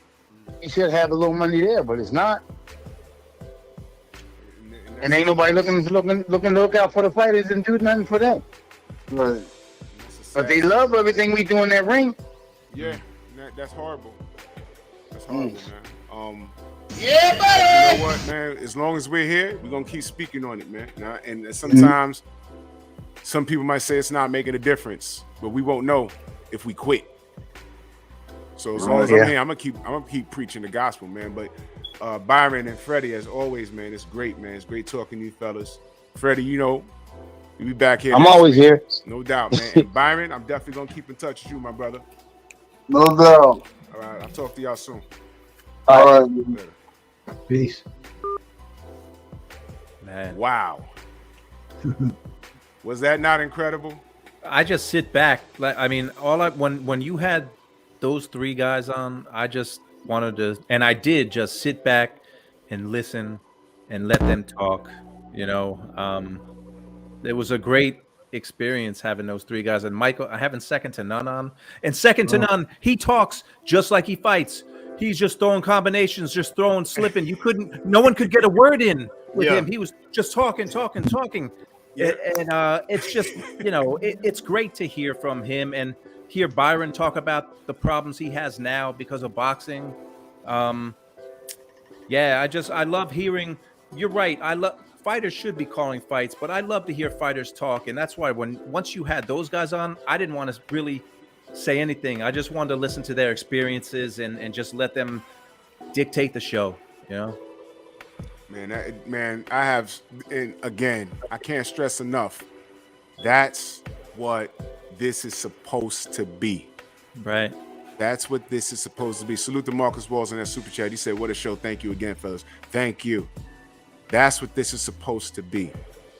He should have a little money there, but it's not. And ain't nobody looking to look out for the fighters and do nothing for them. Right. But they love everything we do in that ring. Yeah, that's horrible. That's horrible, man. Yeah, buddy. You know what, man? As long as we're here, we're gonna keep speaking on it, man. And sometimes some people might say it's not making a difference, but we won't know if we quit. So as long as I'm here, I'm gonna keep preaching the gospel, man. But Byron and Freddie, as always, man, it's great, man. It's great talking to you fellas. Freddie, you'll be back here. I'm always here. No doubt, man. And Byron, I'm definitely gonna keep in touch with you, my brother. No doubt. All right, I'll talk to y'all soon. All right. Later. Peace. Man, wow. Was that not incredible? I just sit back. Like, I mean, when you had those three guys on, I just wanted to, and I did just sit back and listen and let them talk. It was a great experience having those three guys. And Michael, I having second to none on, and second to none, he talks just like he fights. he's just throwing combinations, just throwing, slipping. No one could get a word in with him. He was just talking. Yeah. And it's just, it's great to hear from him and hear Byron talk about the problems he has now because of boxing. I love hearing. You're right. Fighters should be calling fights, but I love to hear fighters talk, and that's why once you had those guys on, I didn't want to really say anything. I just wanted to listen to their experiences and just let them dictate the show. Man, I have, and again, I can't stress enough. That's what this is supposed to be. Right. That's what this is supposed to be. Salute to Marcus Walls in that super chat. He said, "What a show! Thank you again, fellas. Thank you." That's what this is supposed to be.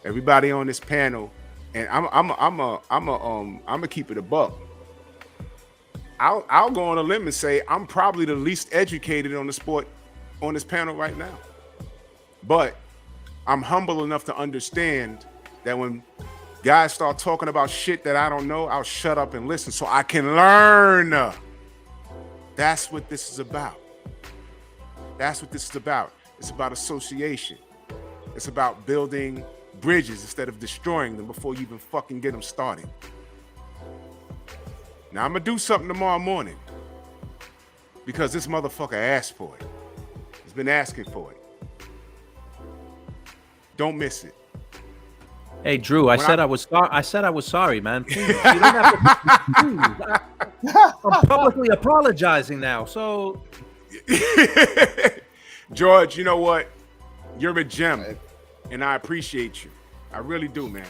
Everybody on this panel, and I'm gonna keep it a buck. I'll go on a limb and say I'm probably the least educated on the sport on this panel right now. But I'm humble enough to understand that when guys start talking about shit that I don't know, I'll shut up and listen so I can learn. That's what this is about. That's what this is about. It's about association. It's about building bridges instead of destroying them before you even fucking get them started. Now, I'm going to do something tomorrow morning because this motherfucker asked for it. He's been asking for it. Don't miss it. Hey, Drew, I said I was sorry, man. Please, you don't have to, I'm publicly apologizing now. So, George, you know what? You're a gem, and I appreciate you. I really do, man.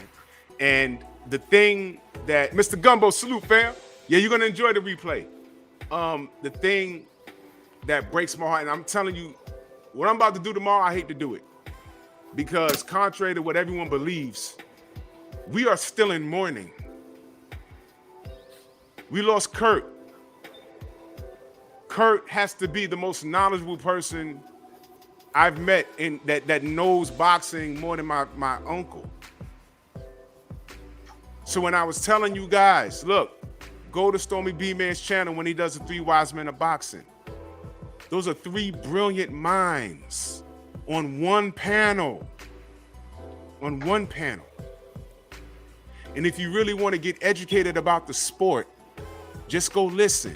And the thing that Mr. Gumbo, salute, fam. Yeah, you're gonna enjoy the replay. The thing that breaks my heart, and I'm telling you, what I'm about to do tomorrow, I hate to do it. Because contrary to what everyone believes, we are still in mourning. We lost Kurt. Kurt has to be the most knowledgeable person I've met in that knows boxing more than my uncle. So when I was telling you guys, look, go to Stormy B Man's channel when he does the 3 Wise Men of Boxing. Those are 3 brilliant minds on one panel. On one panel. And if you really want to get educated about the sport, just go listen.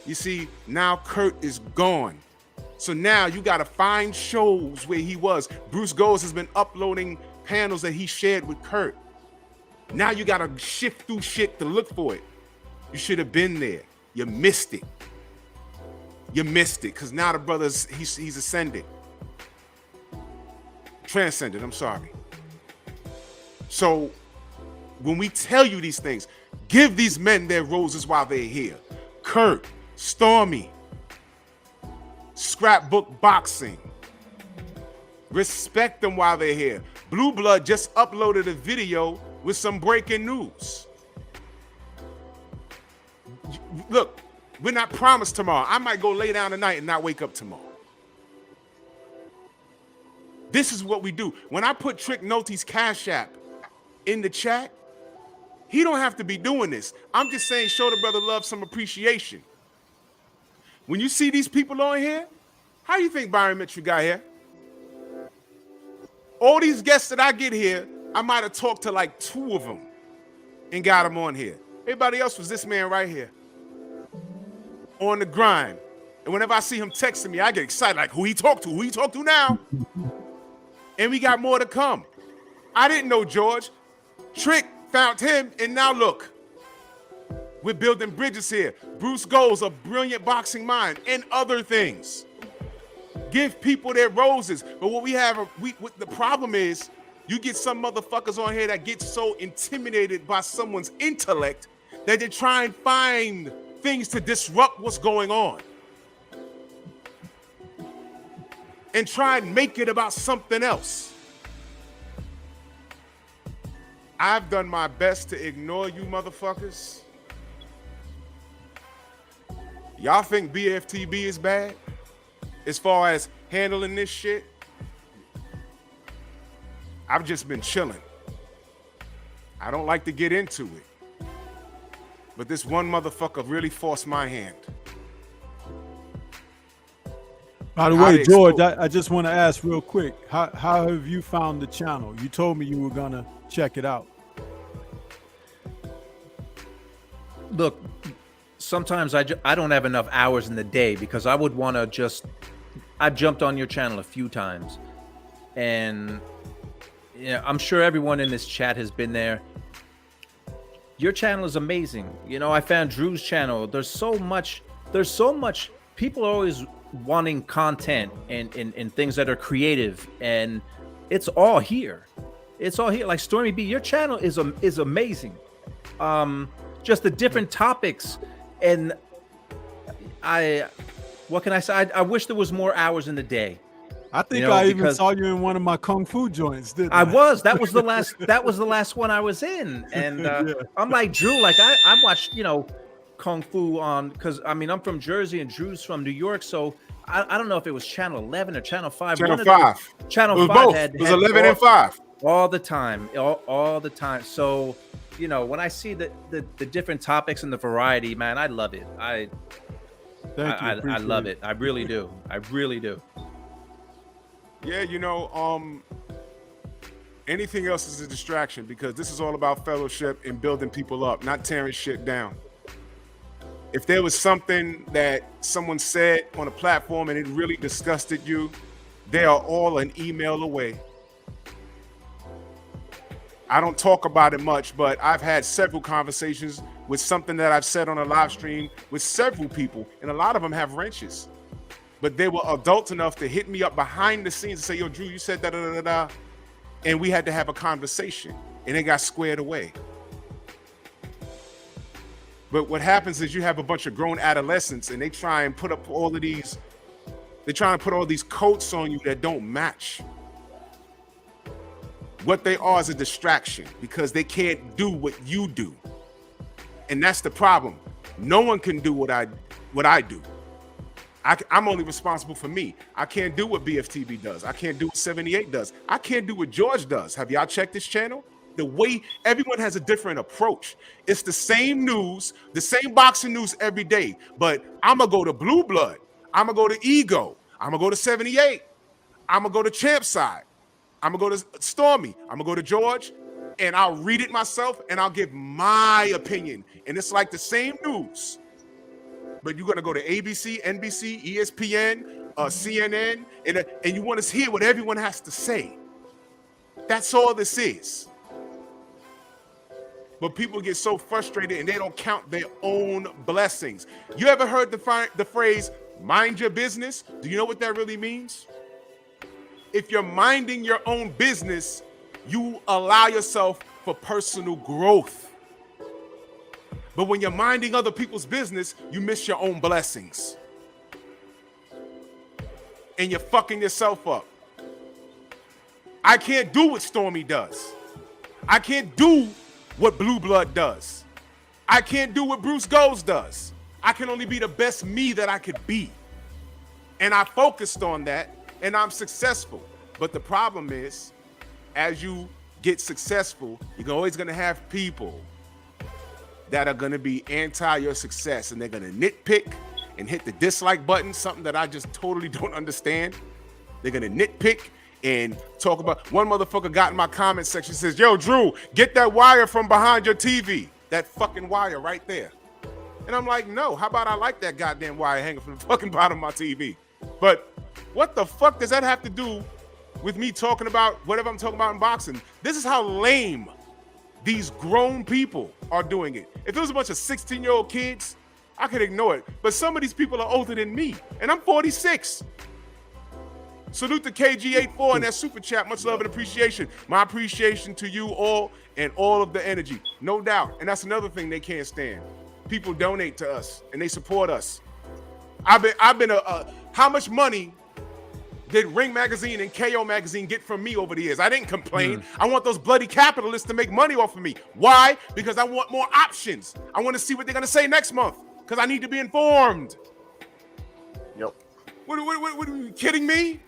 You see, now Kurt is gone. So now you got to find shows where he was. Bruce Goes has been uploading panels that he shared with Kurt. Now you got to shift through shit to look for it. You should have been there. You missed it. You missed it because now the brother's, he's ascended. Transcended, I'm sorry. So when we tell you these things, give these men their roses while they're here. Kurt, Stormy, Scrapbook Boxing. Respect them while they're here. Blue Blood just uploaded a video with some breaking news. Look, we're not promised tomorrow. I might go lay down tonight and not wake up tomorrow. This is what we do. When I put Trick Noti's Cash App in the chat, he don't have to be doing this. I'm just saying show the brother love, some appreciation. When you see these people on here, how do you think Byron Mitchell got here? All these guests that I get here, I might have talked to like 2 of them and got them on here. Everybody else was this man right here on the grind. And whenever I see him texting me, I get excited, like who he talked to now. And we got more to come. I didn't know George. Trick found him, and now look. We're building bridges here. Bruce Goes, a brilliant boxing mind, and other things. Give people their roses. But what we have, what the problem is, you get some motherfuckers on here that get so intimidated by someone's intellect that they try and find things to disrupt what's going on. And try and make it about something else. I've done my best to ignore you motherfuckers. Y'all think BFTB is bad as far as handling this shit? I've just been chilling. I don't like to get into it. But this one motherfucker really forced my hand. By the way, George, I just want to ask real quick, how have you found the channel? You told me you were gonna check it out. Look, sometimes I don't have enough hours in the day because I would want to I've jumped on your channel a few times, and yeah, I'm sure everyone in this chat has been there. Your channel is amazing. You know, I found Drew's channel. There's so much. People are always wanting content and things that are creative, and it's all here. It's all here. Like Stormy B, your channel is amazing. Just the different topics, and what can I say? I wish there was more hours in the day. I think I even saw you in one of my kung fu joints, didn't I? That was the last. That was the last one I was in, and Yeah. I'm like Drew. Like I watched, kung fu on, because I mean I'm from Jersey and Drew's from New York, so I don't know if it was Channel 11 or Channel 5. Channel 5. Channel it was 5 both. had It was 11 and 5 all the time, all the time. So when I see the different topics and the variety, man, I love it. I love it. I really do. I really do. Yeah, anything else is a distraction, because this is all about fellowship and building people up, not tearing shit down. If there was something that someone said on a platform and it really disgusted you, they are all an email away. I don't talk about it much, but I've had several conversations with something that I've said on a live stream with several people, and a lot of them have wrenches. But they were adults enough to hit me up behind the scenes and say, yo, Drew, you said da-da-da-da-da. And we had to have a conversation, and it got squared away. But what happens is you have a bunch of grown adolescents, and they try and put up all these coats on you that don't match. What they are is a distraction, because they can't do what you do. And that's the problem. No one can do what I do. I'm only responsible for me. I can't do what BFTB does. I can't do what 78 does. I can't do what George does. Have y'all checked this channel? The way everyone has a different approach. It's the same news, the same boxing news every day. But I'm going to go to Blue Blood. I'm going to go to Ego. I'm going to go to 78. I'm going to go to Champ Side. I'm going to go to Stormy. I'm going to go to George. And I'll read it myself, and I'll give my opinion. And it's like the same news. But you're going to go to ABC, NBC, ESPN, CNN, and you want to hear what everyone has to say. That's all this is. But people get so frustrated and they don't count their own blessings. You ever heard the phrase, mind your business? Do you know what that really means? If you're minding your own business, you allow yourself for personal growth. But when you're minding other people's business, you miss your own blessings. And you're fucking yourself up. I can't do what Stormy does. I can't do what Blue Blood does. I can't do what Bruce Goes does. I can only be the best me that I could be. And I focused on that, and I'm successful. But the problem is, as you get successful, you're always going to have people that are going to be anti your success, and they're going to nitpick and hit the dislike button, something that I just totally don't understand. They're going to nitpick and talk about. One motherfucker got in my comment section, says, yo, Drew, get that wire from behind your TV. That fucking wire right there. And I'm like, no, how about I like that goddamn wire hanging from the fucking bottom of my TV? But what the fuck does that have to do with me talking about whatever I'm talking about in boxing? This is how lame these grown people are doing it. If it was a bunch of 16-year-old kids, I could ignore it. But some of these people are older than me, and I'm 46. Salute to KG84 and that super chat. Much love and appreciation. My appreciation to you all and all of the energy, no doubt. And that's another thing they can't stand. People donate to us and they support us. I've been how much money did Ring Magazine and KO Magazine get from me over the years? I didn't complain. I want those bloody capitalists to make money off of me. Why? Because I want more options. I want to see what they're going to say next month, because I need to be informed. Yep. What are you kidding me?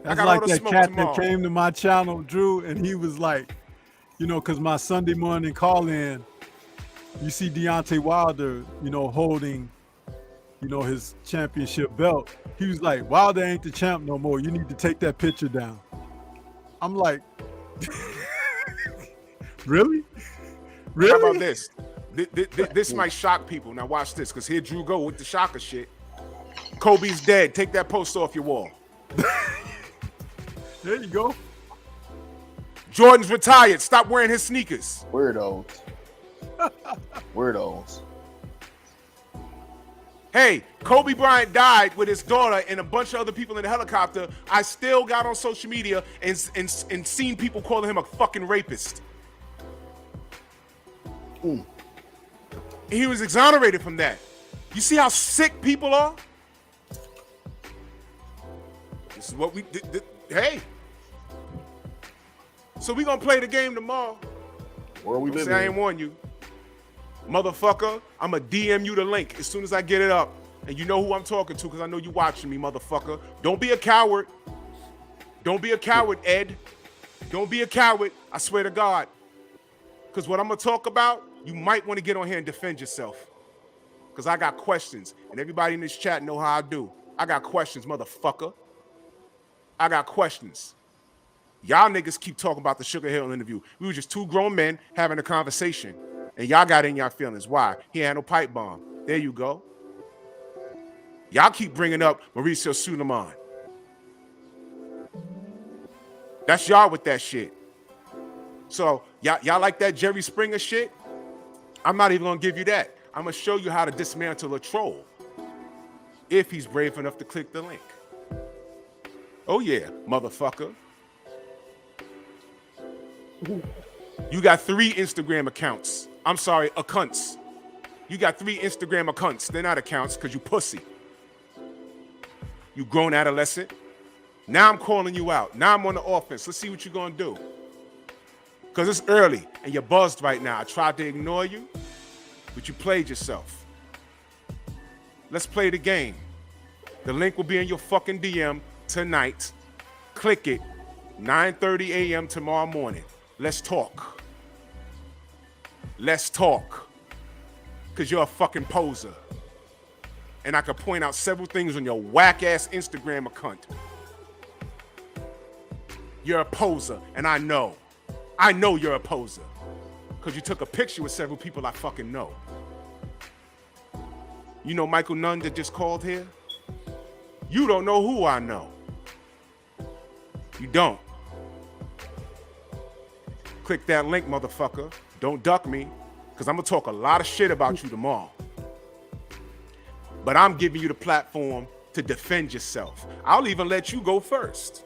That's like that cat that came to my channel, Drew, and he was like, because my Sunday morning call-in, you see Deontay Wilder, holding you know, his championship belt. He was like, Wilder ain't the champ no more. You need to take that picture down. I'm like, really? Really? How about this? This might shock people. Now watch this, because here Drew go with the shocker shit. Kobe's dead. Take that poster off your wall. There you go. Jordan's retired. Stop wearing his sneakers. Weirdos. Weirdos. Hey, Kobe Bryant died with his daughter and a bunch of other people in the helicopter. I still got on social media and seen people calling him a fucking rapist. He was exonerated from that. You see how sick people are? This is what we did. Hey. So we gonna play the game tomorrow. Where we living? I ain't warn you. Motherfucker, I'ma DM you the link as soon as I get it up. And you know who I'm talking to, because I know you watching me, motherfucker. Don't be a coward. Don't be a coward, Ed. Don't be a coward, I swear to God. Because what I'm gonna talk about, you might want to get on here and defend yourself. Because I got questions. And everybody in this chat know how I do. I got questions, motherfucker. I got questions. Y'all niggas keep talking about the Sugar Hill interview. We were just two grown men having a conversation. And y'all got in y'all feelings. Why? He had no pipe bomb. There you go. Y'all keep bringing up Mauricio Suleiman. That's y'all with that shit. So y'all like that Jerry Springer shit? I'm not even gonna give you that. I'm gonna show you how to dismantle a troll if he's brave enough to click the link. Oh yeah, motherfucker. You got 3 Instagram accounts. I'm sorry, accounts. You got 3 Instagram accounts. They're not accounts because you pussy. You grown adolescent. Now I'm calling you out. Now I'm on the offense. Let's see what you're gonna do. Because it's early and you're buzzed right now. I tried to ignore you, but you played yourself. Let's play the game. The link will be in your fucking DM tonight. Click it. 9:30 a.m. tomorrow morning. Let's talk. Let's talk. Because you're a fucking poser. And I could point out several things on your whack-ass Instagram account. You're a poser, and I know. I know you're a poser. Because you took a picture with several people I fucking know. You know Michael Nunn that just called here? You don't know who I know. You don't. Click that link, motherfucker. Don't duck me, because I'm going to talk a lot of shit about you tomorrow. But I'm giving you the platform to defend yourself. I'll even let you go first.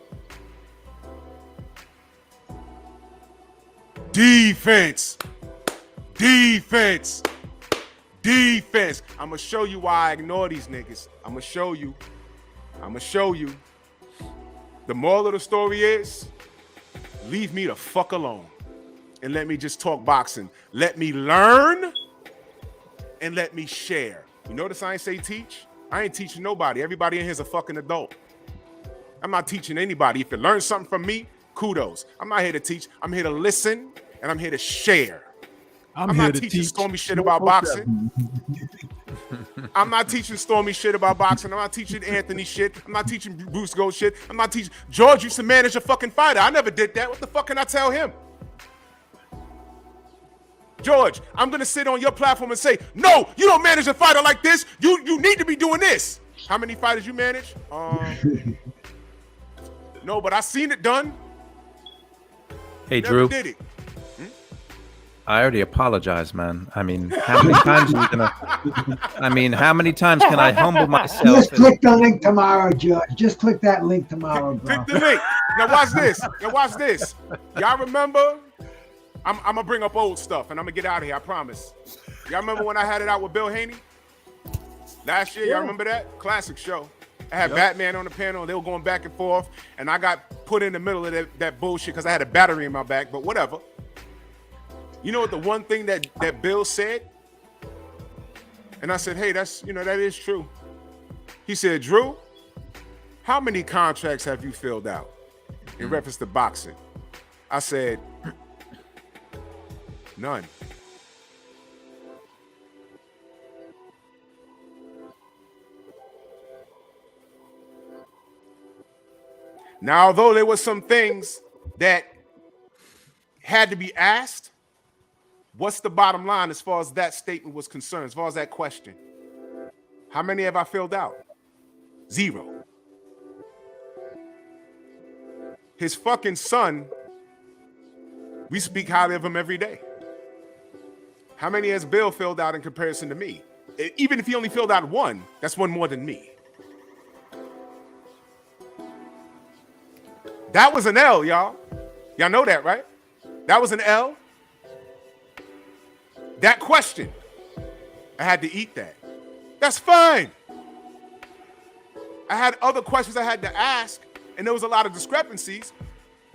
Defense. Defense. Defense. I'm going to show you why I ignore these niggas. I'm going to show you. I'm going to show you. The moral of the story is, leave me the fuck alone. And let me just talk boxing. Let me learn and let me share. You notice I ain't say teach? I ain't teaching nobody. Everybody in here is a fucking adult. I'm not teaching anybody. If you learn something from me, kudos. I'm not here to teach. I'm here to listen and I'm here to share. I'm not teaching Stormy shit about boxing. I'm not teaching Stormy shit about boxing. I'm not teaching Anthony shit. I'm not teaching Bruce Gold shit. I'm not teaching. George used to manage a fucking fighter. I never did that. What the fuck can I tell him? George, I'm gonna sit on your platform and say, no, you don't manage a fighter like this. You need to be doing this. How many fighters you manage? No, but I seen it done. Hey, Never Drew. did it. I already apologized, man. I mean, how many times are you gonna? I mean, how many times can I humble myself? Just click the link tomorrow, George. Just click that link tomorrow, bro. Click the link. Now watch this. Now watch this. Y'all remember? I'm gonna bring up old stuff and I'm gonna get out of here. I promise. Y'all remember when I had it out with Bill Haney last year? Y'all remember that classic show? I had Batman on the panel. They were going back and forth, and I got put in the middle of that bullshit because I had a battery in my back. But whatever. You know what? The one thing that Bill said, and I said, hey, that is true. He said, Drew, how many contracts have you filled out in reference to boxing? I said, none. Now, although there were some things that had to be asked, what's the bottom line as far as that statement was concerned, as far as that question? How many have I filled out? 0. His fucking son, we speak highly of him every day. How many has Bill filled out in comparison to me? Even if he only filled out 1, that's 1 more than me. That was an L, y'all. Y'all know that, right? That was an L. That question, I had to eat that. That's fine. I had other questions I had to ask, and there was a lot of discrepancies,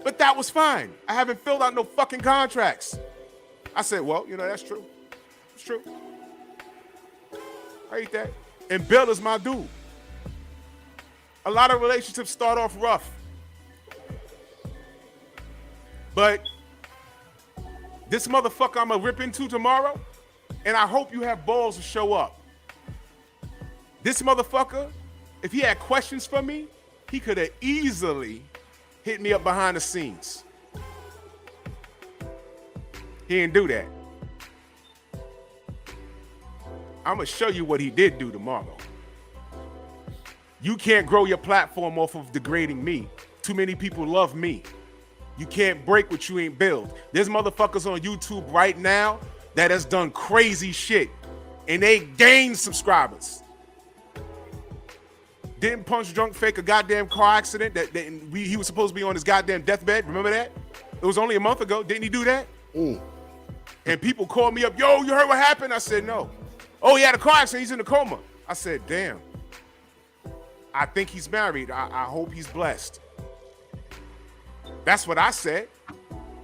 but that was fine. I haven't filled out no fucking contracts. I said, well, you know, that's true. It's true. I eat that. And Bill is my dude. A lot of relationships start off rough. But this motherfucker I'm gonna rip into tomorrow, and I hope you have balls to show up. This motherfucker, if he had questions for me, he could have easily hit me up behind the scenes. He didn't do that. I'm gonna show you what he did do tomorrow. You can't grow your platform off of degrading me. Too many people love me. You can't break what you ain't build. There's motherfuckers on YouTube right now that has done crazy shit, and they gained subscribers. Didn't Punch Drunk fake a goddamn car accident he was supposed to be on his goddamn deathbed? Remember that? It was only a month ago. Didn't he do that? And people called me up, yo, you heard what happened? I said, no. Oh, he had a car accident. He's in a coma. I said, damn. I think he's married. I hope he's blessed. That's what I said.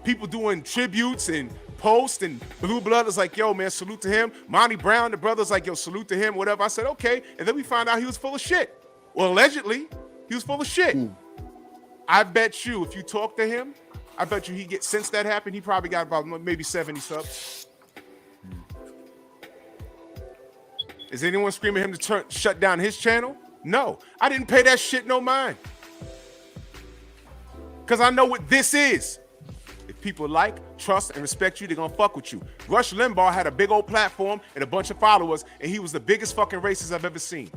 People doing tributes and posts, and Blue Blood is like, yo, man, salute to him. Monty Brown, the brother's like, yo, salute to him, whatever. I said, okay. And then we found out he was full of shit. Well, allegedly, he was full of shit. I bet you, if you talk to him, I bet you since that happened, he probably got about maybe 70 subs. Is anyone screaming at him to shut down his channel? No. I didn't pay that shit no mind. Because I know what this is. If people like, trust, and respect you, they're going to fuck with you. Rush Limbaugh had a big old platform and a bunch of followers, and he was the biggest fucking racist I've ever seen.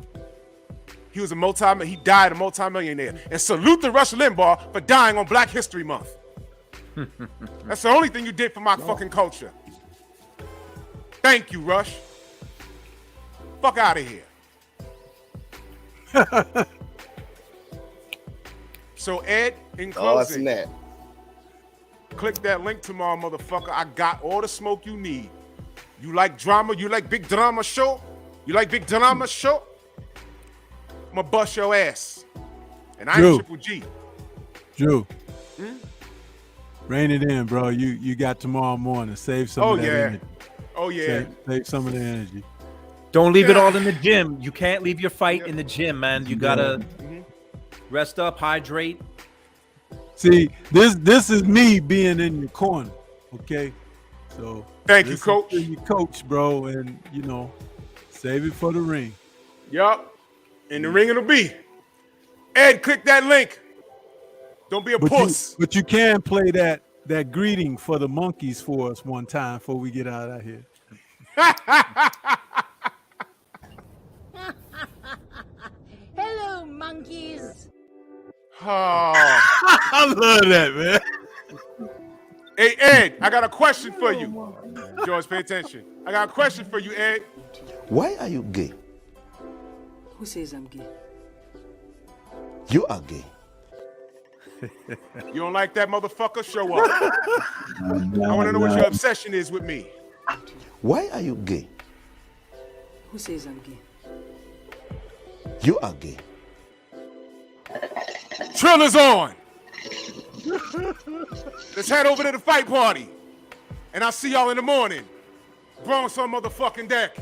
He was he died a multimillionaire. And salute to Rush Limbaugh for dying on Black History Month. That's the only thing you did for my fucking culture. Thank you, Rush. Fuck out of here. So, Ed, in closing, click that link tomorrow, motherfucker. I got all the smoke you need. You like drama? You like big drama show? You like big drama show? I'm gonna bust your ass. And I ain't Triple G. Drew. Rein it in, bro. You got tomorrow morning. Save some of that energy. Oh, yeah. Save some of the energy. Don't leave it all in the gym. You can't leave your fight in the gym, man. You gotta rest up, hydrate. See, this is me being in your corner, okay? So thank you, coach. You coach, bro, and you know, save it for the ring. Yup. In the ring it'll be. Ed, click that link. Don't be a puss. But you can play that greeting for the monkeys for us one time before we get out of here. Hello, monkeys. Oh. I love that, man. Hey, Ed, I got a question for you. George, pay attention. I got a question for you, Ed. Why are you gay? Who says I'm gay? You are gay. You don't like that, motherfucker? Show up. I want to know what your obsession is with me. Why are you gay? Who says I'm gay? You are gay. Trill is on. Let's head over to the fight party. And I'll see y'all in the morning. Bronx on motherfucking deck.